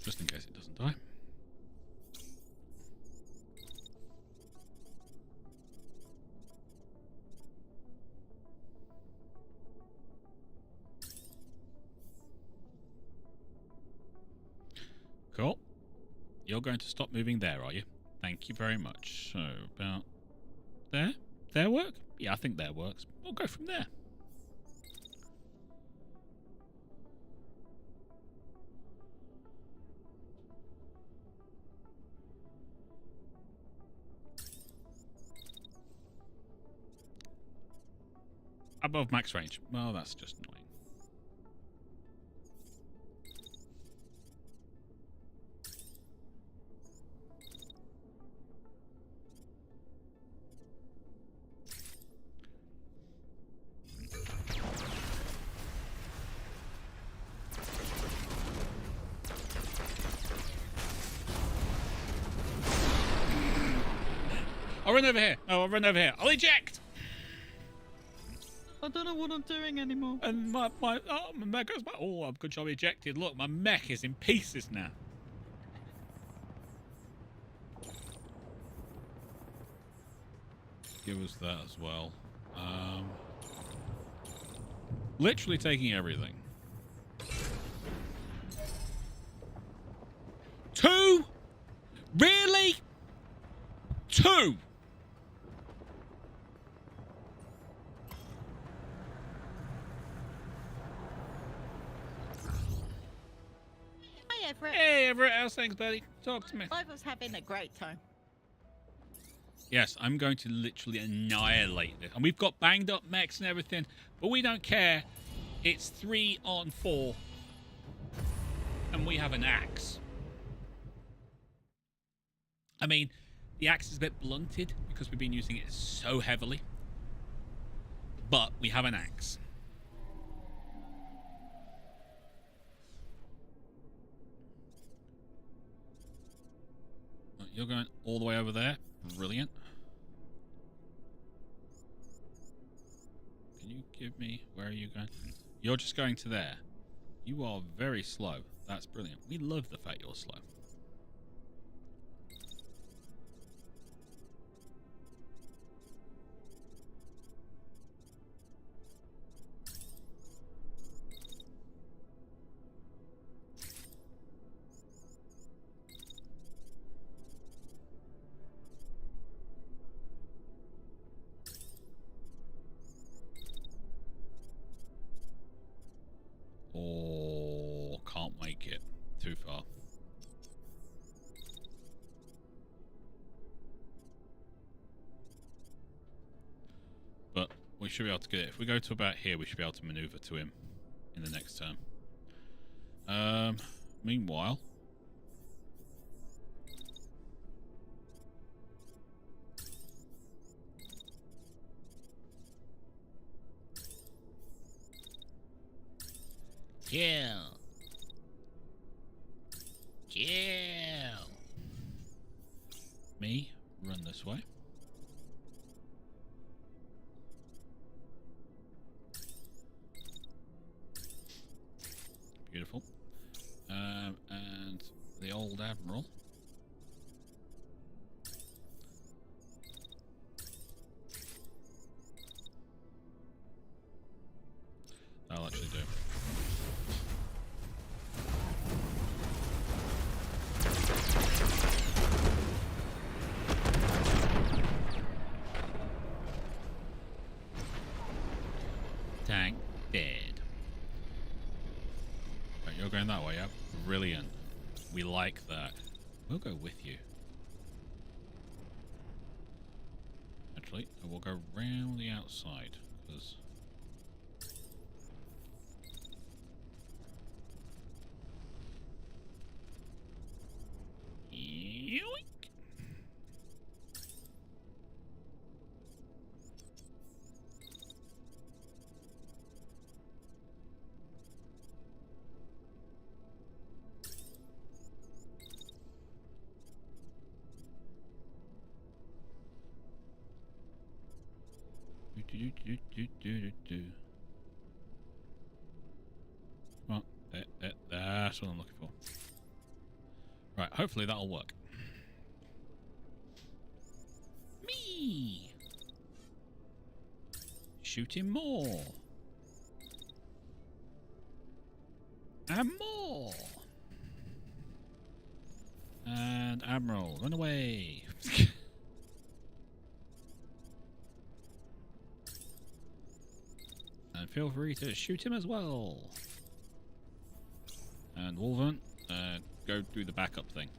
just in case it doesn't die. Cool. You're going to stop moving there, are you? Thank you very much. So, about there? There work? Yeah, I think there works. We'll go from there. Above max range. Well, that's just annoying. I'll run over here. Oh, I'll run over here. I'll eject! I don't know what I'm doing anymore. And my mech goes back. Oh, I'm good job ejected. Look, my mech is in pieces now. Give us that as well. Literally taking everything. 2? Really? 2? Hi, Everett. Hey, Everett, how's things, buddy? Talk to me. I was having a great time. Yes, I'm going to literally annihilate it. And we've got banged up mechs and everything, but we don't care. It's 3 on 4. And we have an axe. I mean, the axe is a bit blunted because we've been using it so heavily. But we have an axe. You're going all the way over there. Brilliant. Can you give me... Where are you going? You're just going to there. You are very slow. That's brilliant. We love the fact you're slow. Oh, can't make it. Too far. But we should be able to get it. If we go to about here, we should be able to maneuver to him in the next turn. Meanwhile... Kill. Kill. Me, run this way. Beautiful. And the old admiral. That'll actually do. Tank dead. Right, you're going that way, yeah? Brilliant. We like that. We'll go with you. Actually, we'll go round the outside, because... Yoink! Come on, that's what I'm looking for. Right, hopefully that'll work. Me! Shoot him more. And more. And Admiral, run away. And feel free to shoot him as well. And Wolverine, go do the backup thing.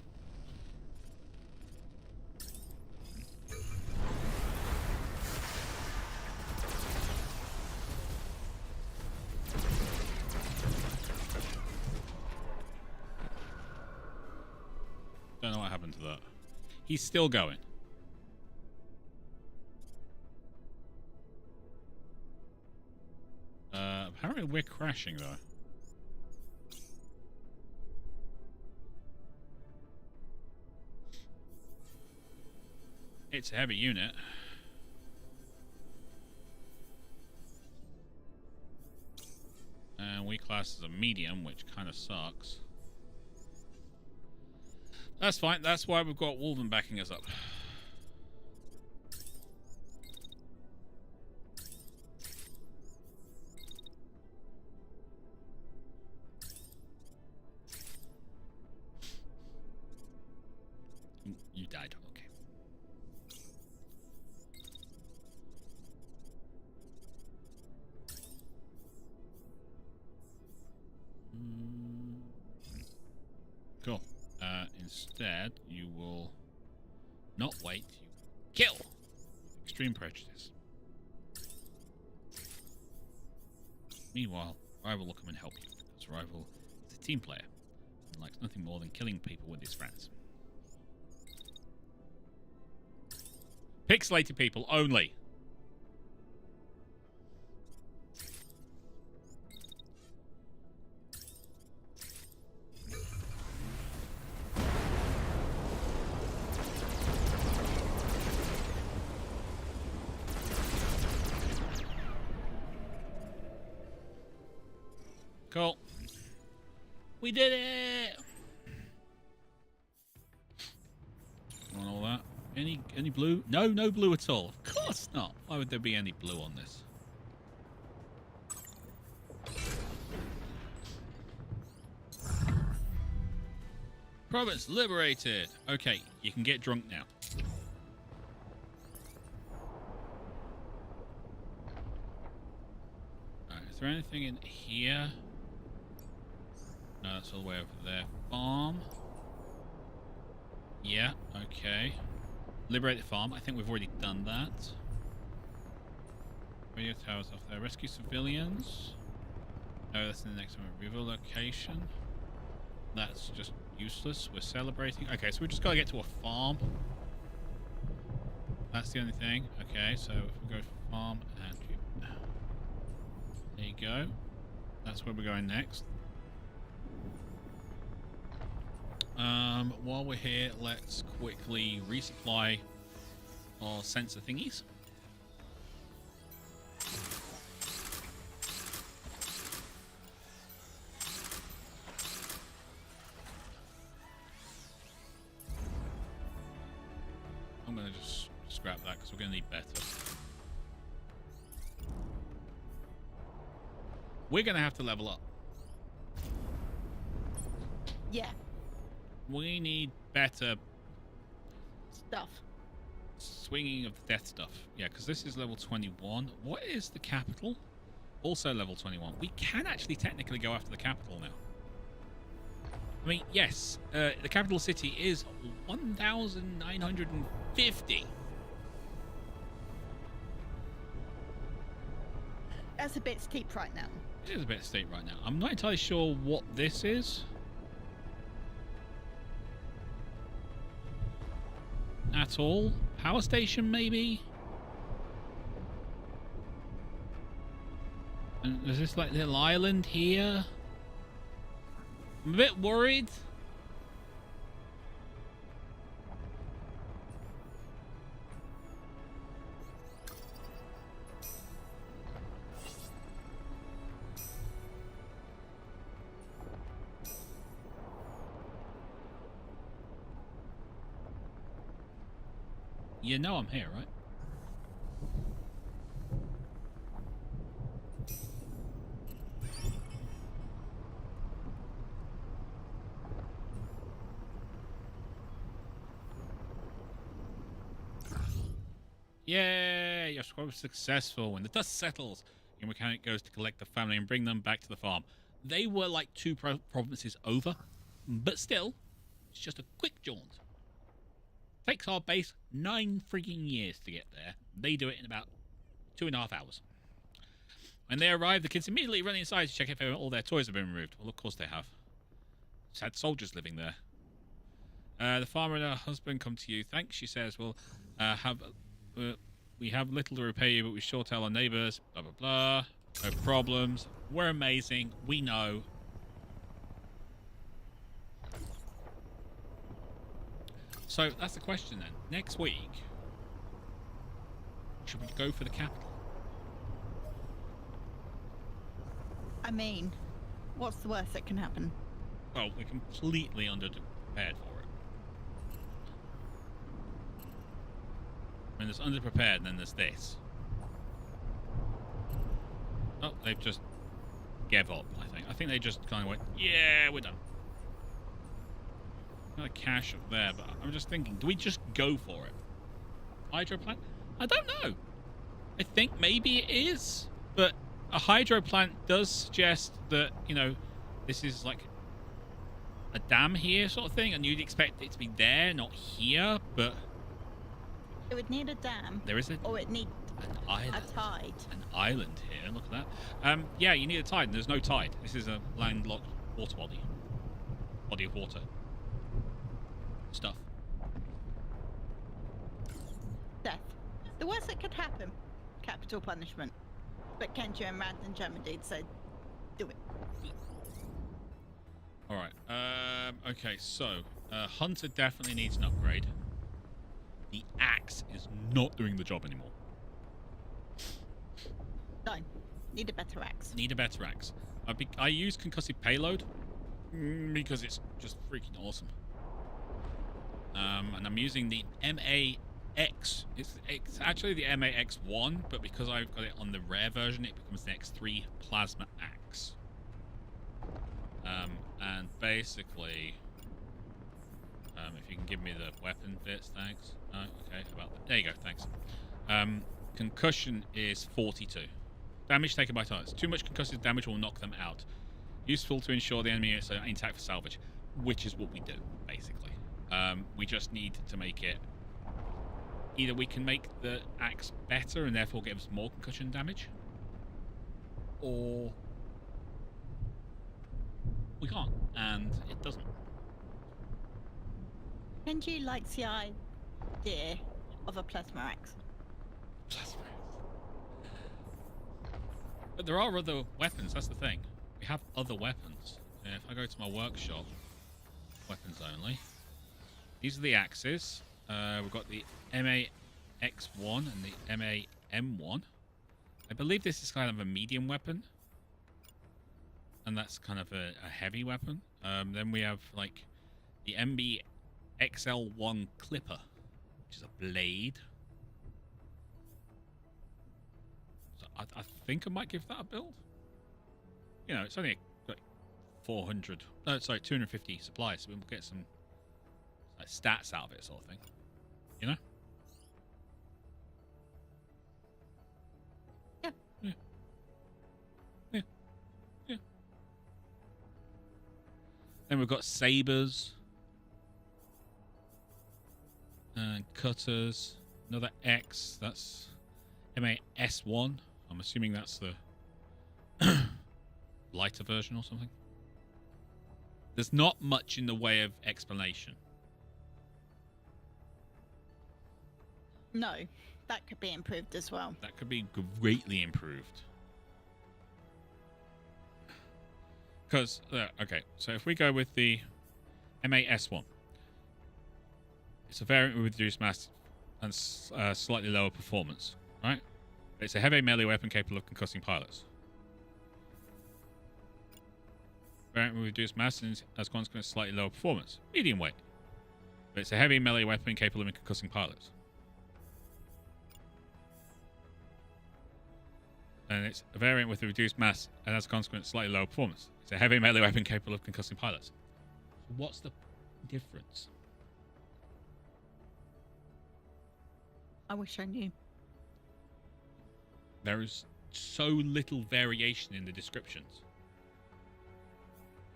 Don't know what happened to that. He's still going. Apparently we're crashing though. It's a heavy unit. And we class as a medium, which kind of sucks. That's fine. That's why we've got Wolven backing us up. You died. Okay. Cool. Instead, you will not wait. You kill. Extreme prejudice. Meanwhile, Rival will come and help you, because Rival is a team player and likes nothing more than killing people with his friends. Pixelated people only. Cool. We did it! Want all that? Any blue? No, no blue at all. Of course not. Why would there be any blue on this? Province liberated. Okay, you can get drunk now. Alright, is there anything in here? No, that's all the way over there. Farm. Yeah, okay. Liberate the farm. I think we've already done that. Radio towers off there. Rescue civilians. No, that's in the next one. River location. That's just useless. We're celebrating. Okay, so we just got to get to a farm. That's the only thing. Okay, so if we go to farm and... There you go. That's where we're going next. While we're here, let's quickly resupply our sensor thingies. I'm going to just scrap that because we're going to need better. We're going to have to level up. Yeah. We need better Stuff. swinging of the death stuff. Yeah, because this is level 21. What is the capital? Also level 21. We can actually technically go after the capital now. I mean, yes, the capital city is 1,950. That's a bit steep right now. It is a bit steep right now. I'm not entirely sure what this is. At all. Power station, maybe? And there's this like little island here. I'm a bit worried. You know I'm here, right? Yay! Your squad was successful. When the dust settles, your mechanic goes to collect the family and bring them back to the farm. They were like 2 provinces over, but still, it's just a quick jaunt. Takes our base 9 frigging years to get there. They do it in about 2.5 hours. When they arrive, the kids immediately run inside to check if all their toys have been removed. Well, of course they have. Sad soldiers living there. The farmer and her husband come to you. Thanks, she says. We have little to repay you, but we sure tell our neighbours. Blah, blah, blah. No problems. We're amazing. We know. So, that's the question then. Next week, should we go for the capital? I mean, what's the worst that can happen? Well, we're completely underprepared for it. I mean, there's underprepared, and then there's this. Oh, they've just gave up, I think. I think they just kind of went, yeah, we're done. Got a cache up there, but I'm just thinking, do we just go for it? Hydro plant? I don't know. I think maybe it is, but a hydro plant does suggest that, you know, this is like a dam here sort of thing, and you'd expect it to be there, not here, but... It would need a dam. There is or it need an island. a tide. An island here, look at that. Yeah, you need a tide, and there's no tide. This is a landlocked water body. Body of water. Stuff. Death. The worst that could happen. Capital punishment. But Kenji and Rand and German dude said, do it. Alright, okay, so, Hunter definitely needs an upgrade. The axe is not doing the job anymore. No. Need a better axe. Need a better axe. I use concussive payload because it's just freaking awesome. And I'm using the MAX. It's actually the MAX1, but because I've got it on the rare version, it becomes the X3 plasma axe. And basically, if you can give me the weapon bits, thanks. Oh, okay, about that. There you go, thanks. Concussion is 42. Damage taken by targets. Too much concussive damage will knock them out. Useful to ensure the enemy is intact for salvage, which is what we do, basically. We just need to make it... Either we can make the axe better and therefore give us more concussion damage, or we can't, and it doesn't. Kenji likes the idea of a plasma axe. Plasma axe. But there are other weapons, that's the thing. We have other weapons. If I go to my workshop, weapons only. These are the axes. We've got the MAX1 and the MAM1. I believe this is kind of a medium weapon. And that's kind of a heavy weapon. Then we have like the MBXL1 Clipper, which is a blade. So I think I might give that a build. You know, it's only like 250 supplies, so we'll get some like stats out of it, sort of thing. You know? Yeah. Yeah. Yeah. Yeah. Then we've got sabers. And cutters. Another X. That's MAS1. I'm assuming that's the lighter version or something. There's not much in the way of explanation. No, that could be improved as well. That could be greatly improved. Because, okay, so if we go with the MAS1, it's a variant with reduced mass and slightly lower performance, right? It's a heavy melee weapon capable of concussing pilots. Variant with reduced mass and as consequence slightly lower performance. Medium weight. But it's a heavy melee weapon capable of concussing pilots. and it's a variant with a reduced mass and as a consequence slightly lower performance. It's a heavy melee weapon capable of concussing pilots. What's the difference? I wish I knew. There is so little variation in the descriptions.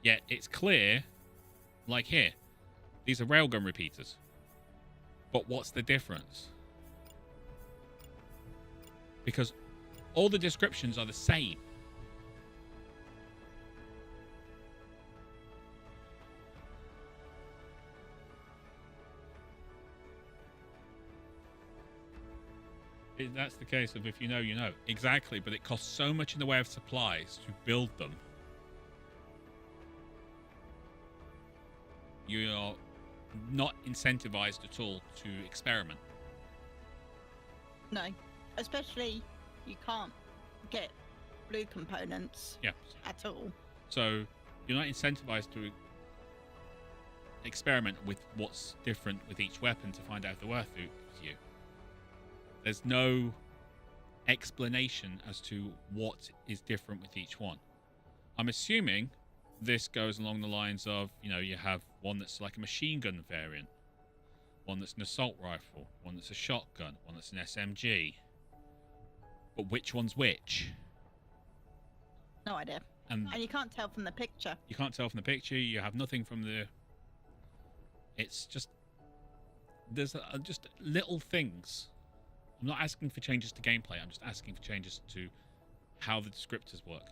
Yet it's clear, like here, these are railgun repeaters. But what's the difference? Because all the descriptions are the same. That's the case of if you know, you know. Exactly, but it costs so much in the way of supplies to build them. You are not incentivized at all to experiment. No, especially you can't get blue components at all. So you're not incentivized to experiment with what's different with each weapon to find out if they're worth it to you. There's no explanation as to what is different with each one. I'm assuming this goes along the lines of, you know, you have one that's like a machine gun variant, one that's an assault rifle, one that's a shotgun, one that's an SMG. But which one's which? No idea. And you can't tell from the picture. You can't tell from the picture. You have nothing from the... It's just... There's just little things. I'm not asking for changes to gameplay. I'm just asking for changes to how the descriptors work.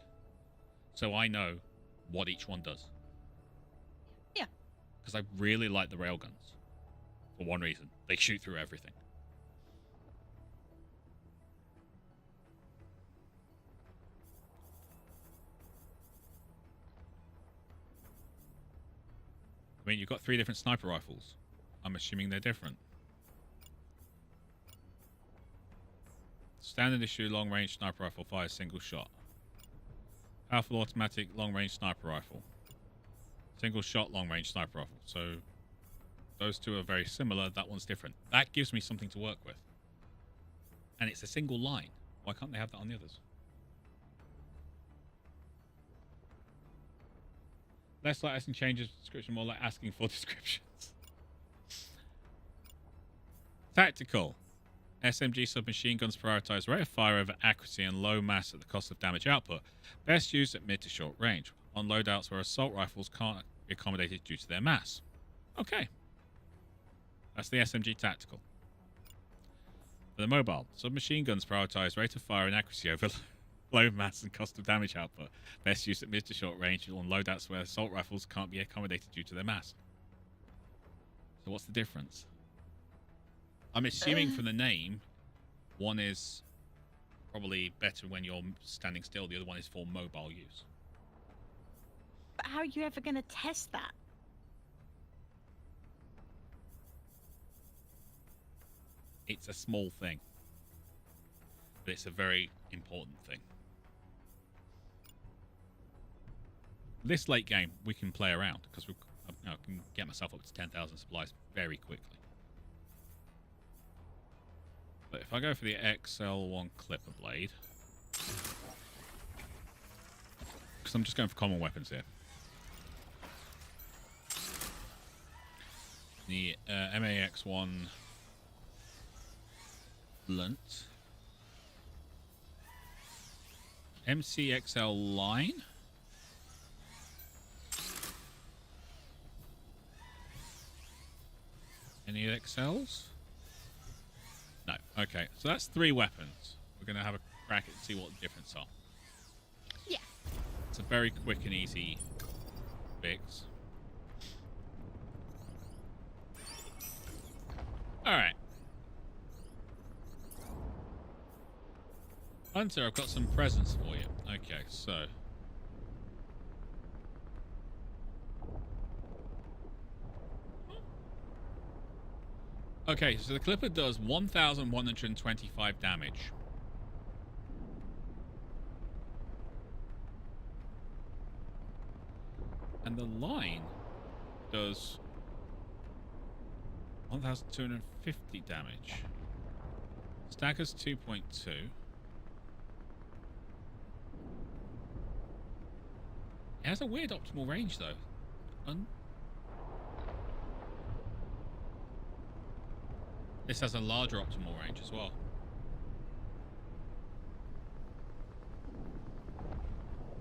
So I know what each one does. Yeah. Because I really like the railguns. For one reason. They shoot through everything. I mean, you've got 3 different sniper rifles. I'm assuming they're different. Standard issue long-range sniper rifle fires single shot. Powerful automatic long-range sniper rifle. Single shot long-range sniper rifle. So those two are very similar. That one's different. That gives me something to work with. And it's a single line. Why can't they have that on the others? Less like asking changes description, more like asking for descriptions. Tactical. SMG submachine guns prioritize rate of fire over accuracy and low mass at the cost of damage output. Best used at mid to short range. On loadouts where assault rifles can't be accommodated due to their mass. Okay. That's the SMG tactical. For the mobile, submachine guns prioritize rate of fire and accuracy over low mass and cost of damage output. Best used at mid to short range on loadouts where assault rifles can't be accommodated due to their mass. So what's the difference? I'm assuming from the name, one is probably better when you're standing still, the other one is for mobile use. But how are you ever going to test that? It's a small thing, but it's a very important thing. This late game, we can play around because I can get myself up to 10,000 supplies very quickly. But if I go for the XL1 Clipper Blade, because I'm just going for common weapons here. The MAX1 Blunt. MCXL Line. Any XLs? No. Okay, so that's 3 weapons. We're going to have a crack at and see what the difference are. Yeah. It's a very quick and easy fix. Alright. Hunter, I've got some presents for you. Okay, so... Okay, so the Clipper does 1,125 damage. And the Line does 1,250 damage. Staggers 2.2. It has a weird optimal range, though. This has a larger optimal range as well.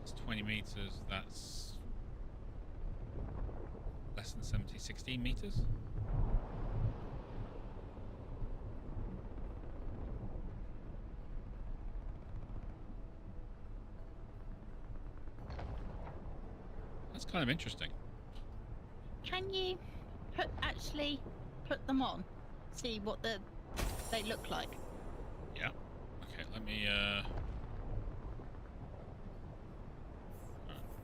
It's 20 meters. That's less than 70, 16 meters. That's kind of interesting. Can you actually put them on? See what they look like? Yeah. Okay, let me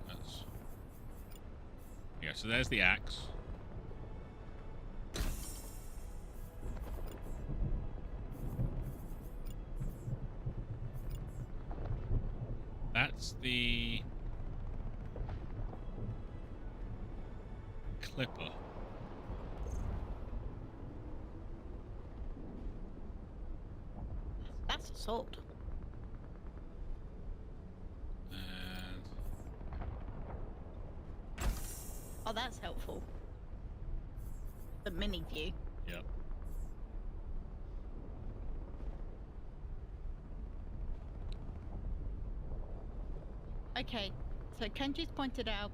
that's... Yeah, so there's the axe. That's the clipper. That's a sword. And Oh, that's helpful. The mini view. yep. Okay, so Kenji's pointed out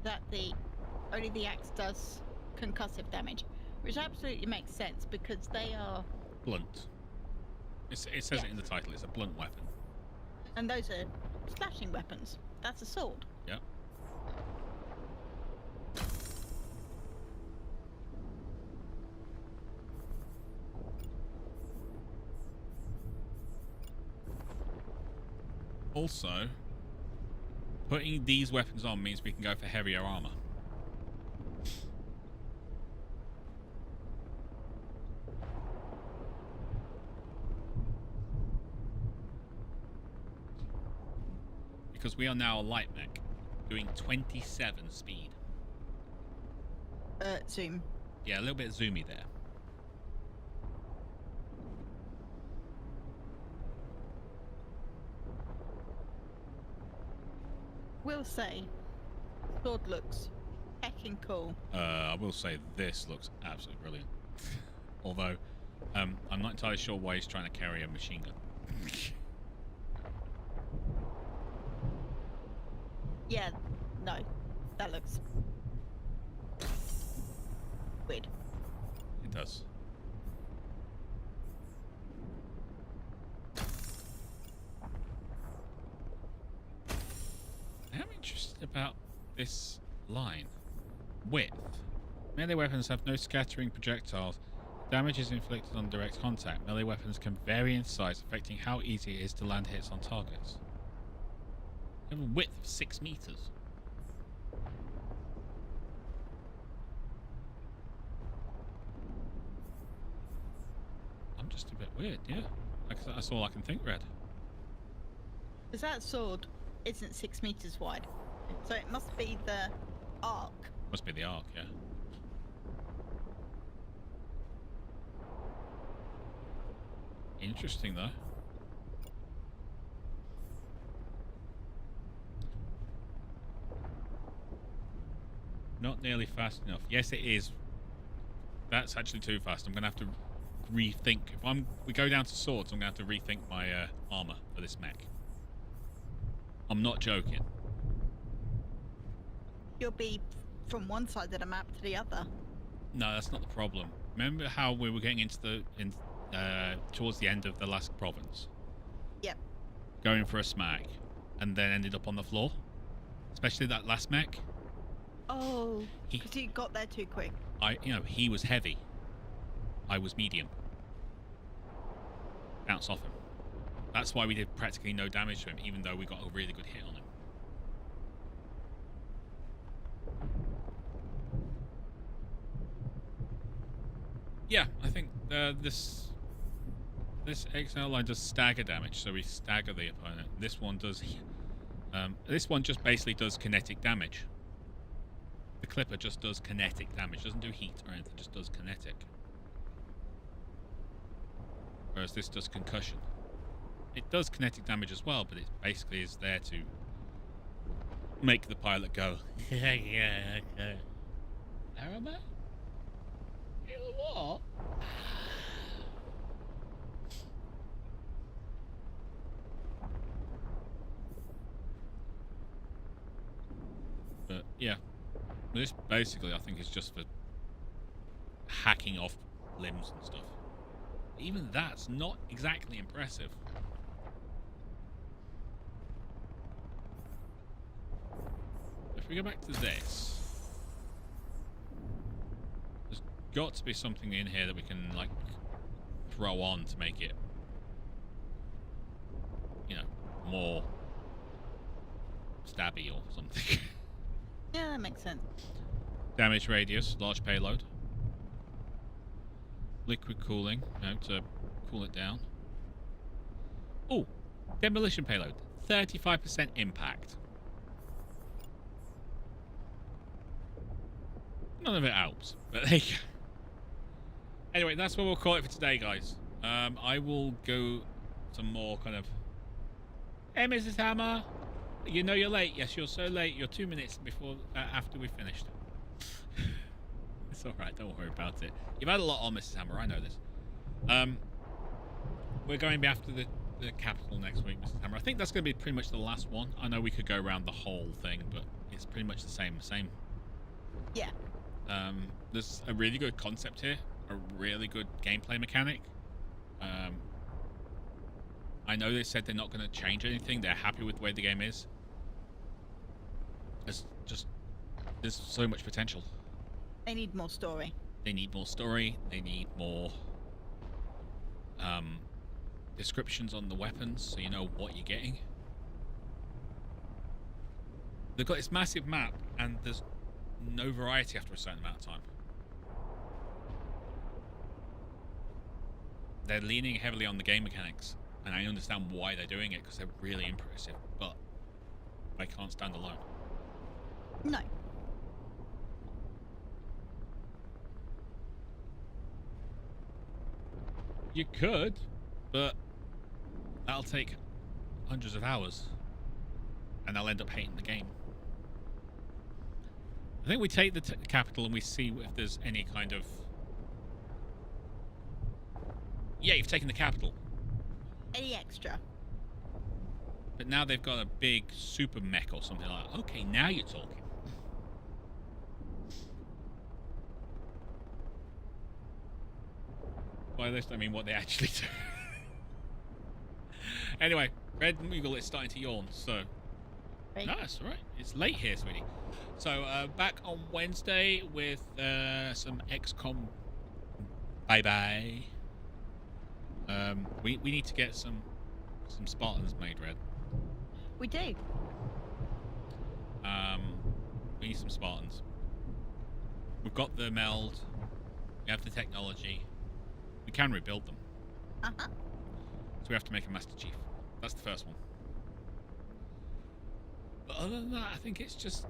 that only the axe does concussive damage, which absolutely makes sense because they are Blunt. It says Yeah. it in the title. It's a blunt weapon. and those are slashing weapons. That's a sword. Yep. Also, putting these weapons on means we can go for heavier armor. Because we are now a light mech, doing 27 speed. Zoom. Yeah, a little bit zoomy there. Will say, sword looks heckin' cool. I will say this looks absolutely brilliant. Although, I'm not entirely sure why he's trying to carry a machine gun. Yeah, no, that looks weird. It does. I'm interested about this line. Width. Melee weapons have no scattering projectiles. Damage is inflicted on direct contact. Melee weapons can vary in size, affecting how easy it is to land hits on targets. They have a width of 6 meters. I'm just a bit weird, yeah. That's all I can think, Red. Because that sword isn't 6 meters wide, so it must be the arc. Must be the arc, yeah. Interesting, though. Not nearly fast enough. Yes, it is. That's actually too fast. I'm going to have to rethink. If we go down to swords, I'm going to have to rethink my armor for this mech. I'm not joking. You'll be from one side of the map to the other. No, that's not the problem. Remember how we were getting into towards the end of the last province? Yep. Going for a smack, and then ended up on the floor? Especially that last mech? Oh, because you got there too quick. He was heavy. I was medium. Bounce off him. That's why we did practically no damage to him, even though we got a really good hit on him. Yeah, I think this XL line does stagger damage, so we stagger the opponent. This one does. This one just basically does kinetic damage. The clipper just does kinetic damage, doesn't do heat or anything, just does kinetic. Whereas this does concussion. It does kinetic damage as well, but it basically is there to make the pilot go. Yeah, okay. Arama? What? But yeah, this basically I think is just for hacking off limbs and stuff. Even that's not exactly impressive. If we go back to this, there's got to be something in here that we can like throw on to make it, you know, more stabby or something. Yeah, that makes sense. Damage radius, large payload. Liquid cooling, you know, to cool it down. Oh, demolition payload, 35% impact. None of it helps, but there you go. Anyway, that's what we'll call it for today, guys. I will go some more kind of... Hey, Mrs. Hammer! You know you're late. Yes, you're so late. You're 2 minutes before after we finished. It's alright, don't worry about it. You've had a lot on, Mrs. Hammer, I know this. We're going after the capital next week, Mrs. Hammer. I think that's going to be pretty much the last one. I know we could go around the whole thing, but it's pretty much the same. Yeah. There's a really good concept here, a really good gameplay mechanic. I know they said they're not going to change anything. They're happy with the way the game is. There's so much potential. They need more story. They need more story. They need more descriptions on the weapons, so you know what you're getting. They've got this massive map, and there's no variety after a certain amount of time. They're leaning heavily on the game mechanics, and I understand why they're doing it, because they're really impressive, but they can't stand alone. No. You could, but that'll take hundreds of hours, and I'll end up hating the game. I think we take the capital and we see if there's any kind of... Yeah, you've taken the capital. Any extra? But now they've got a big super mech or something like that. Okay, now you're talking. By this, I mean what they actually do. Anyway, Red Moogle is starting to yawn, so... Right. No, that's all right. It's late here, sweetie. So, back on Wednesday with some XCOM. Bye-bye. We need to get some Spartans made, Red. We do. We need some Spartans. We've got the meld. We have the technology. We can rebuild them. Uh-huh. So we have to make a Master Chief. That's the first one. But other than that, I think it's just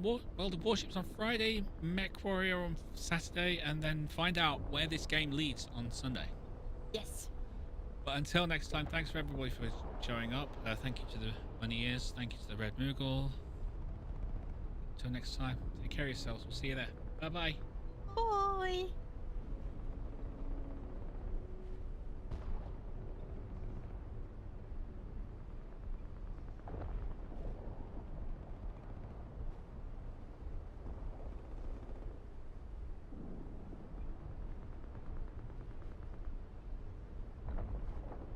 World of Warships on Friday, Mech Warrior on Saturday, and then find out where this game leads on Sunday. Yes. But until next time, thanks for everybody for showing up. Thank you to the Bunny Ears. Thank you to the Red Moogle. Until next time, take care of yourselves. We'll see you there. Bye-bye. Bye.